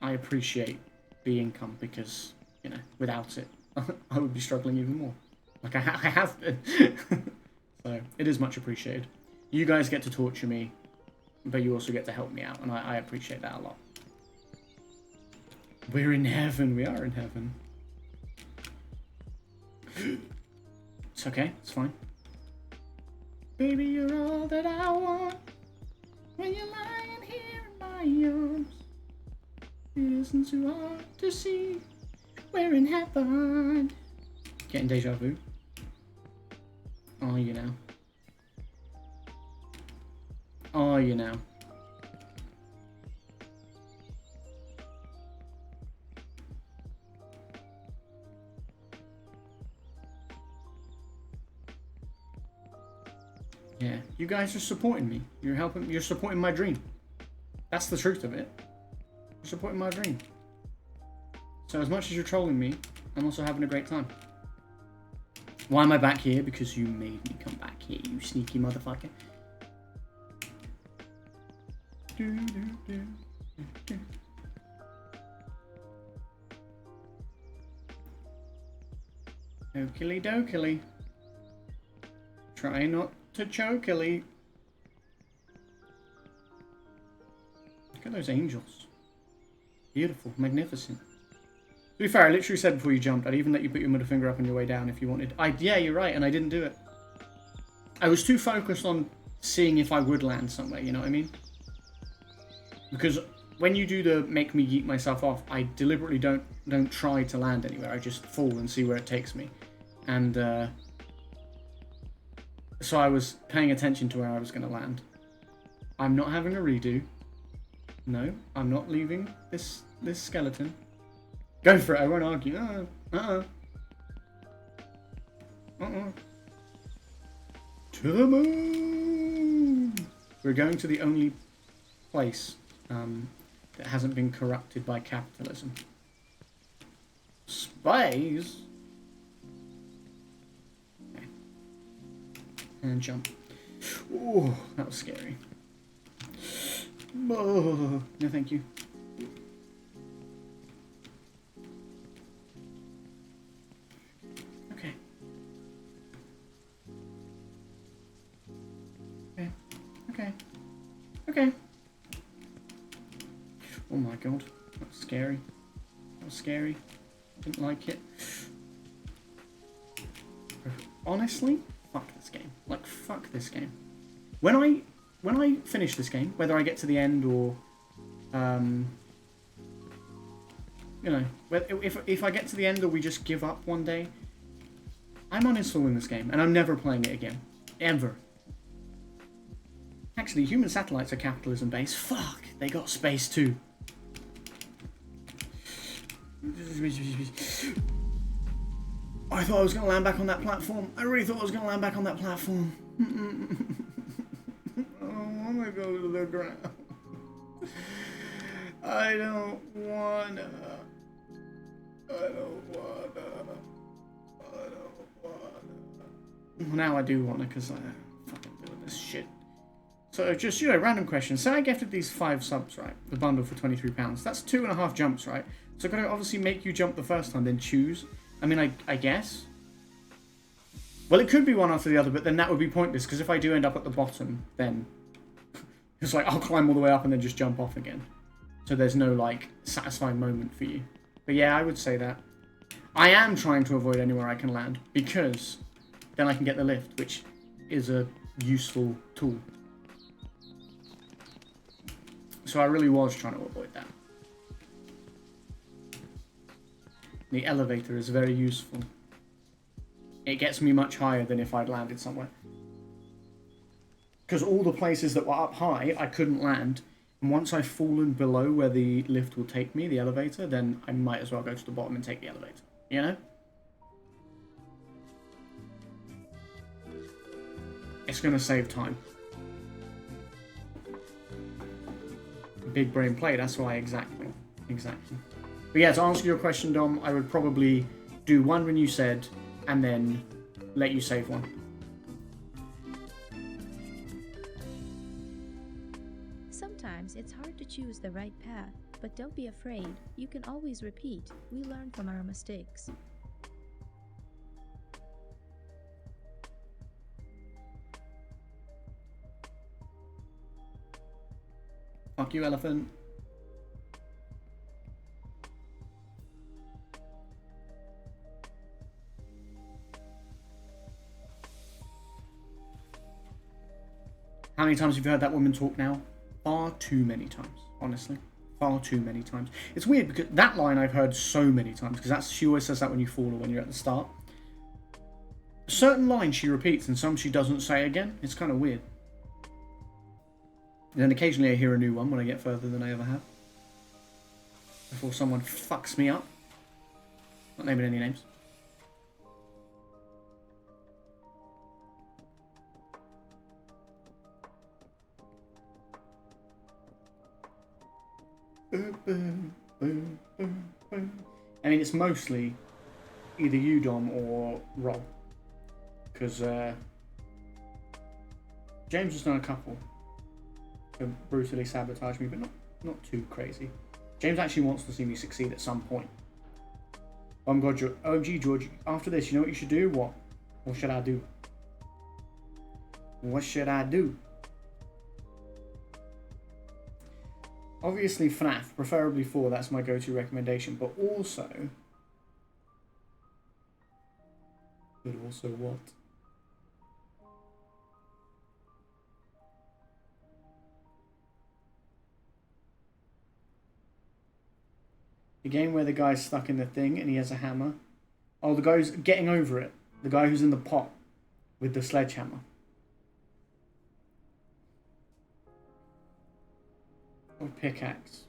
I appreciate the income because, you know, without it, I would be struggling even more. Like I have been. So it is much appreciated. You guys get to torture me, but you also get to help me out, and I appreciate that a lot. We're in heaven. We are in heaven. It's okay. It's fine. Baby, you're all that I want. When you're lying here in my arms, it isn't too hard to see. We're in heaven. Getting deja vu. Are you now? Are you now? Yeah, you guys are supporting me. You're supporting my dream. That's the truth of it. You're supporting my dream. So as much as you're trolling me, I'm also having a great time. Why am I back here? Because you made me come back here, you sneaky motherfucker. Okily dokily. Try not to chokily. Look at those angels. Beautiful, magnificent. To be fair, I literally said before you jumped, I'd even let you put your middle finger up on your way down if you wanted. Yeah, you're right, and I didn't do it. I was too focused on seeing if I would land somewhere, you know what I mean? Because when you do the make me yeet myself off, I deliberately don't try to land anywhere. I just fall and see where it takes me. And so I was paying attention to where I was going to land. I'm not having a redo. No, I'm not leaving this skeleton. Go for it, I won't argue. To the moon! We're going to the only place that hasn't been corrupted by capitalism. Space! Okay. And jump. Ooh, that was scary. Oh, no thank you. Okay. Okay. Oh my god, that was scary. Didn't like it. Honestly, fuck this game. Like, fuck this game. When I finish this game, whether I get to the end or, you know, if I get to the end or we just give up one day, I'm uninstalling this game and I'm never playing it again. Ever. Actually, human satellites are capitalism based. Fuck, they got space too. I thought I was going to land back on that platform. I really thought I was going to land back on that platform. I don't want to go to the ground. I don't wanna. Well, now I do wanna, because I'm fucking doing this shit. So just, random question. Say I gifted these 5 subs, right? The bundle for £23. That's 2.5 jumps, right? So I'm going to obviously make you jump the first time, then choose. I mean, I guess. Well, it could be one after the other, but then that would be pointless, because if I do end up at the bottom, then it's like I'll climb all the way up and then just jump off again. So there's no, like, satisfying moment for you. But yeah, I would say that. I am trying to avoid anywhere I can land, because then I can get the lift, which is a useful tool. So I really was trying to avoid that. The elevator is very useful. It gets me much higher than if I'd landed somewhere. Because all the places that were up high, I couldn't land. And once I've fallen below where the lift will take me, the elevator, then I might as well go to the bottom and take the elevator. You know? It's going to save time. Big brain play, that's why, exactly. But yeah, to answer your question, Dom, I would probably do one when you said, and then let you save one. Sometimes it's hard to choose the right path, but don't be afraid. You can always repeat. We learn from our mistakes. Fuck you, elephant. How many times have you heard that woman talk now? Far too many times, honestly. Far too many times. It's weird because that line I've heard so many times, because she always says that when you fall or when you're at the start. Certain lines she repeats and some she doesn't say again. It's kind of weird. And then occasionally I hear a new one when I get further than I ever have. Before someone fucks me up. Not naming any names. I mean, it's mostly either you, Dom, or Rob. Because James has done a couple to brutally sabotage me, but not too crazy. James actually wants to see me succeed at some point. Oh my god, OMG, George, after this, you know what you should do? What? What should I do? What should I do? Obviously FNAF, preferably 4, that's my go-to recommendation, but also... But also what? The game where the guy's stuck in the thing and he has a hammer. Oh, the guy's getting over it. The guy who's in the pot with the sledgehammer. Or pickaxe.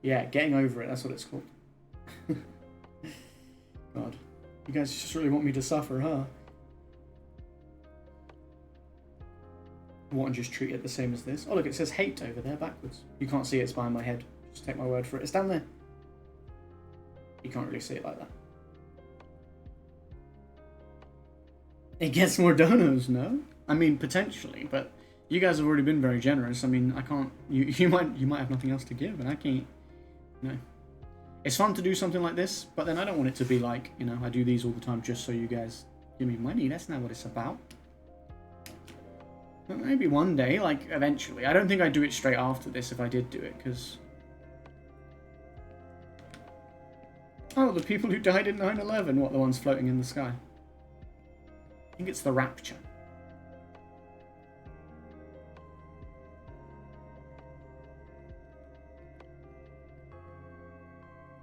Yeah, getting over it, that's what it's called. God. You guys just really want me to suffer, huh? I want to just treat it the same as this. Oh look, it says hate over there backwards. You can't see it, it's behind my head. Just take my word for it. It's down there. You can't really see it like that. It gets more donos, no? I mean, potentially, but you guys have already been very generous. I mean, I can't... You might have nothing else to give, and I can't... No. It's fun to do something like this, but then I don't want it to be like, you know, I do these all the time just so you guys give me money. That's not what it's about. But maybe one day, like, eventually. I don't think I'd do it straight after this if I did do it, because... Oh, the people who died in 9/11. What, the ones floating in the sky? I think it's the Rapture.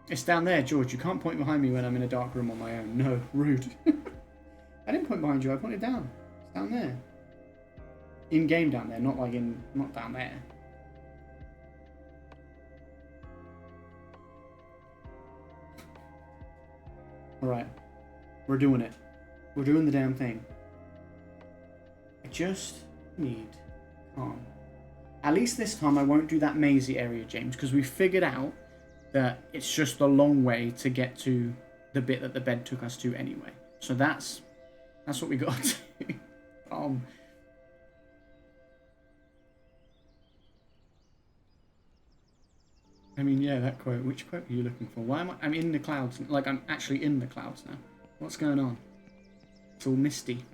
It's down there, George. You can't point behind me when I'm in a dark room on my own. No, rude. I didn't point behind you. I pointed down. It's down there. in game down there, not like not down there. All right, we're doing it. We're doing the damn thing. I just need calm. At least this time I won't do that mazy area, James, because we figured out that it's just a long way to get to the bit that the bed took us to anyway. So that's what we got to do. I mean, yeah, that quote. Which quote are you looking for? Why am I'm in the clouds. Like, I'm actually in the clouds now. What's going on? It's all misty.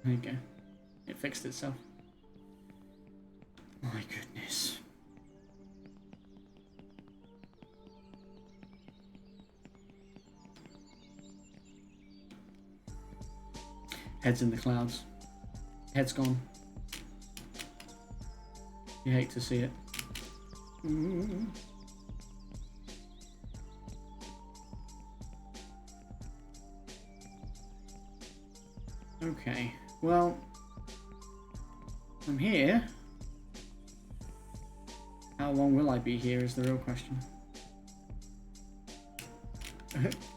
There you go. It fixed itself. My goodness. Head's in the clouds. Head's gone. You hate to see it. Okay, well, I'm here. How long will I be here is the real question.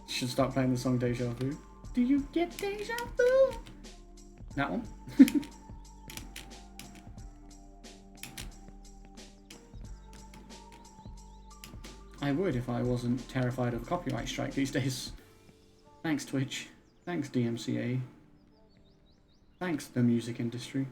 Should start playing the song Deja Vu. Do you get Deja Vu? That one? I would if I wasn't terrified of a copyright strike these days. Thanks Twitch. Thanks DMCA. Thanks the music industry.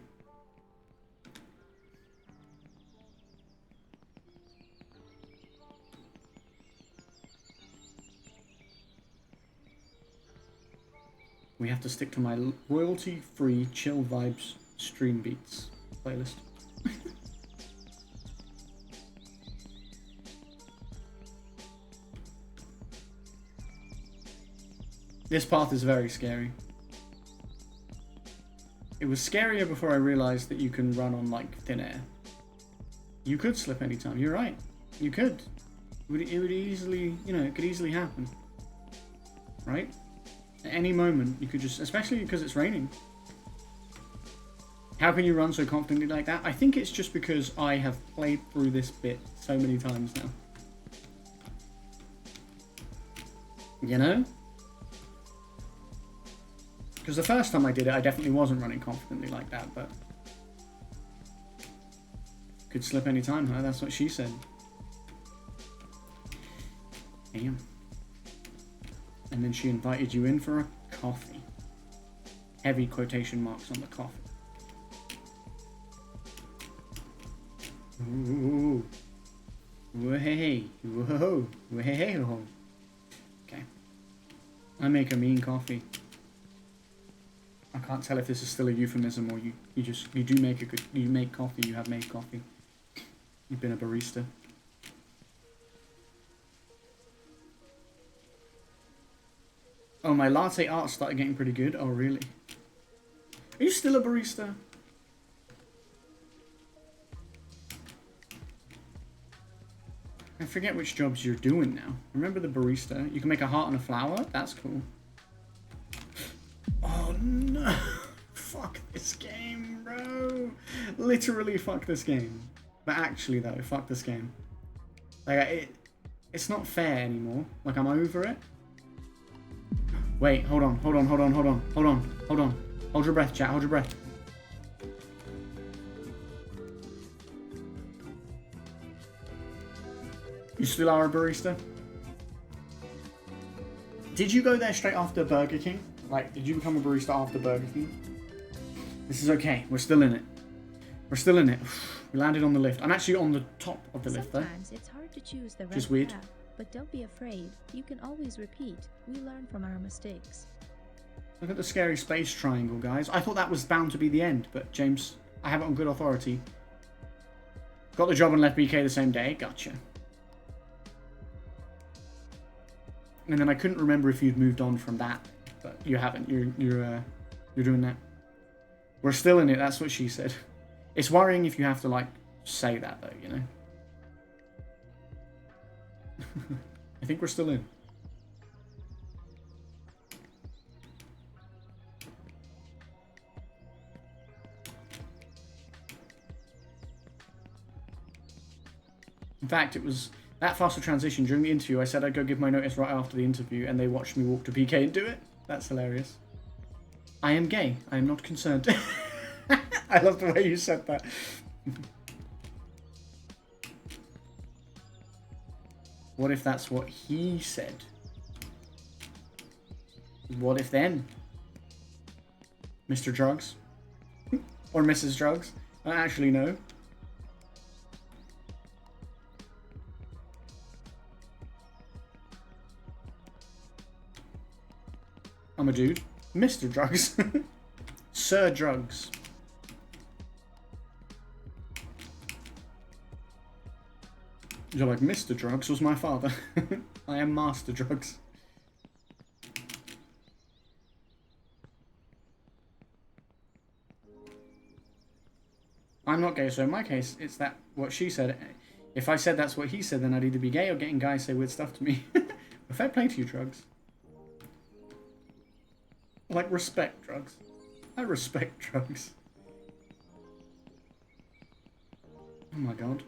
We have to stick to my royalty-free chill vibes stream beats playlist. This path is very scary. It was scarier before I realized that you can run on like thin air. You could slip anytime. You're right. You could. It would easily, you know, it could easily happen. Right? At any moment, you could just, especially because it's raining. How can you run so confidently like that? I think it's just because I have played through this bit so many times now. You know? Because the first time I did it, I definitely wasn't running confidently like that, but... Could slip any time, huh? That's what she said. Damn. And then she invited you in for a coffee. Heavy quotation marks on the coffee. Ooh. Whoa-hey. Whoa. Whoa. Okay. I make a mean coffee. I can't tell if this is still a euphemism or you make coffee, you have made coffee. You've been a barista. Oh, my latte art started getting pretty good. Oh, really? Are you still a barista? I forget which jobs you're doing now. Remember the barista? You can make a heart and a flower? That's cool. Oh no! Fuck this game, bro! Literally fuck this game. But actually though, fuck this game. Like, it's not fair anymore. Like, I'm over it. Wait, hold on. Hold your breath, chat, hold your breath. You still are a barista? Did you go there straight after Burger King? Like, did you become a barista after Burger King? This is okay. We're still in it. We're still in it. We landed on the lift. I'm actually on the top of the lift, though. Sometimes it's hard to choose the right Just weird. path, but don't be afraid. You can always repeat. We learn from our mistakes. Look at the scary space triangle, guys. I thought that was bound to be the end, but James, I have it on good authority. Got the job and left BK the same day. Gotcha. And then I couldn't remember if you'd moved on from that, but you haven't. You're doing that. We're still in it. That's what she said. It's worrying if you have to like say that though, you know. I think we're still in. In fact, it was that faster transition during the interview. I said I'd go give my notice right after the interview, and they watched me walk to PK and do it. That's hilarious. I am gay. I am not concerned. I love the way you said that. What if that's what he said? What if then? Mr. Drugs? Or Mrs. Drugs? I don't actually know. I'm a dude. Mr. Drugs. Sir Drugs. You're like, Mr. Drugs was my father. I am Master Drugs. I'm not gay, so in my case, it's that what she said. If I said that's what he said, then I'd either be gay or getting guys say weird stuff to me. But fair play to you, Drugs. Like, respect, Drugs. I respect Drugs. Oh my god.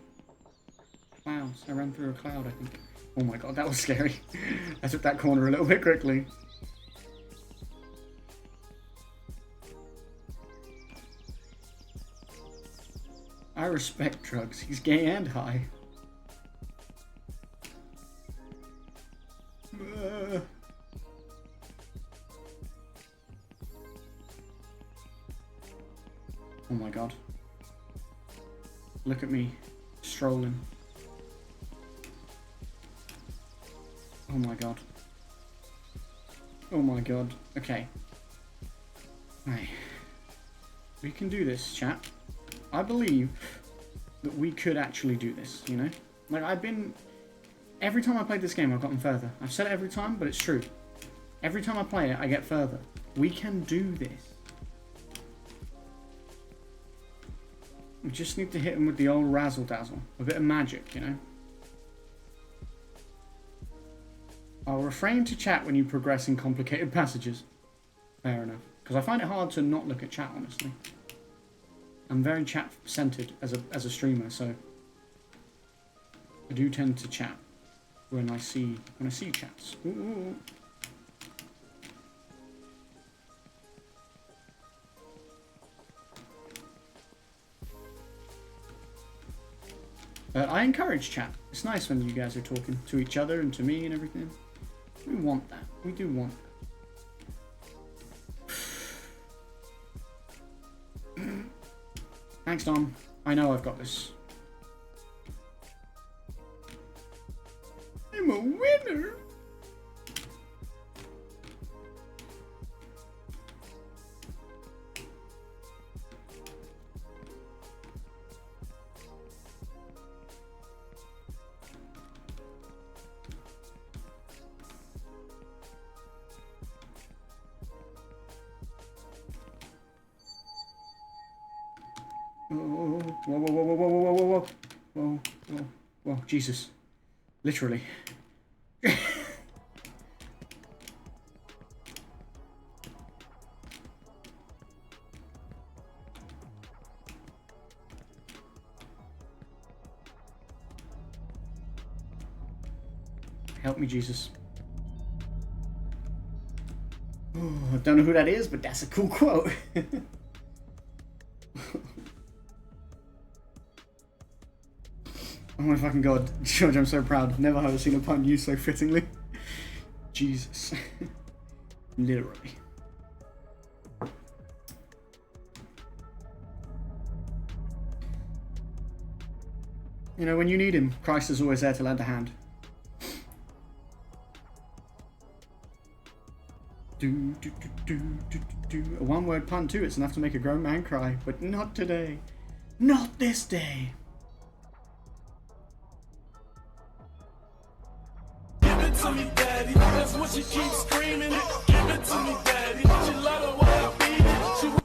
Clouds. I ran through a cloud, I think. Oh my god, that was scary. I took that corner a little bit quickly. I respect Drugs. He's gay and high. Oh my god. Look at me, strolling. Oh my god. Oh my god. Okay. Right. We can do this, chat. I believe that we could actually do this, you know? Like, every time I played this game, I've gotten further. I've said it every time, but it's true. Every time I play it, I get further. We can do this. We just need to hit him with the old razzle-dazzle. A bit of magic, you know? I'll refrain to chat when you progress in complicated passages. Fair enough. Because I find it hard to not look at chat, honestly. I'm very chat-centered as a streamer, so I do tend to chat when I see chats. Ooh. I encourage chat. It's nice when you guys are talking to each other and to me and everything. We want that. We do want that. Thanks, Dom. I know I've got this. I'm a winner! Whoa, Jesus. Literally. Help me, Jesus. Oh, I don't know who that is, but that's a cool quote. Oh my fucking god, George, I'm so proud. Never have I seen a pun used so fittingly. Jesus. Literally. You know, when you need him, Christ is always there to lend a hand. A one-word pun too, it's enough to make a grown man cry. But not today. Not this day. To me, daddy. That's what she keeps screaming. Give it to me, daddy. She love the way I beat it.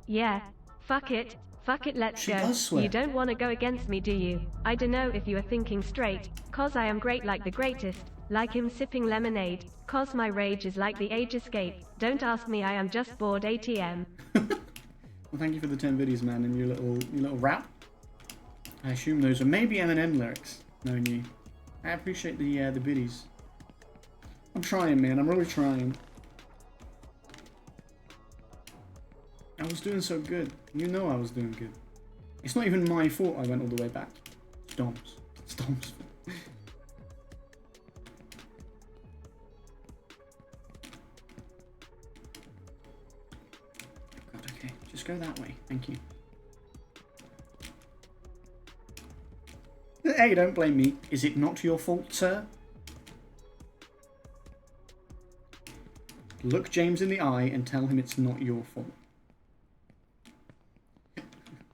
Yeah. Fuck it. Fuck it, let's She go. does swear. You don't want to go against me, do you? I dunno if you are thinking straight. Cause I am great like the greatest. Like him sipping lemonade. Cause my rage is like the age escape. Don't ask me, I am just bored ATM. Well, thank you for the 10 videos, man, and your little rap. I assume those are maybe Eminem lyrics, knowing you. I appreciate the biddies. I'm trying, man. I'm really trying. I was doing so good. You know I was doing good. It's not even my fault I went all the way back. It's Dom's. It's Dom's fault. God, okay. Just go that way. Thank you. Hey, don't blame me. Is it not your fault, sir? Look James in the eye and tell him it's not your fault.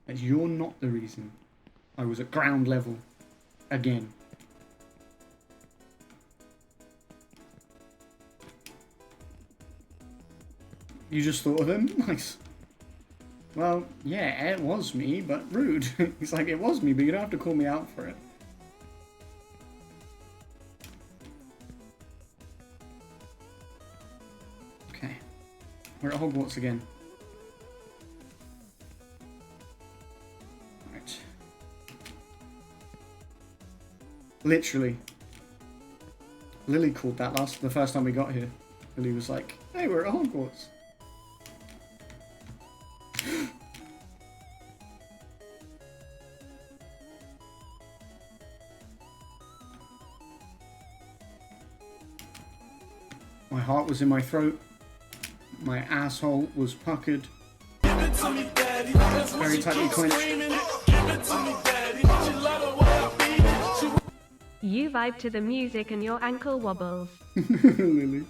That you're not the reason I was at ground level again. You just thought of him? Nice. Well, yeah, it was me, but rude. He's like, it was me, but you don't have to call me out for it. Okay. We're at Hogwarts again. Right. Literally. Lily called that the first time we got here. Lily was like, hey, we're at Hogwarts. My heart was in my throat. My asshole was puckered. Very tightly clenched. You vibe to the music and your ankle wobbles. Lily.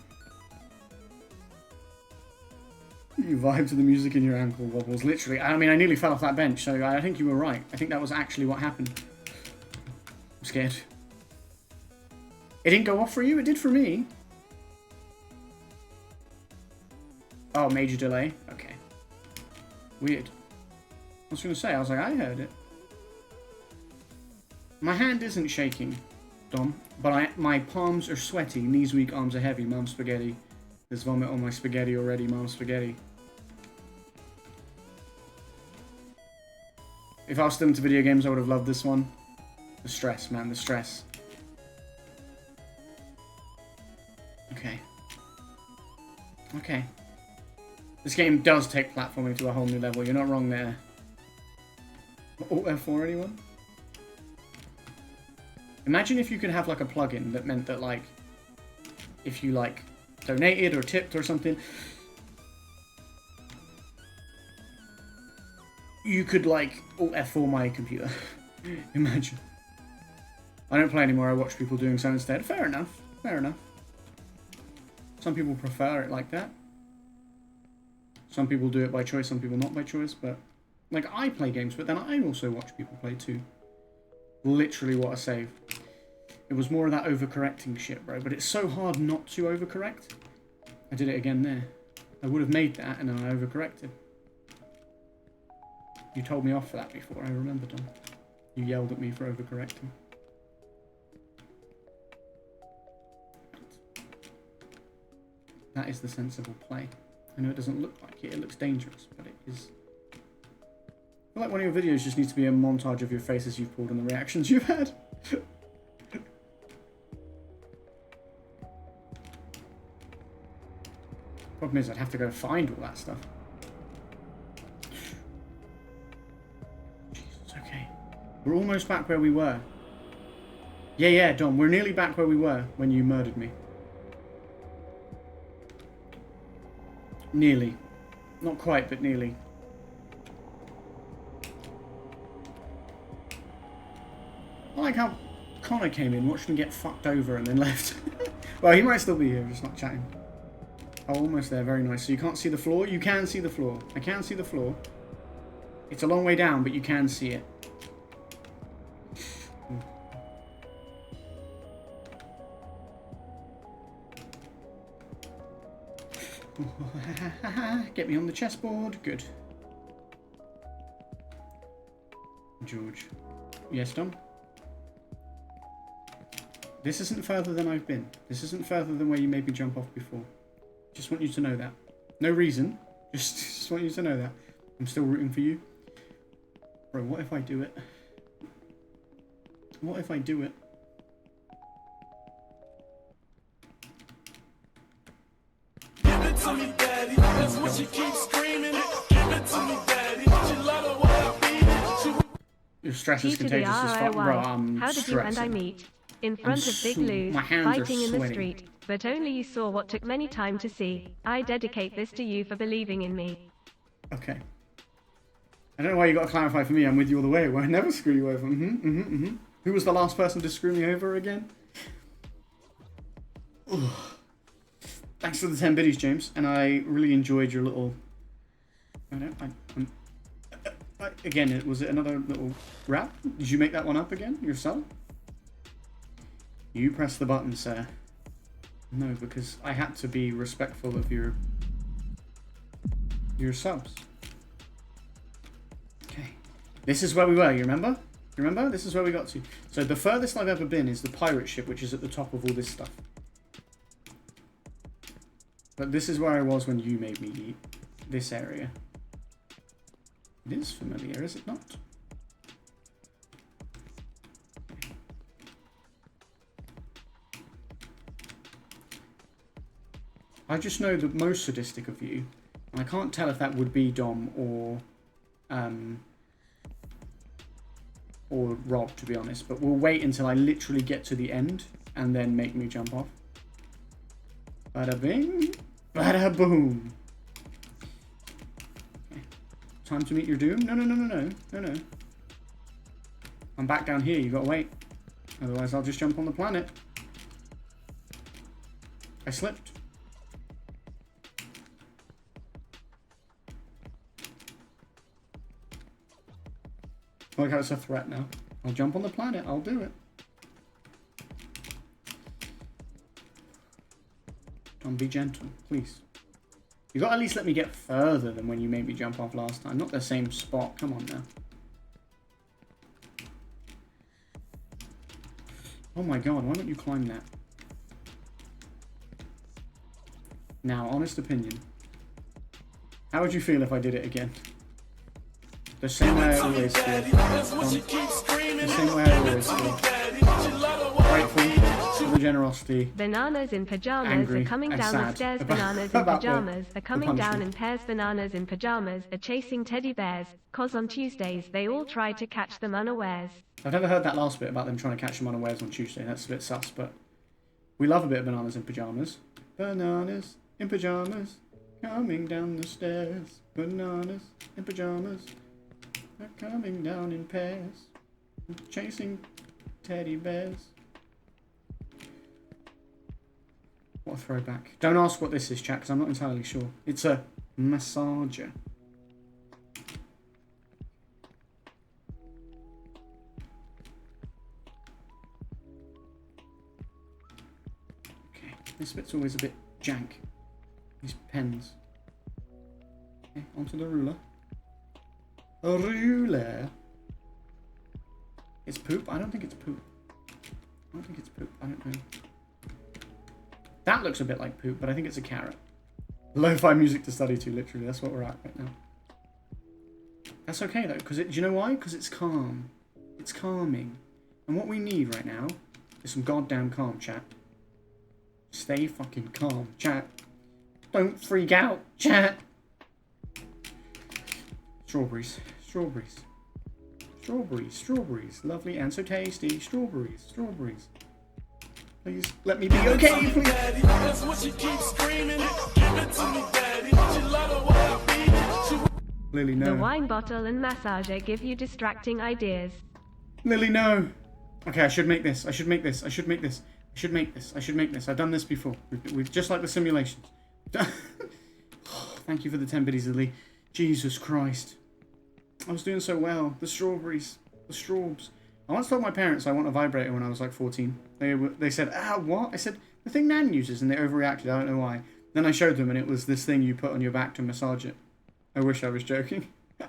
You vibe to the music and your ankle wobbles. Literally. I mean, I nearly fell off that bench, so I think you were right. I think that was actually what happened. I'm scared. It didn't go off for you? It did for me. Oh, major delay? Okay. Weird. I was going to say, I was like, I heard it. My hand isn't shaking, Dom, but my palms are sweaty, knees weak, arms are heavy, mom spaghetti. There's vomit on my spaghetti already, mom spaghetti. If I was still into video games, I would have loved this one. The stress, man, the stress. Okay. Okay. This game does take platforming to a whole new level. You're not wrong there. Alt F4, anyone? Imagine if you could have like a plugin that meant that like, if you like donated or tipped or something, you could like Alt F4 my computer. Imagine. I don't play anymore. I watch people doing so instead. Fair enough. Fair enough. Some people prefer it like that. Some people do it by choice, some people not by choice, but like I play games, but then I also watch people play too. Literally what a save. It was more of that overcorrecting shit, bro, but it's so hard not to overcorrect. I did it again there. I would have made that and then I overcorrected. You told me off for that before, I remember, Dom. You yelled at me for overcorrecting. That is the sensible play. I know it doesn't look like it, it looks dangerous, but it is. I feel like one of your videos just needs to be a montage of your faces you've pulled and the reactions you've had. Problem is, I'd have to go find all that stuff. Jesus, okay. We're almost back where we were. Yeah, Dom, we're nearly back where we were when you murdered me. Nearly. Not quite, but nearly. I like how Connor came in, watched him get fucked over and then left. Well, he might still be here, just not chatting. Oh, almost there, very nice. So you can't see the floor? You can see the floor. I can see the floor. It's a long way down, but you can see it. Get me on the chessboard. Good. George. Yes, Dom? This isn't further than I've been. This isn't further than where you made me jump off before. Just want you to know that. No reason. Just want you to know that. I'm still rooting for you. Bro, what if I do it? What if I do it? Give it to me, daddy. That's what she keeps screaming it. Give it to me, daddy. She love the way I beat it. She Your stress Key is to the contagious as fuck, bro. ROI. I'm How did you and I stressing. meet? In front of Big so- Lou's, my hands are fighting in the sweating. street, but only you saw what took many time to see. I dedicate this to you for believing in me. Okay. I don't know why you got to clarify for me. I'm with you all the way. Well, I never screw you over. Who was the last person to screw me over again? Ugh. Thanks for the 10 biddies, James. And I really enjoyed your little... Again, was it another little rap? Did you make that one up again yourself? You press the button, sir. No, because I had to be respectful of your subs. Okay. This is where we were, you remember? You remember? This is where we got to. So the furthest I've ever been is the pirate ship, which is at the top of all this stuff. But this is where I was when you made me eat this area. It is familiar, is it not? I just know the most sadistic of you, and I can't tell if that would be Dom or Rob, to be honest. But we'll wait until I literally get to the end and then make me jump off. Bada bing, bada boom. Okay. Time to meet your doom? No. I'm back down here. You gotta wait. Otherwise, I'll just jump on the planet. I slipped. Like how it's a threat now. I'll jump on the planet. I'll do it. Don't be gentle, please. You got to at least let me get further than when you made me jump off last time. Not the same spot. Come on now. Oh my god, why don't you climb that? Now, honest opinion. How would you feel if I did it again? The same way I always do. The same way I always do. Grateful for the generosity. Bananas in pajamas Angry are coming and down the sad stairs. about- Bananas in about the- pajamas are the coming down punishment. in pairs. Bananas in pajamas are chasing teddy bears, cause on Tuesdays they all try to catch them unawares. I've never heard that last bit about them trying to catch them unawares on Tuesday. That's a bit sus, but we love a bit of bananas in pajamas. Bananas in pajamas coming down the stairs. Bananas in pajamas are coming down in pairs, chasing teddy bears. What a throwback. Don't ask what this is, chat, because I'm not entirely sure. It's a massager. Okay, this bit's always a bit jank. These pens. Okay, onto the ruler. A ruler. It's poop? I don't think it's poop. I don't think it's poop. I don't know. That looks a bit like poop, but I think it's a carrot. Lo-fi music to study to, literally. That's what we're at right now. That's okay, though, because do you know why? Because it's calm. It's calming. And what we need right now is some goddamn calm, chat. Stay fucking calm, chat. Don't freak out, chat. Strawberries. Strawberries. Strawberries. Strawberries. Lovely and so tasty. Strawberries. Strawberries. Please let me be okay, please. That's what she keeps screaming. Give it to me, daddy. She love the way I beat it. Lily, no. The wine bottle and massager give you distracting ideas. Lily, no. Okay, I should make this. I should make this. I should make this. I should make this. I should make this. I've done this before. We've just like the simulations. Thank you for the 10 biddies, Lily. Jesus Christ. I was doing so well. The strawberries. The straws. I once told my parents I want a vibrator when I was like 14. They said, what? I said, the thing Nan uses, and they overreacted. I don't know why. Then I showed them, and it was this thing you put on your back to massage it. I wish I was joking. They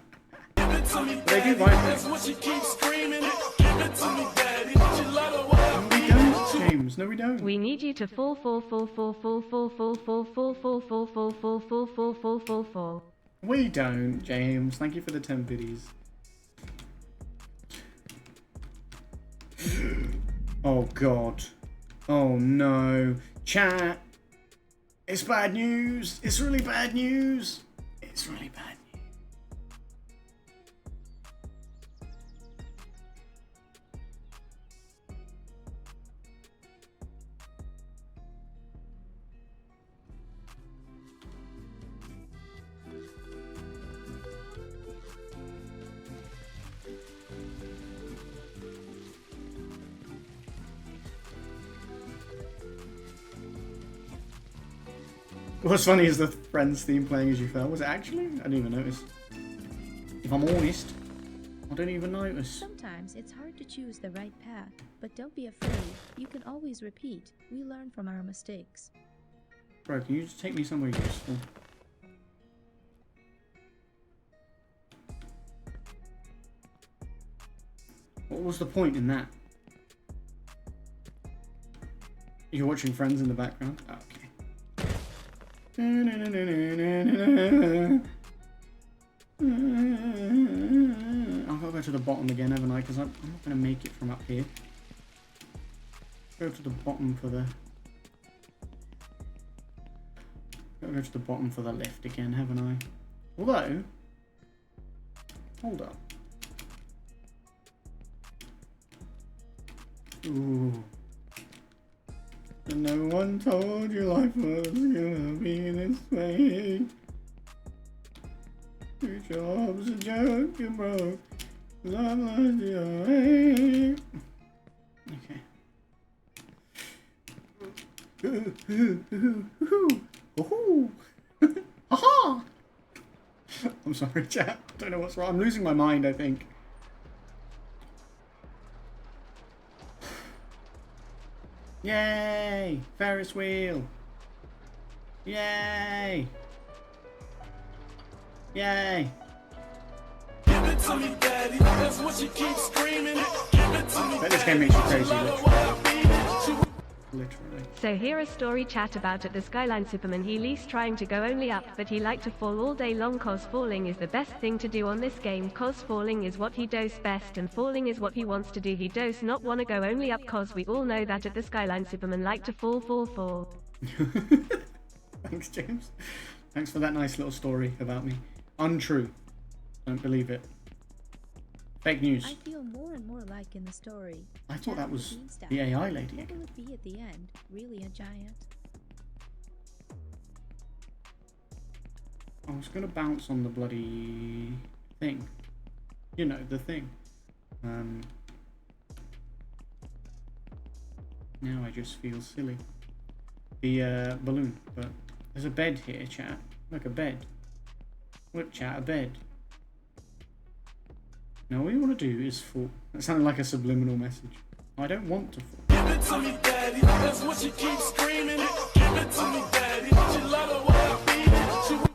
do vibrate. That's what she keeps screaming. Give it to me, daddy. She love the way I No, we don't, James. No, we don't. We need you to fall. We don't, James. Thank you for the 10 biddies. Oh god. Oh no. Chat. It's bad news. It's really bad news. It's really bad news. What's funny is the Friends theme playing as you fell. Was it actually? I didn't even notice. If I'm honest, I didn't even notice. Sometimes it's hard to choose the right path, but don't be afraid. You can always repeat. We learn from our mistakes. Bro, can you just take me somewhere useful? What was the point in that? You're watching Friends in the background? Oh, okay. I've got to go to the bottom again, haven't I? Because I'm not going to make it from up here. Go to the bottom for the... Go to the bottom for the lift again, haven't I? Although... Hold up. Ooh. And no one told you life was gonna be this way. Your job's a joke, you broke. Love lost your way. Okay. Aha! I'm sorry, chat. I don't know what's wrong. I'm losing my mind, I think. Yay! Ferris wheel! Yay! Yay! Give it to me, daddy. That's what she keeps screaming. Give it to me, Bet this game makes you crazy, literally. So here a story chat about at the Skyline Superman he least trying to go only up, but he like to fall all day long cause falling is the best thing to do on this game cause falling is what he does best and falling is what he wants to do. He does not wanna go only up cause we all know that at the Skyline Superman like to fall. Thanks, James. Thanks for that nice little story about me. Untrue. Don't believe it. Fake news. I feel more and more like in the story. I thought that was Beanstalk. the AI lady What again. will it be at the end? Really a giant? I was gonna bounce on the bloody thing. You know, the thing. Now I just feel silly. The balloon, but there's a bed here, chat. Look, a bed. Look, chat, a bed. Now all you want to do is fall. That sounded like a subliminal message. I don't want to fall. Give it to me, daddy. That's what she keeps screaming. Give it to me, daddy. She love the way I beat it.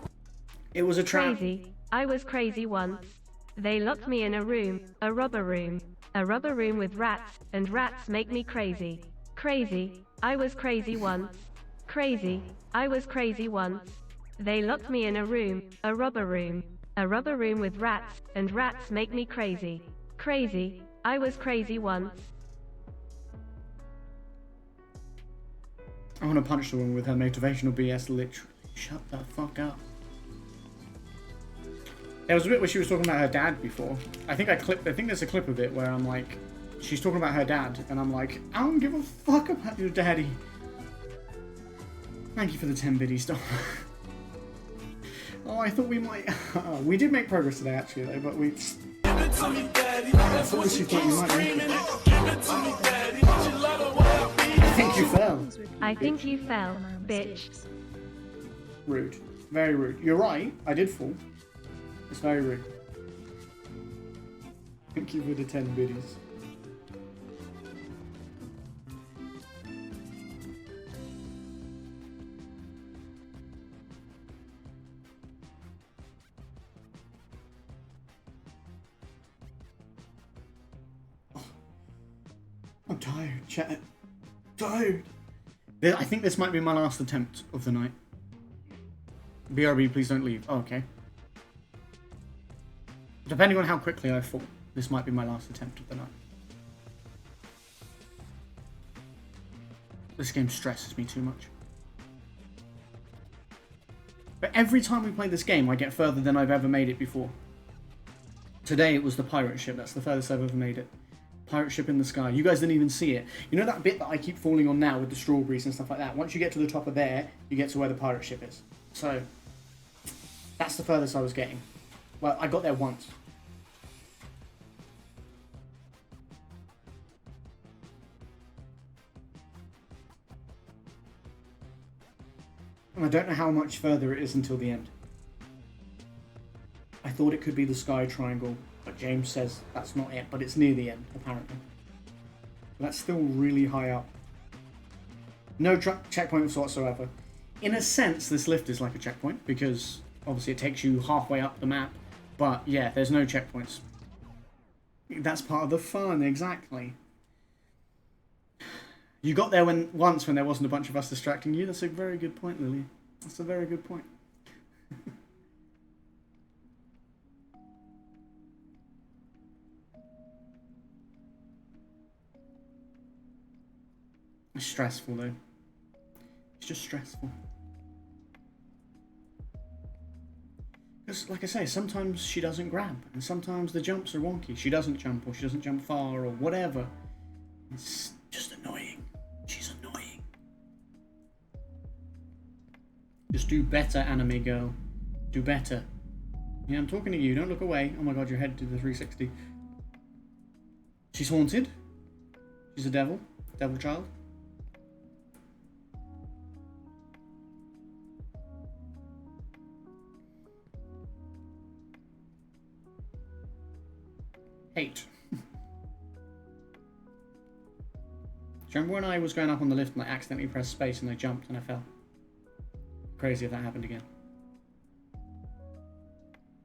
It was a trap. Crazy. I was crazy once. They locked me in a room, a rubber room with rats, and rats make me crazy. Crazy. I was crazy once. Crazy. I was crazy once. They locked me in a room, a rubber room with rats, and rats make me crazy. Crazy. I was crazy once. I want to punch the woman with her motivational BS, literally. Shut the fuck up. There was a bit where she was talking about her dad before. I think there's a clip of it where I'm like, she's talking about her dad, and I'm like, I don't give a fuck about your daddy. Thank you for the 10 biddies, Dom. Oh, I thought we might... we did make progress today, actually, though, but we... Give it to me, daddy. That's what she keeps screaming. Give it to me, daddy. She love the way I beat it. I think you fell. I think you fell, bitch. Rude. Very rude. You're right, I did fall. It's very rude. Thank you for the 10 biddies. I'm tired, chat. Tired. I think this might be my last attempt of the night. BRB, please don't leave. Oh, okay. Depending on how quickly I fall, this might be my last attempt of the night. This game stresses me too much. But every time we play this game, I get further than I've ever made it before. Today it was the pirate ship. That's the furthest I've ever made it. Pirate ship in the sky. You guys didn't even see it. You know that bit that I keep falling on now with the strawberries and stuff like that? Once you get to the top of there, you get to where the pirate ship is. So, that's the furthest I was getting. Well, I got there once. And I don't know how much further it is until the end. I thought it could be the sky triangle, but James says that's not it, but it's near the end, apparently. But that's still really high up. No checkpoints whatsoever. In a sense, this lift is like a checkpoint, because obviously it takes you halfway up the map, but yeah, there's no checkpoints. That's part of the fun, exactly. You got there once when there wasn't a bunch of us distracting you. That's a very good point, Lily. That's a very good point. It's stressful, though. It's just stressful. Because, like I say, sometimes she doesn't grab, and sometimes the jumps are wonky. She doesn't jump, or she doesn't jump far, or whatever. It's just annoying. She's annoying. Just do better, anime girl. Do better. Yeah, I'm talking to you. Don't look away. Oh my god, your head did the 360. She's haunted. She's a devil. Devil child. Hate. Do you remember when I was going up on the lift and I accidentally pressed space and I jumped and I fell? Crazy if that happened again.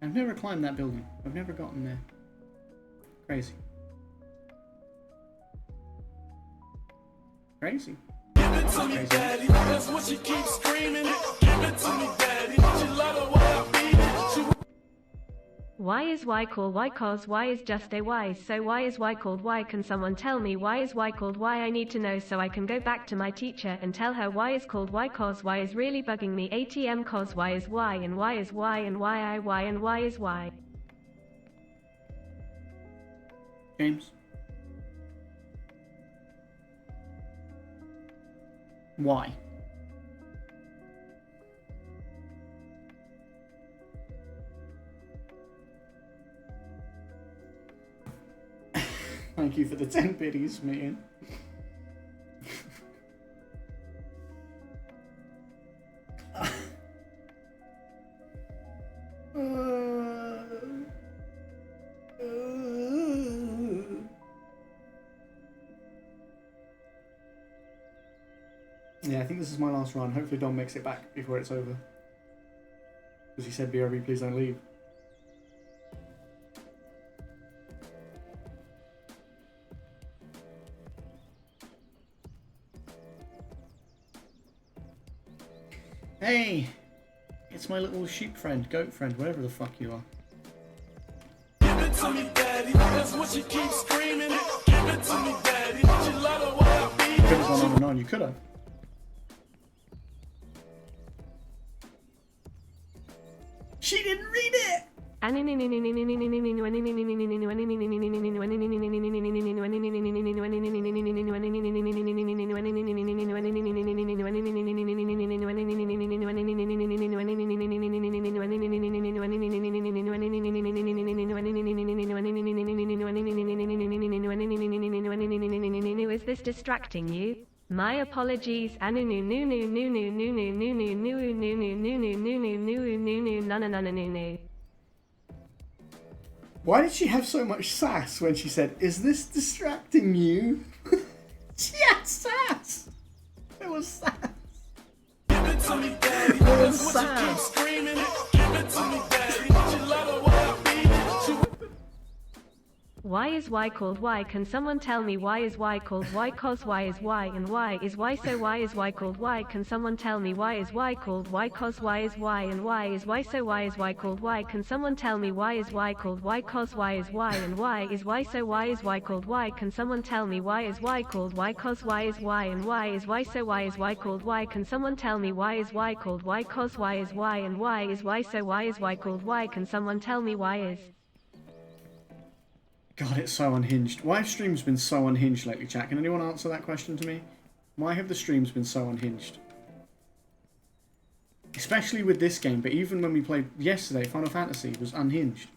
I've never climbed that building. I've never gotten there. Crazy. Crazy. Give it to me, daddy. That's what she keeps screaming. Give it to me, daddy. She love the way I beat it. She Why is Y called Y? Cause Y is just a Y. So why is Y called Y? Can someone tell me why is Y called Y? I need to know so I can go back to my teacher and tell her Y is called Y. Cause Y is really bugging me. ATM cause Y is Y and Y is Y and Y and Y is Y. James? Why? Thank you for the 10 biddies, man. Yeah, I think this is my last run. Hopefully Dom makes it back before it's over. Because he said, BRB, please don't leave. Hey! It's my little sheep friend, goat friend, whatever the fuck you are. give it to me, daddy. That's what she keeps screaming. Give it to me, daddy. She love the way I beat You could have it. gone on and on, you could have. She didn't read it! Is this distracting you? My apologies. Why did she have so much sass when she said, "Is this distracting you?" She had sass! It was sass. Give it to me, daddy. That's what she keeps screaming. Give it to me, daddy. She love the way I beat it. Why is Y called Y? Can someone tell me why is Y called Y? Cause Y is Y and Y is Y, so why is Y called Y? Can someone tell me why is Y called Y? Cause Y is Y and Y is Y, so why is Y called Y? Can someone tell me why is Y called Y? Cause Y is Y and Y is Y, so why is Y called Y? Can someone tell me why is Y called Y? Cause Y is Y and Y is Y, so why is Y called Y? Can someone tell me why is Y called Y? Cause Y is Y and Y is Y, so why is Y called Y? Can someone tell me why is? God, it's so unhinged. Why have streams been so unhinged lately, chat? Can anyone answer that question to me? Why have the streams been so unhinged? Especially with this game, but even when we played yesterday, Final Fantasy was unhinged.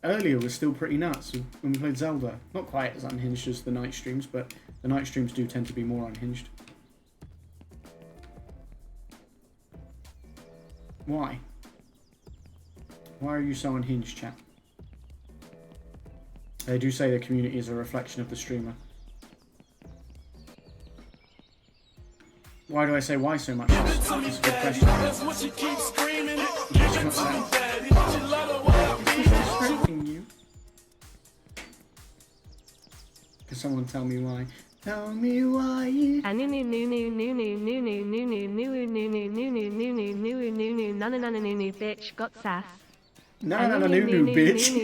Earlier was still pretty nuts when we played Zelda. Not quite as unhinged as the night streams, but the night streams do tend to be more unhinged. Why? Why are you so unhinged, chat? They do say the community is a reflection of the streamer. Why do I say why so much? That's a good question. That's what she keeps screaming. Give it to me, daddy. She love the way I beat Is it. this hurting you? Can someone tell me why? Tell me why. Bitch got sass. No, bitch. She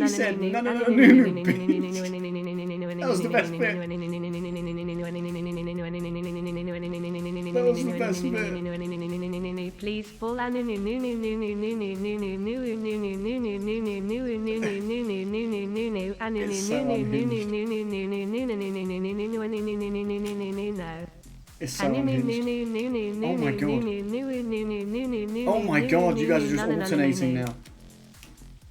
said, no, bitch. That was the best bit. That was the best bit. Please fall It's so unhinged. Oh my god. Oh my god, you guys are just alternating now.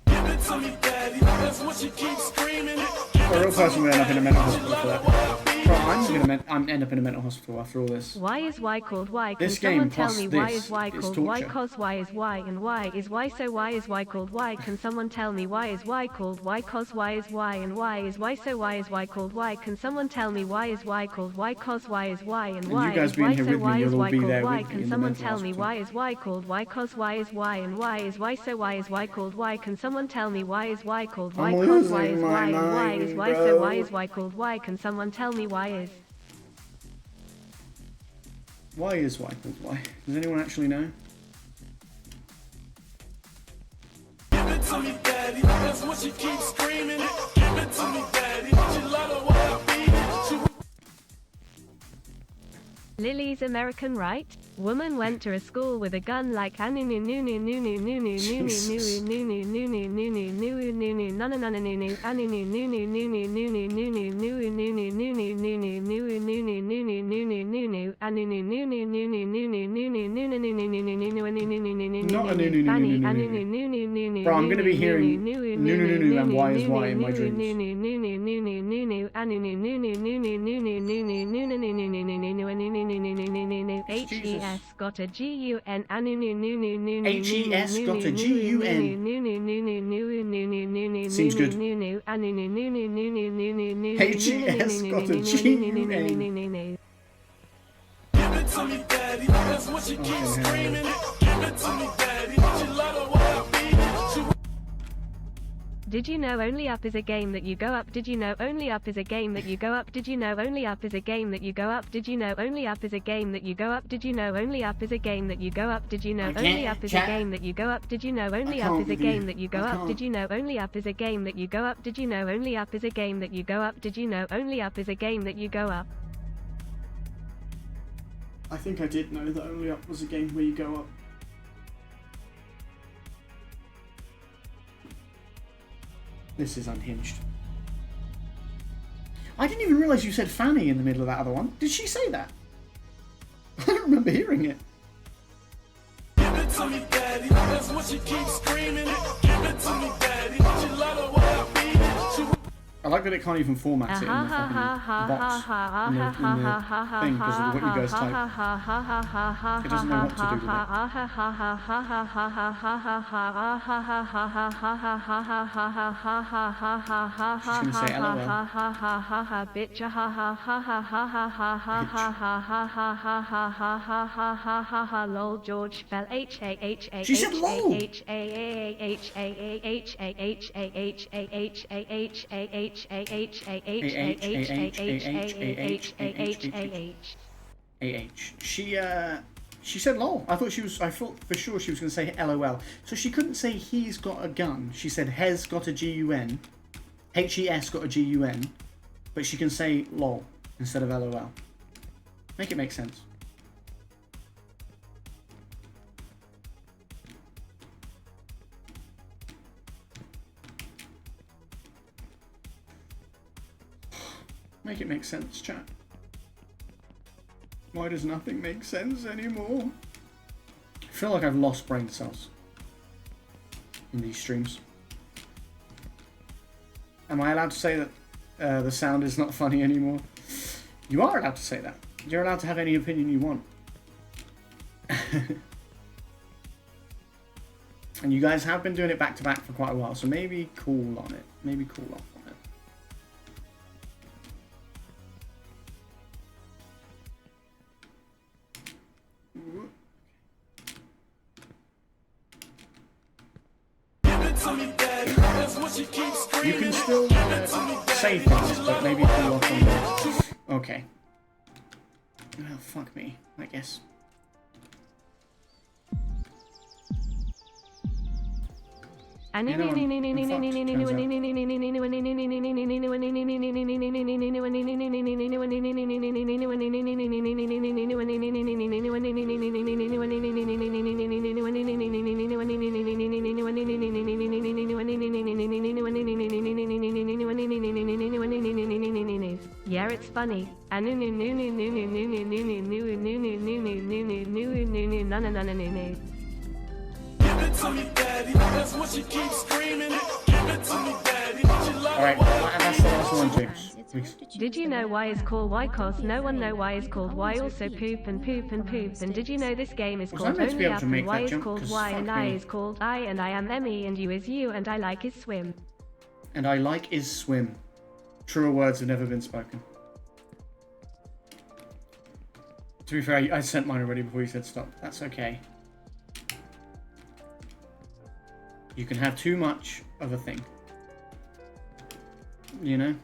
Give it to me, daddy. That's what she keeps screaming. A real person would end up in a mental hospital for that. Bro, I'm end up in a mental hospital after all this. Why is Y called Y? Can This someone game tell plus me why this is Y is called Y? torture. Cause Y is Y and Y is Y, so why is Y called Y? Can someone tell me why is Y called Y? Cause Y is Y and Y is Y, so why is Y called Y? Can someone tell me why is Y called Y? Cause Y is Y and Y you guys is being Y, here so with me, why is you'll all Y be called there Y? with me Can in the someone mental tell me hospital. why is Y called Y? Cause Y is Y and Y is Y, so why is Y called Y? Can someone tell me why is Y called Y? I'm Cause Y is losing Y my and Y is mind, Y, so why bro. is Y called Y? Can someone tell me why is? Why is Y called Y? Does anyone actually know? Give it to me, daddy. That's what she keeps screaming. Give it to me, daddy. She love the way I beat it. She Lily's American right? Woman went to a school with a gun like Bro, I'm gonna be hearing no and why is why in my dreams. HES got a GUN. HES got a GUN. Seems good. HES got a GUN. give it to me, daddy. That's what she keeps screaming. Give it to me, daddy. She love the way I beat it. She Did you know Only Up is a game that you go up? Did you know Only Up is a game that you go up? Did you know Only Up is a game that you go up? Did you know Only Up is a game that you go up? Did you know Only Up is a game that you go up? Did you know Only Up is a game that you go up? Did you know Only Up is a game that you go up? Did you know Only Up is a game that you go up? Did you know Only Up is a game that you go up? Did you know Only Up is a game that you go up? I think I did know that Only Up was a game where you go up. This is unhinged. I didn't even realise you said Fanny in the middle of that other one. Did she say that? I don't remember hearing it. give it to me, daddy. That's what she keeps screaming. Give it to me, daddy. She love the way I beat it. She I like that it can't even format it in the fucking box, in the thing, because of what you guys type. It doesn't know what to do with it. She's gonna say LOL. Bitch. Lol. George spell H-A-H-A-H-A-H-A-H-A-H-A-H-A-H-A-H-A-H-A-H-A-H-A-H-A-H-A-H-A-H. She said LOL. She said lol. I thought for sure she was going to say LOL. So she couldn't say he's got a gun. She said Hez got a G-U-N. H-E-S got a G-U-N. But she can say lol instead of LOL. Make it make sense. Make it make sense, chat. Why does nothing make sense anymore? I feel like I've lost brain cells in these streams. Am I allowed to say that the sound is not funny anymore? You are allowed to say that. You're allowed to have any opinion you want. And you guys have been doing it back to back for quite a while, so maybe cool on it. Maybe cool off on it. You can still say things, but maybe cool off on the... Okay. Oh, fuck me, I guess. Yeah, it's funny. Alright, that's the last one, James. Please. Did you know Y is called Y? Cause no one know Y is called Y. Also poop and poop and poop. And did you know this game is called meant to be only able up to and make Y that is jump? called 'Cause Y fuck and I me. is called I and I am Emmy and you is you and I like is swim. And I like is swim. Truer words have never been spoken. To be fair, I sent mine already before you said stop. That's okay. You can have too much of a thing. You know?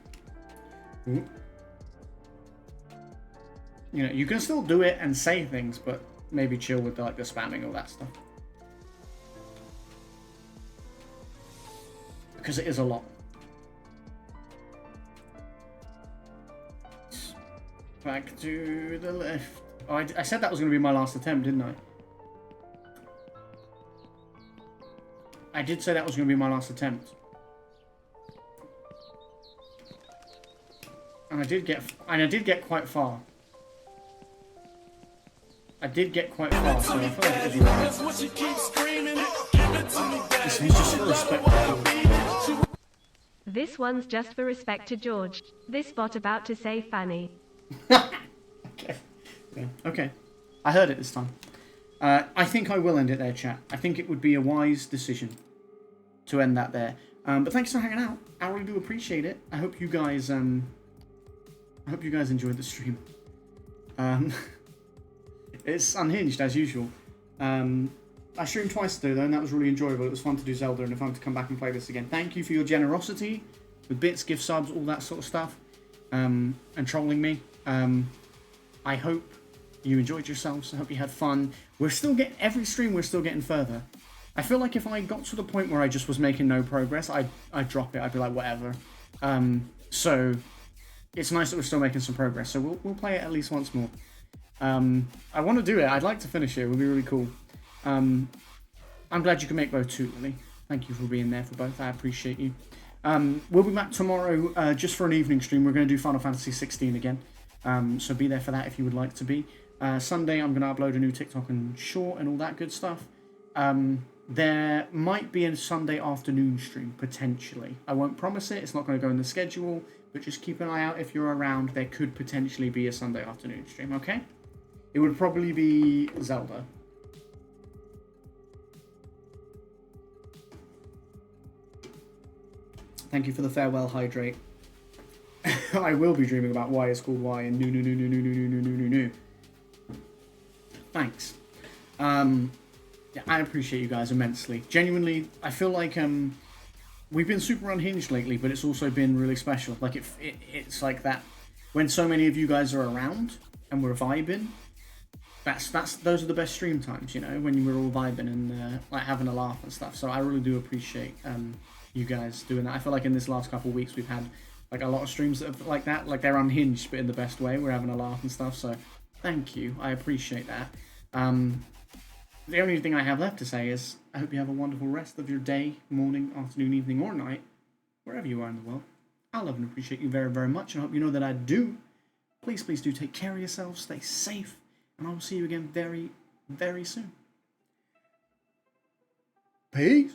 Ooh. You know, you can still do it and say things, but maybe chill with like the spamming, all that stuff. Because it is a lot. Back to the left. Oh, I said that was going to be my last attempt, didn't I? I did say that was going to be my last attempt. And I did get quite far. I did get quite far, so I feel like it was alright. This one's just for respect. This one's just for respect to George. This bot about to say Fanny. Okay. Yeah. Okay. I heard it this time. I think I will end it there, chat. I think it would be a wise decision to end that there. But thanks for hanging out. I really do appreciate it. I hope you guys enjoyed the stream. It's unhinged as usual. I streamed twice today though, and that was really enjoyable. It was fun to do Zelda and fun to come back and play this again. Thank you for your generosity with bits, gift subs, all that sort of stuff, and trolling me. I hope you enjoyed yourselves. I hope you had fun. We're still getting every stream. We're still getting further. I feel like if I got to the point where I just was making no progress, I'd drop it. I'd be like, whatever. So it's nice that we're still making some progress. So we'll play it at least once more. I want to do it. I'd like to finish it. It would be really cool. I'm glad you can make both too, Lily. Thank you for being there for both. I appreciate you. We'll be back tomorrow just for an evening stream. We're going to do Final Fantasy 16 again. So be there for that if you would like to be. Sunday, I'm going to upload a new TikTok and short and all that good stuff. there might be a Sunday afternoon stream, potentially. I won't promise it, it's not going to go in the schedule, but just keep an eye out if you're around. There could potentially be a Sunday afternoon stream, okay? It would probably be Zelda. Thank you for the farewell hydrate. I will be dreaming about why it's called why and no. Thanks. Yeah, I appreciate you guys immensely. Genuinely, I feel like we've been super unhinged lately, but it's also been really special. Like it's like that when so many of you guys are around and we're vibing. Those are the best stream times, you know, when we're all vibing and like having a laugh and stuff. So I really do appreciate you guys doing that. I feel like in this last couple of weeks we've had like a lot of streams that are like that, like they're unhinged but in the best way. We're having a laugh and stuff. So thank you, I appreciate that. The only thing I have left to say is I hope you have a wonderful rest of your day, morning, afternoon, evening, or night, wherever you are in the world. I love and appreciate you very, very much, and I hope you know that I do. Please, please do take care of yourselves, stay safe, and I will see you again very, very soon. Peace.